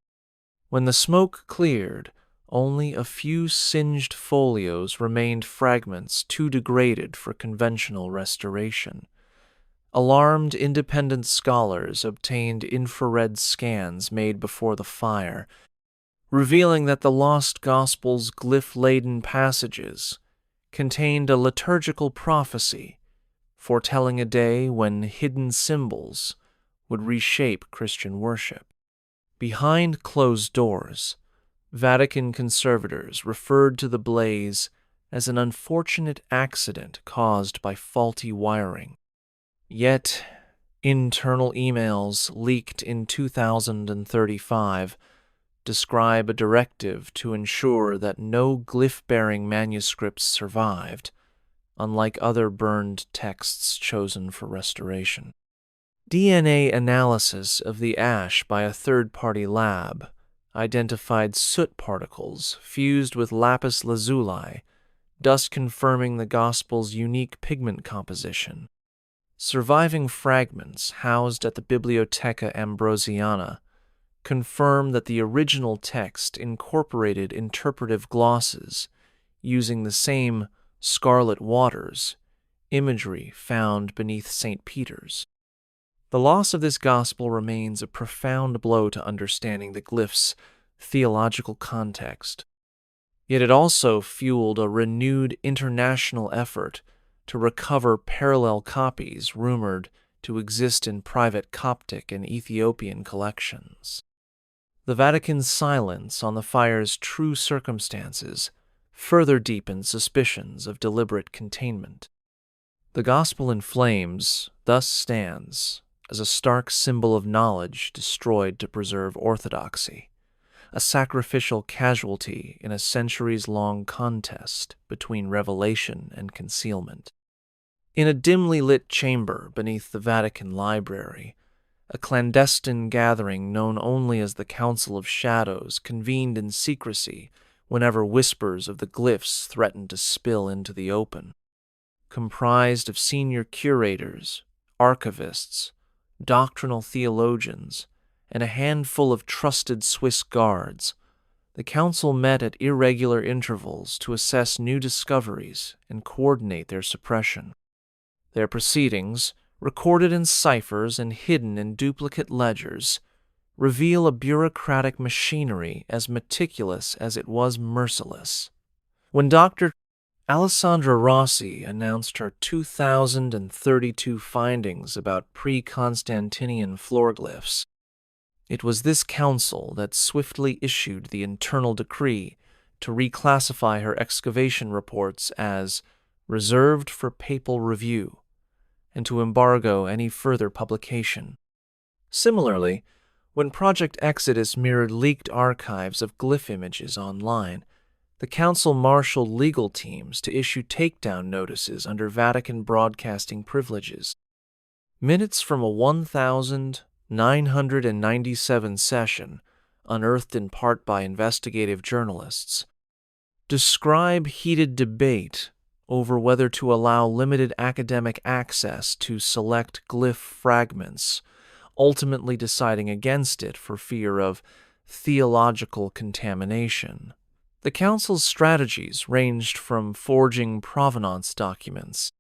When the smoke cleared, only a few singed folios remained, fragments too degraded for conventional restoration. Alarmed independent scholars obtained infrared scans made before the fire, revealing that the Lost Gospel's glyph-laden passages contained a liturgical prophecy foretelling a day when hidden symbols would reshape Christian worship. Behind closed doors, Vatican conservators referred to the blaze as an unfortunate accident caused by faulty wiring. Yet, internal emails leaked in 2035 describe a directive to ensure that no glyph-bearing manuscripts survived, unlike other burned texts chosen for restoration. DNA analysis of the ash by a third-party lab identified soot particles fused with lapis lazuli, thus confirming the Gospel's unique pigment composition. Surviving fragments housed at the Bibliotheca Ambrosiana confirm that the original text incorporated interpretive glosses using the same scarlet waters imagery found beneath St. Peter's. The loss of this gospel remains a profound blow to understanding the glyphs' theological context. Yet it also fueled a renewed international effort to recover parallel copies rumored to exist in private Coptic and Ethiopian collections. The Vatican's silence on the fire's true circumstances further deepened suspicions of deliberate containment. The Gospel in Flames thus stands as a stark symbol of knowledge destroyed to preserve orthodoxy, a sacrificial casualty in a centuries-long contest between revelation and concealment. In a dimly lit chamber beneath the Vatican Library, a clandestine gathering known only as the Council of Shadows convened in secrecy whenever whispers of the glyphs threatened to spill into the open. Comprised of senior curators, archivists, doctrinal theologians, and a handful of trusted Swiss guards, the council met at irregular intervals to assess new discoveries and coordinate their suppression. Their proceedings, recorded in ciphers and hidden in duplicate ledgers, reveal a bureaucratic machinery as meticulous as it was merciless. When Dr. Alessandra Rossi announced her 2,032 findings about pre-Constantinian floorglyphs, it was this council that swiftly issued the internal decree to reclassify her excavation reports as reserved for papal review and to embargo any further publication. Similarly, when Project Exodus mirrored leaked archives of glyph images online, the council marshaled legal teams to issue takedown notices under Vatican broadcasting privileges. Minutes from a 1,997 session, unearthed in part by investigative journalists, describe heated debate over whether to allow limited academic access to select glyph fragments, ultimately deciding against it for fear of theological contamination. The council's strategies ranged from forging provenance documents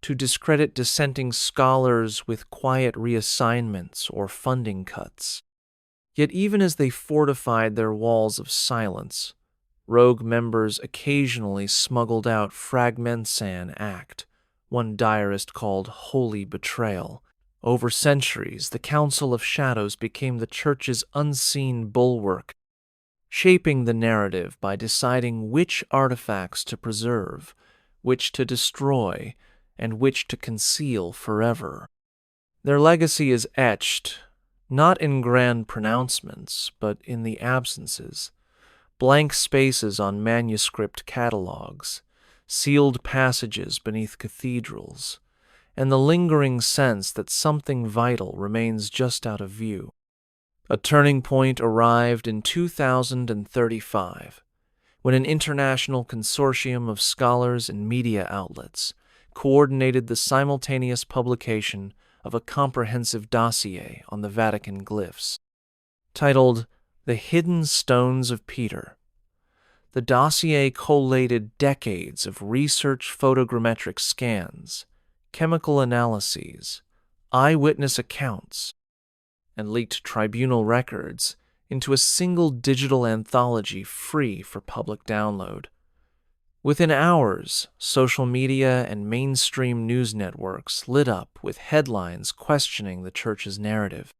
to discredit dissenting scholars with quiet reassignments or funding cuts. Yet even as they fortified their walls of silence, rogue members occasionally smuggled out fragments an act, one diarist called holy betrayal. Over centuries, the Council of Shadows became the Church's unseen bulwark, shaping the narrative by deciding which artifacts to preserve, which to destroy, and which to conceal forever. Their legacy is etched, not in grand pronouncements, but in the absences. Blank spaces on manuscript catalogs, sealed passages beneath cathedrals, and the lingering sense that something vital remains just out of view. A turning point arrived in 2035, when an international consortium of scholars and media outlets coordinated the simultaneous publication of a comprehensive dossier on the Vatican glyphs. Titled The Hidden Stones of Peter, the dossier collated decades of research photogrammetric scans, chemical analyses, eyewitness accounts, and leaked tribunal records into a single digital anthology free for public download. Within hours, social media and mainstream news networks lit up with headlines questioning the Church's narrative.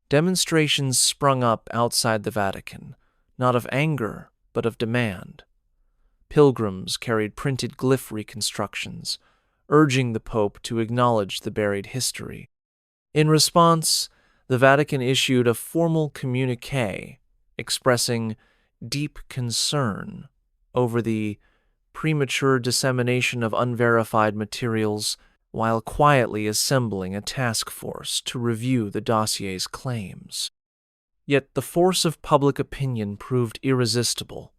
Demonstrations sprung up outside the Vatican, not of anger, but of demand. Pilgrims carried printed glyph reconstructions, urging the Pope to acknowledge the buried history. In response, the Vatican issued a formal communiqué expressing deep concern over the premature dissemination of unverified materials while quietly assembling a task force to review the dossier's claims. Yet the force of public opinion proved irresistible.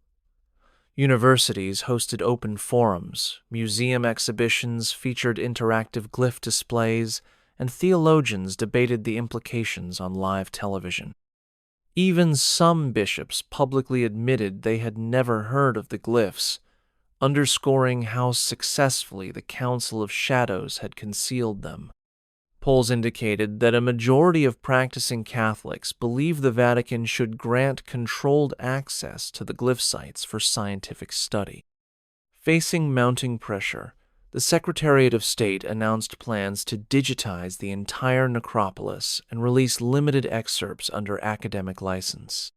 Universities hosted open forums, museum exhibitions featured interactive glyph displays, and theologians debated the implications on live television. Even some bishops publicly admitted they had never heard of the glyphs, underscoring how successfully the Council of Shadows had concealed them. Polls indicated that a majority of practicing Catholics believe the Vatican should grant controlled access to the glyph sites for scientific study. Facing mounting pressure, the Secretariat of State announced plans to digitize the entire necropolis and release limited excerpts under academic license.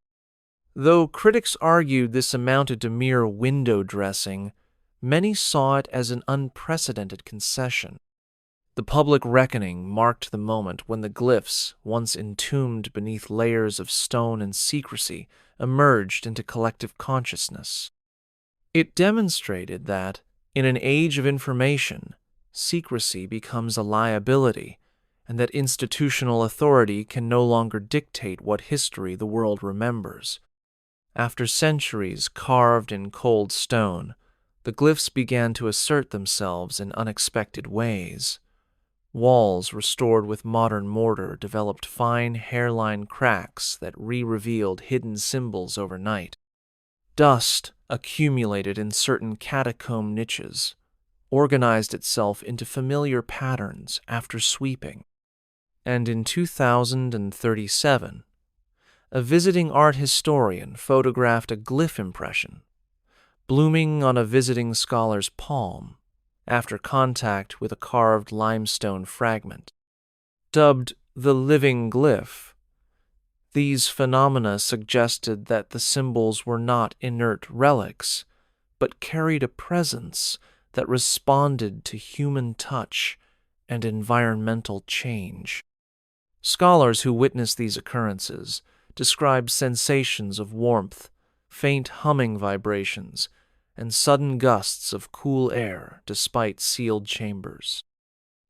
Though critics argued this amounted to mere window dressing, many saw it as an unprecedented concession. The public reckoning marked the moment when the glyphs, once entombed beneath layers of stone and secrecy, emerged into collective consciousness. It demonstrated that, in an age of information, secrecy becomes a liability, and that institutional authority can no longer dictate what history the world remembers. After centuries carved in cold stone, the glyphs began to assert themselves in unexpected ways. Walls restored with modern mortar developed fine hairline cracks that revealed hidden symbols overnight. Dust accumulated in certain catacomb niches, organized itself into familiar patterns after sweeping. And in 2037, a visiting art historian photographed a glyph impression, blooming on a visiting scholar's palm after contact with a carved limestone fragment. Dubbed the living glyph, these phenomena suggested that the symbols were not inert relics, but carried a presence that responded to human touch and environmental change. Scholars who witnessed these occurrences described sensations of warmth, faint humming vibrations, and sudden gusts of cool air despite sealed chambers.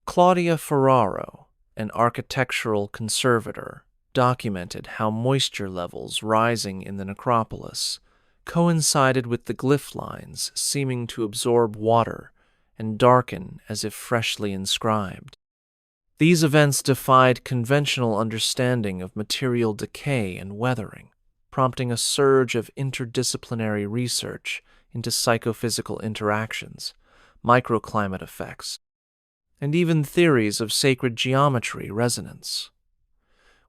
Claudia Ferraro, an architectural conservator, documented how moisture levels rising in the necropolis coincided with the glyph lines seeming to absorb water and darken as if freshly inscribed. These events defied conventional understanding of material decay and weathering, prompting a surge of interdisciplinary research into psychophysical interactions, microclimate effects, and even theories of sacred geometry resonance.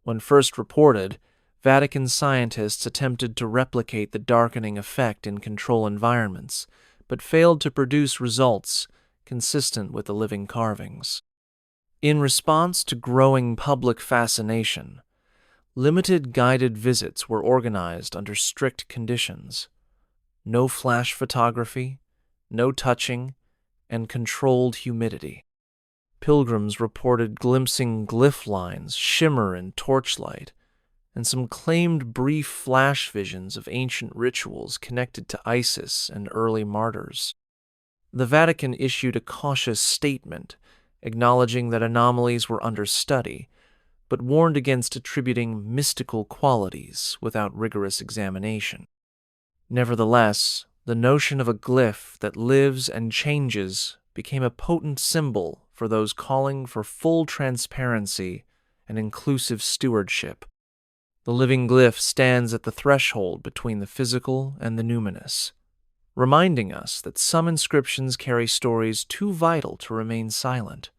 When first reported, Vatican scientists attempted to replicate the darkening effect in control environments, but failed to produce results consistent with the living carvings. In response to growing public fascination, limited guided visits were organized under strict conditions. No flash photography, no touching, and controlled humidity. Pilgrims reported glimpsing glyph lines shimmer in torchlight, and some claimed brief flash visions of ancient rituals connected to Isis and early martyrs. The Vatican issued a cautious statement, acknowledging that anomalies were under study, but warned against attributing mystical qualities without rigorous examination. Nevertheless, the notion of a glyph that lives and changes became a potent symbol for those calling for full transparency and inclusive stewardship. The living glyph stands at the threshold between the physical and the numinous, reminding us that some inscriptions carry stories too vital to remain silent,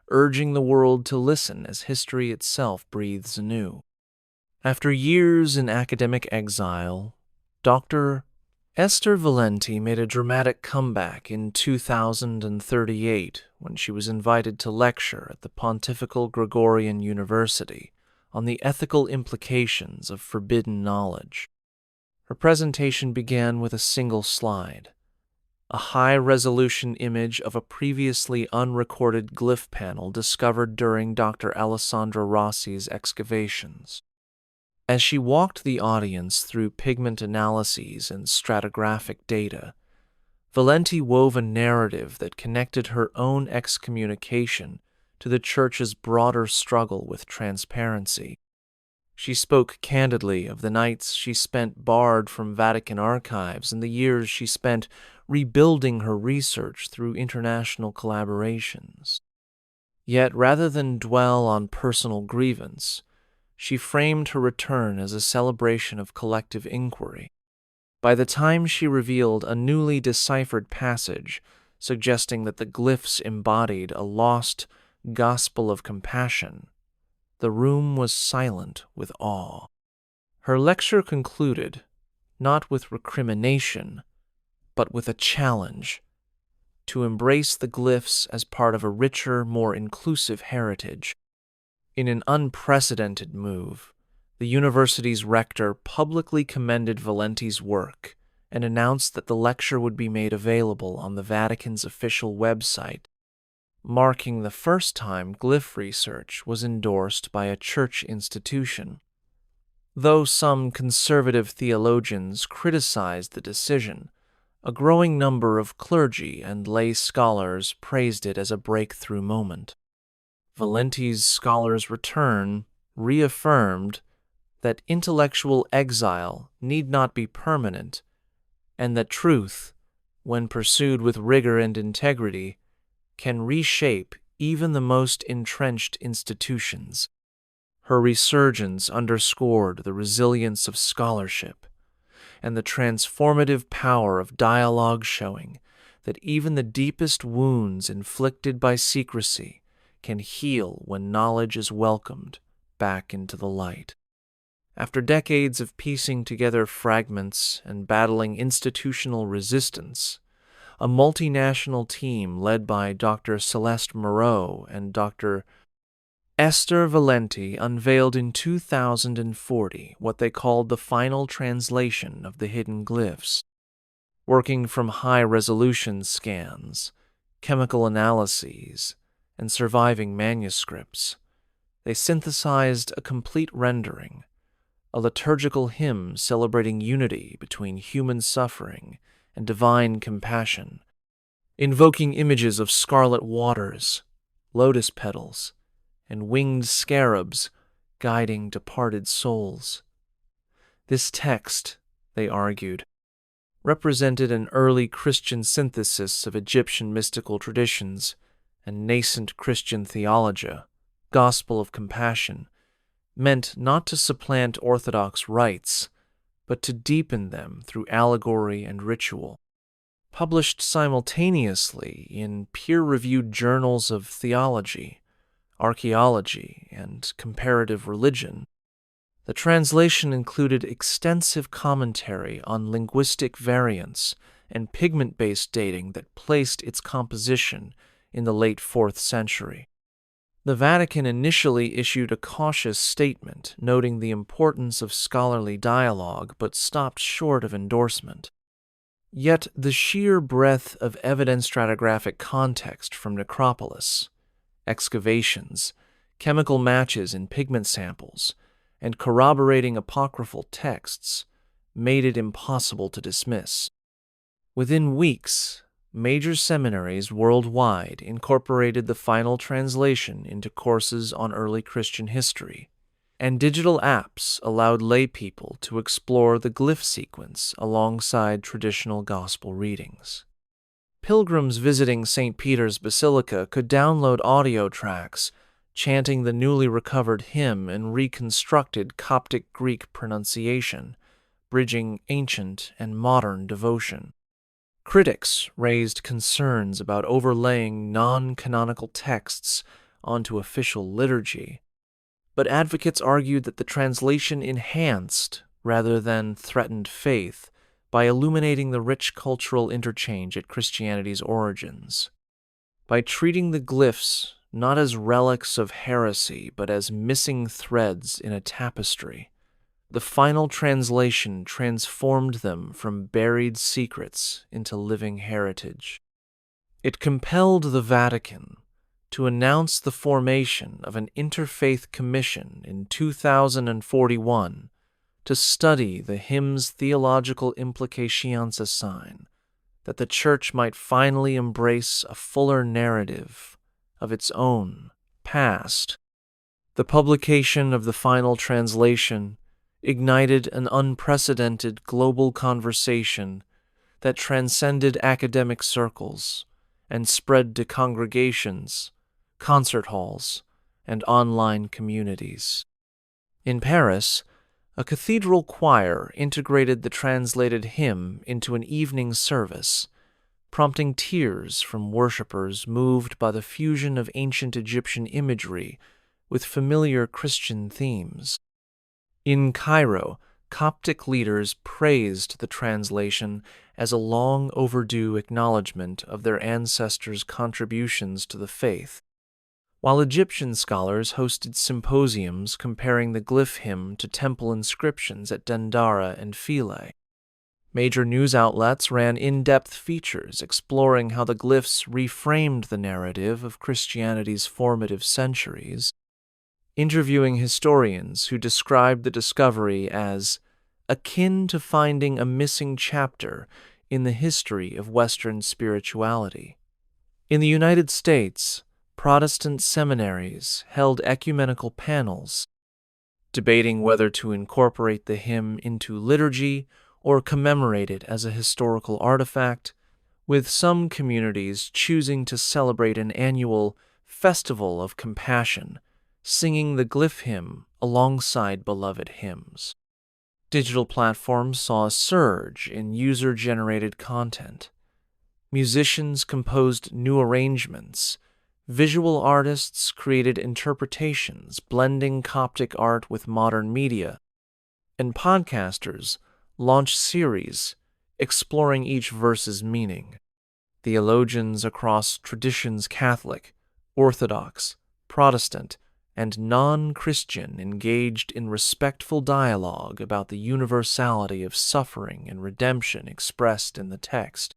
urging the world to listen as history itself breathes anew. After years in academic exile, Dr. Esther Valenti made a dramatic comeback in 2038 when she was invited to lecture at the Pontifical Gregorian University on the ethical implications of forbidden knowledge. Her presentation began with a single slide, a high-resolution image of a previously unrecorded glyph panel discovered during Dr. Alessandra Rossi's excavations. As she walked the audience through pigment analyses and stratigraphic data, Valenti wove a narrative that connected her own excommunication to the Church's broader struggle with transparency. She spoke candidly of the nights she spent barred from Vatican archives and the years she spent rebuilding her research through international collaborations. Yet, rather than dwell on personal grievance, she framed her return as a celebration of collective inquiry. By the time she revealed a newly deciphered passage suggesting that the glyphs embodied a lost gospel of compassion, the room was silent with awe. Her lecture concluded, not with recrimination, but with a challenge to embrace the glyphs as part of a richer, more inclusive heritage. In an unprecedented move, the university's rector publicly commended Valenti's work and announced that the lecture would be made available on the Vatican's official website, marking the first time glyph research was endorsed by a church institution. Though some conservative theologians criticized the decision, a growing number of clergy and lay scholars praised it as a breakthrough moment. Valenti's scholars' return reaffirmed that intellectual exile need not be permanent, and that truth, when pursued with rigor and integrity, can reshape even the most entrenched institutions. Her resurgence underscored the resilience of scholarship and the transformative power of dialogue, showing that even the deepest wounds inflicted by secrecy can heal when knowledge is welcomed back into the light. After decades of piecing together fragments and battling institutional resistance, a multinational team led by Dr. Celeste Moreau and Dr. Esther Valenti unveiled in 2040 what they called the final translation of the hidden glyphs. Working from high-resolution scans, chemical analyses, and surviving manuscripts, they synthesized a complete rendering, a liturgical hymn celebrating unity between human suffering and divine compassion, invoking images of scarlet waters, lotus petals, and winged scarabs guiding departed souls. This text, they argued, represented an early Christian synthesis of Egyptian mystical traditions and nascent Christian theology, gospel of compassion, meant not to supplant Orthodox rites, but to deepen them through allegory and ritual. Published simultaneously in peer-reviewed journals of theology, archaeology, and comparative religion, the translation included extensive commentary on linguistic variants and pigment-based dating that placed its composition in the late 4th century. The Vatican initially issued a cautious statement noting the importance of scholarly dialogue, but stopped short of endorsement. Yet the sheer breadth of evidence stratigraphic context from necropolis, excavations, chemical matches in pigment samples, and corroborating apocryphal texts made it impossible to dismiss. Within weeks, major seminaries worldwide incorporated the final translation into courses on early Christian history, and digital apps allowed lay people to explore the glyph sequence alongside traditional gospel readings. Pilgrims visiting St. Peter's Basilica could download audio tracks chanting the newly recovered hymn in reconstructed Coptic Greek pronunciation, bridging ancient and modern devotion. Critics raised concerns about overlaying non-canonical texts onto official liturgy, but advocates argued that the translation enhanced rather than threatened faith by illuminating the rich cultural interchange at Christianity's origins. By treating the glyphs not as relics of heresy, but as missing threads in a tapestry. The final translation transformed them from buried secrets into living heritage. It compelled the Vatican to announce the formation of an interfaith commission in 2041 to study the hymn's theological implications, a sign that the Church might finally embrace a fuller narrative of its own past. The publication of the final translation ignited an unprecedented global conversation that transcended academic circles and spread to congregations, concert halls, and online communities. In Paris, a cathedral choir integrated the translated hymn into an evening service, prompting tears from worshippers moved by the fusion of ancient Egyptian imagery with familiar Christian themes. In Cairo, Coptic leaders praised the translation as a long overdue acknowledgement of their ancestors' contributions to the faith, while Egyptian scholars hosted symposiums comparing the glyph hymn to temple inscriptions at Dendara and Philae. Major news outlets ran in-depth features exploring how the glyphs reframed the narrative of Christianity's formative centuries, interviewing historians who described the discovery as akin to finding a missing chapter in the history of Western spirituality. In the United States, Protestant seminaries held ecumenical panels, debating whether to incorporate the hymn into liturgy or commemorate it as a historical artifact, with some communities choosing to celebrate an annual Festival of Compassion, singing the glyph hymn alongside beloved hymns. Digital platforms saw a surge in user-generated content. Musicians composed new arrangements. Visual artists created interpretations blending Coptic art with modern media, and podcasters launched series exploring each verse's meaning. Theologians across traditions Catholic, Orthodox, Protestant, and non-Christian engaged in respectful dialogue about the universality of suffering and redemption expressed in the text.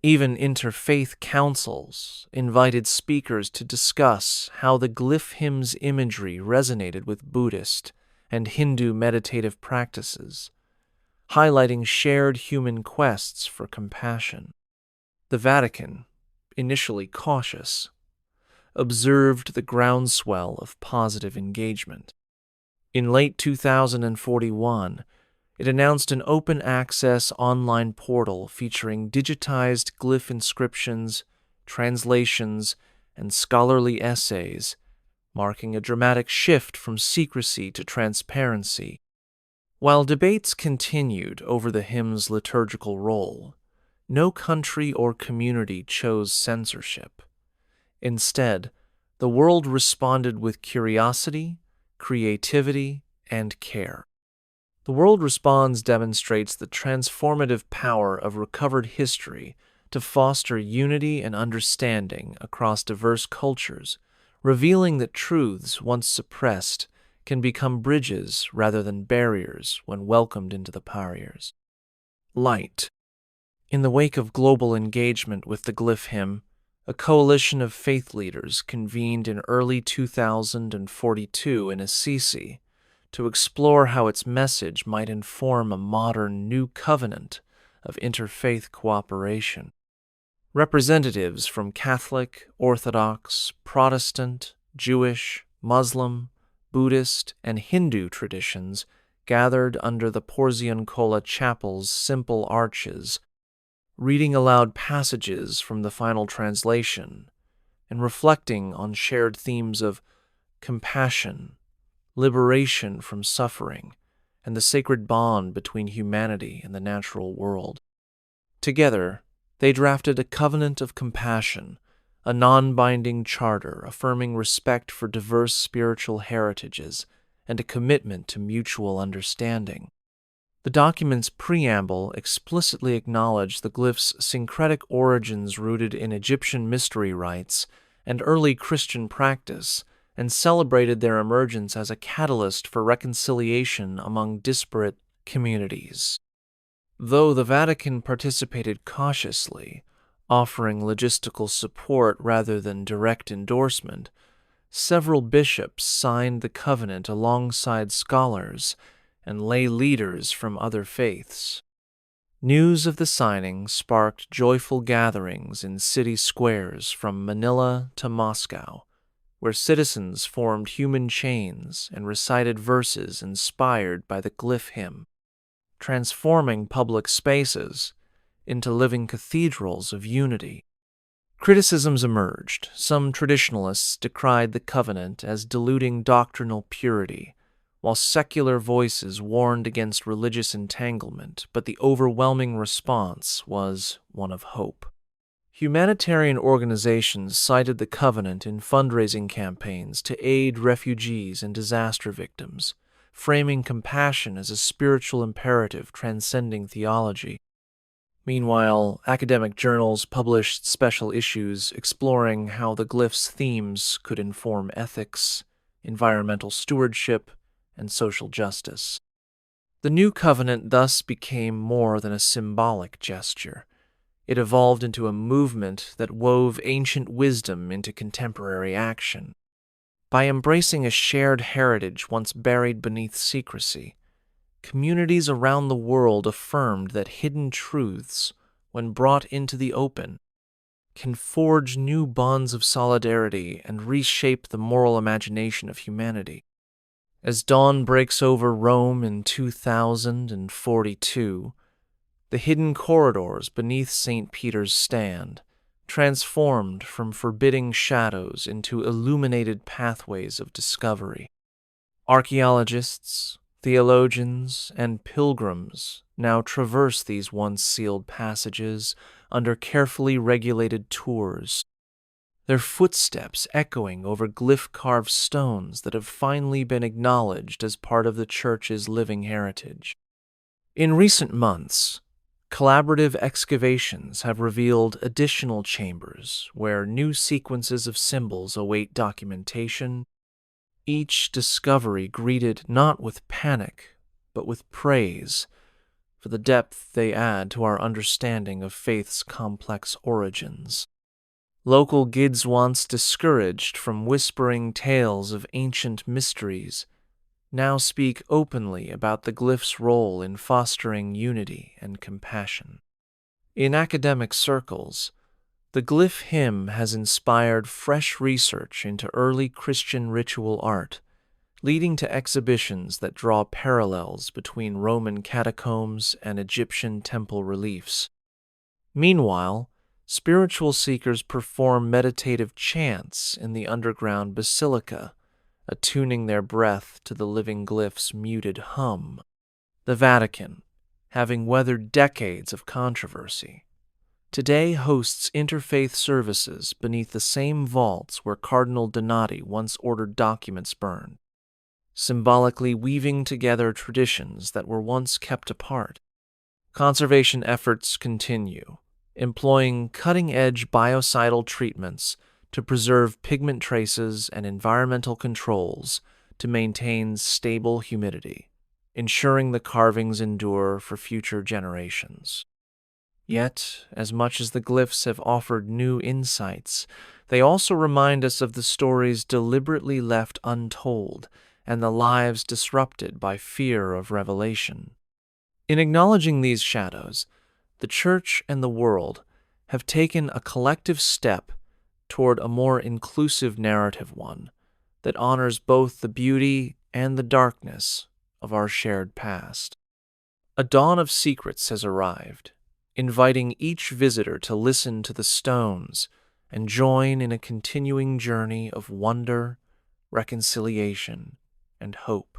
Even interfaith councils invited speakers to discuss how the glyph hymn's imagery resonated with Buddhist and Hindu meditative practices, highlighting shared human quests for compassion. The Vatican, initially cautious, observed the groundswell of positive engagement. In late 2041, it announced an open-access online portal featuring digitized glyph inscriptions, translations, and scholarly essays, marking a dramatic shift from secrecy to transparency. While debates continued over the hymn's liturgical role, no country or community chose censorship. Instead, the world responded with curiosity, creativity, and care. The World Responds demonstrates the transformative power of recovered history to foster unity and understanding across diverse cultures, revealing that truths once suppressed can become bridges rather than barriers when welcomed into the pariers. Light. In the wake of global engagement with the glyph hymn, a coalition of faith leaders convened in early 2042 in Assisi to explore how its message might inform a modern new covenant of interfaith cooperation. Representatives from Catholic, Orthodox, Protestant, Jewish, Muslim, Buddhist, and Hindu traditions gathered under the Porziuncola Chapel's simple arches, reading aloud passages from the final translation and reflecting on shared themes of compassion, liberation from suffering, and the sacred bond between humanity and the natural world. Together, they drafted a covenant of compassion, a non-binding charter affirming respect for diverse spiritual heritages and a commitment to mutual understanding. The document's preamble explicitly acknowledged the glyph's syncretic origins rooted in Egyptian mystery rites and early Christian practice, and celebrated their emergence as a catalyst for reconciliation among disparate communities. Though the Vatican participated cautiously, offering logistical support rather than direct endorsement, several bishops signed the covenant alongside scholars and lay leaders from other faiths. News of the signing sparked joyful gatherings in city squares from Manila to Moscow, where citizens formed human chains and recited verses inspired by the glyph hymn, transforming public spaces into living cathedrals of unity. Criticisms emerged. Some traditionalists decried the covenant as diluting doctrinal purity, while secular voices warned against religious entanglement, but the overwhelming response was one of hope. Humanitarian organizations cited the covenant in fundraising campaigns to aid refugees and disaster victims, framing compassion as a spiritual imperative transcending theology. Meanwhile, academic journals published special issues exploring how the glyphs' themes could inform ethics, environmental stewardship, and social justice. The new covenant thus became more than a symbolic gesture. It evolved into a movement that wove ancient wisdom into contemporary action. By embracing a shared heritage once buried beneath secrecy, communities around the world affirmed that hidden truths, when brought into the open, can forge new bonds of solidarity and reshape the moral imagination of humanity. As dawn breaks over Rome in 2042, the hidden corridors beneath St. Peter's stand, transformed from forbidding shadows into illuminated pathways of discovery. Archaeologists, theologians, and pilgrims now traverse these once sealed passages under carefully regulated tours, their footsteps echoing over glyph-carved stones that have finally been acknowledged as part of the Church's living heritage. In recent months, collaborative excavations have revealed additional chambers where new sequences of symbols await documentation, each discovery greeted not with panic, but with praise for the depth they add to our understanding of faith's complex origins. Local guides once discouraged from whispering tales of ancient mysteries now speak openly about the glyph's role in fostering unity and compassion. In academic circles, the glyph hymn has inspired fresh research into early Christian ritual art, leading to exhibitions that draw parallels between Roman catacombs and Egyptian temple reliefs. Meanwhile, spiritual seekers perform meditative chants in the underground Basilica, attuning their breath to the living glyph's muted hum. The Vatican, having weathered decades of controversy, today hosts interfaith services beneath the same vaults where Cardinal Donati once ordered documents burned, symbolically weaving together traditions that were once kept apart. Conservation efforts continue, employing cutting-edge biocidal treatments to preserve pigment traces and environmental controls to maintain stable humidity, ensuring the carvings endure for future generations. Yet, as much as the glyphs have offered new insights, they also remind us of the stories deliberately left untold and the lives disrupted by fear of revelation. In acknowledging these shadows, the Church and the world have taken a collective step toward a more inclusive narrative one that honors both the beauty and the darkness of our shared past. A dawn of secrets has arrived, inviting each visitor to listen to the stones and join in a continuing journey of wonder, reconciliation, and hope.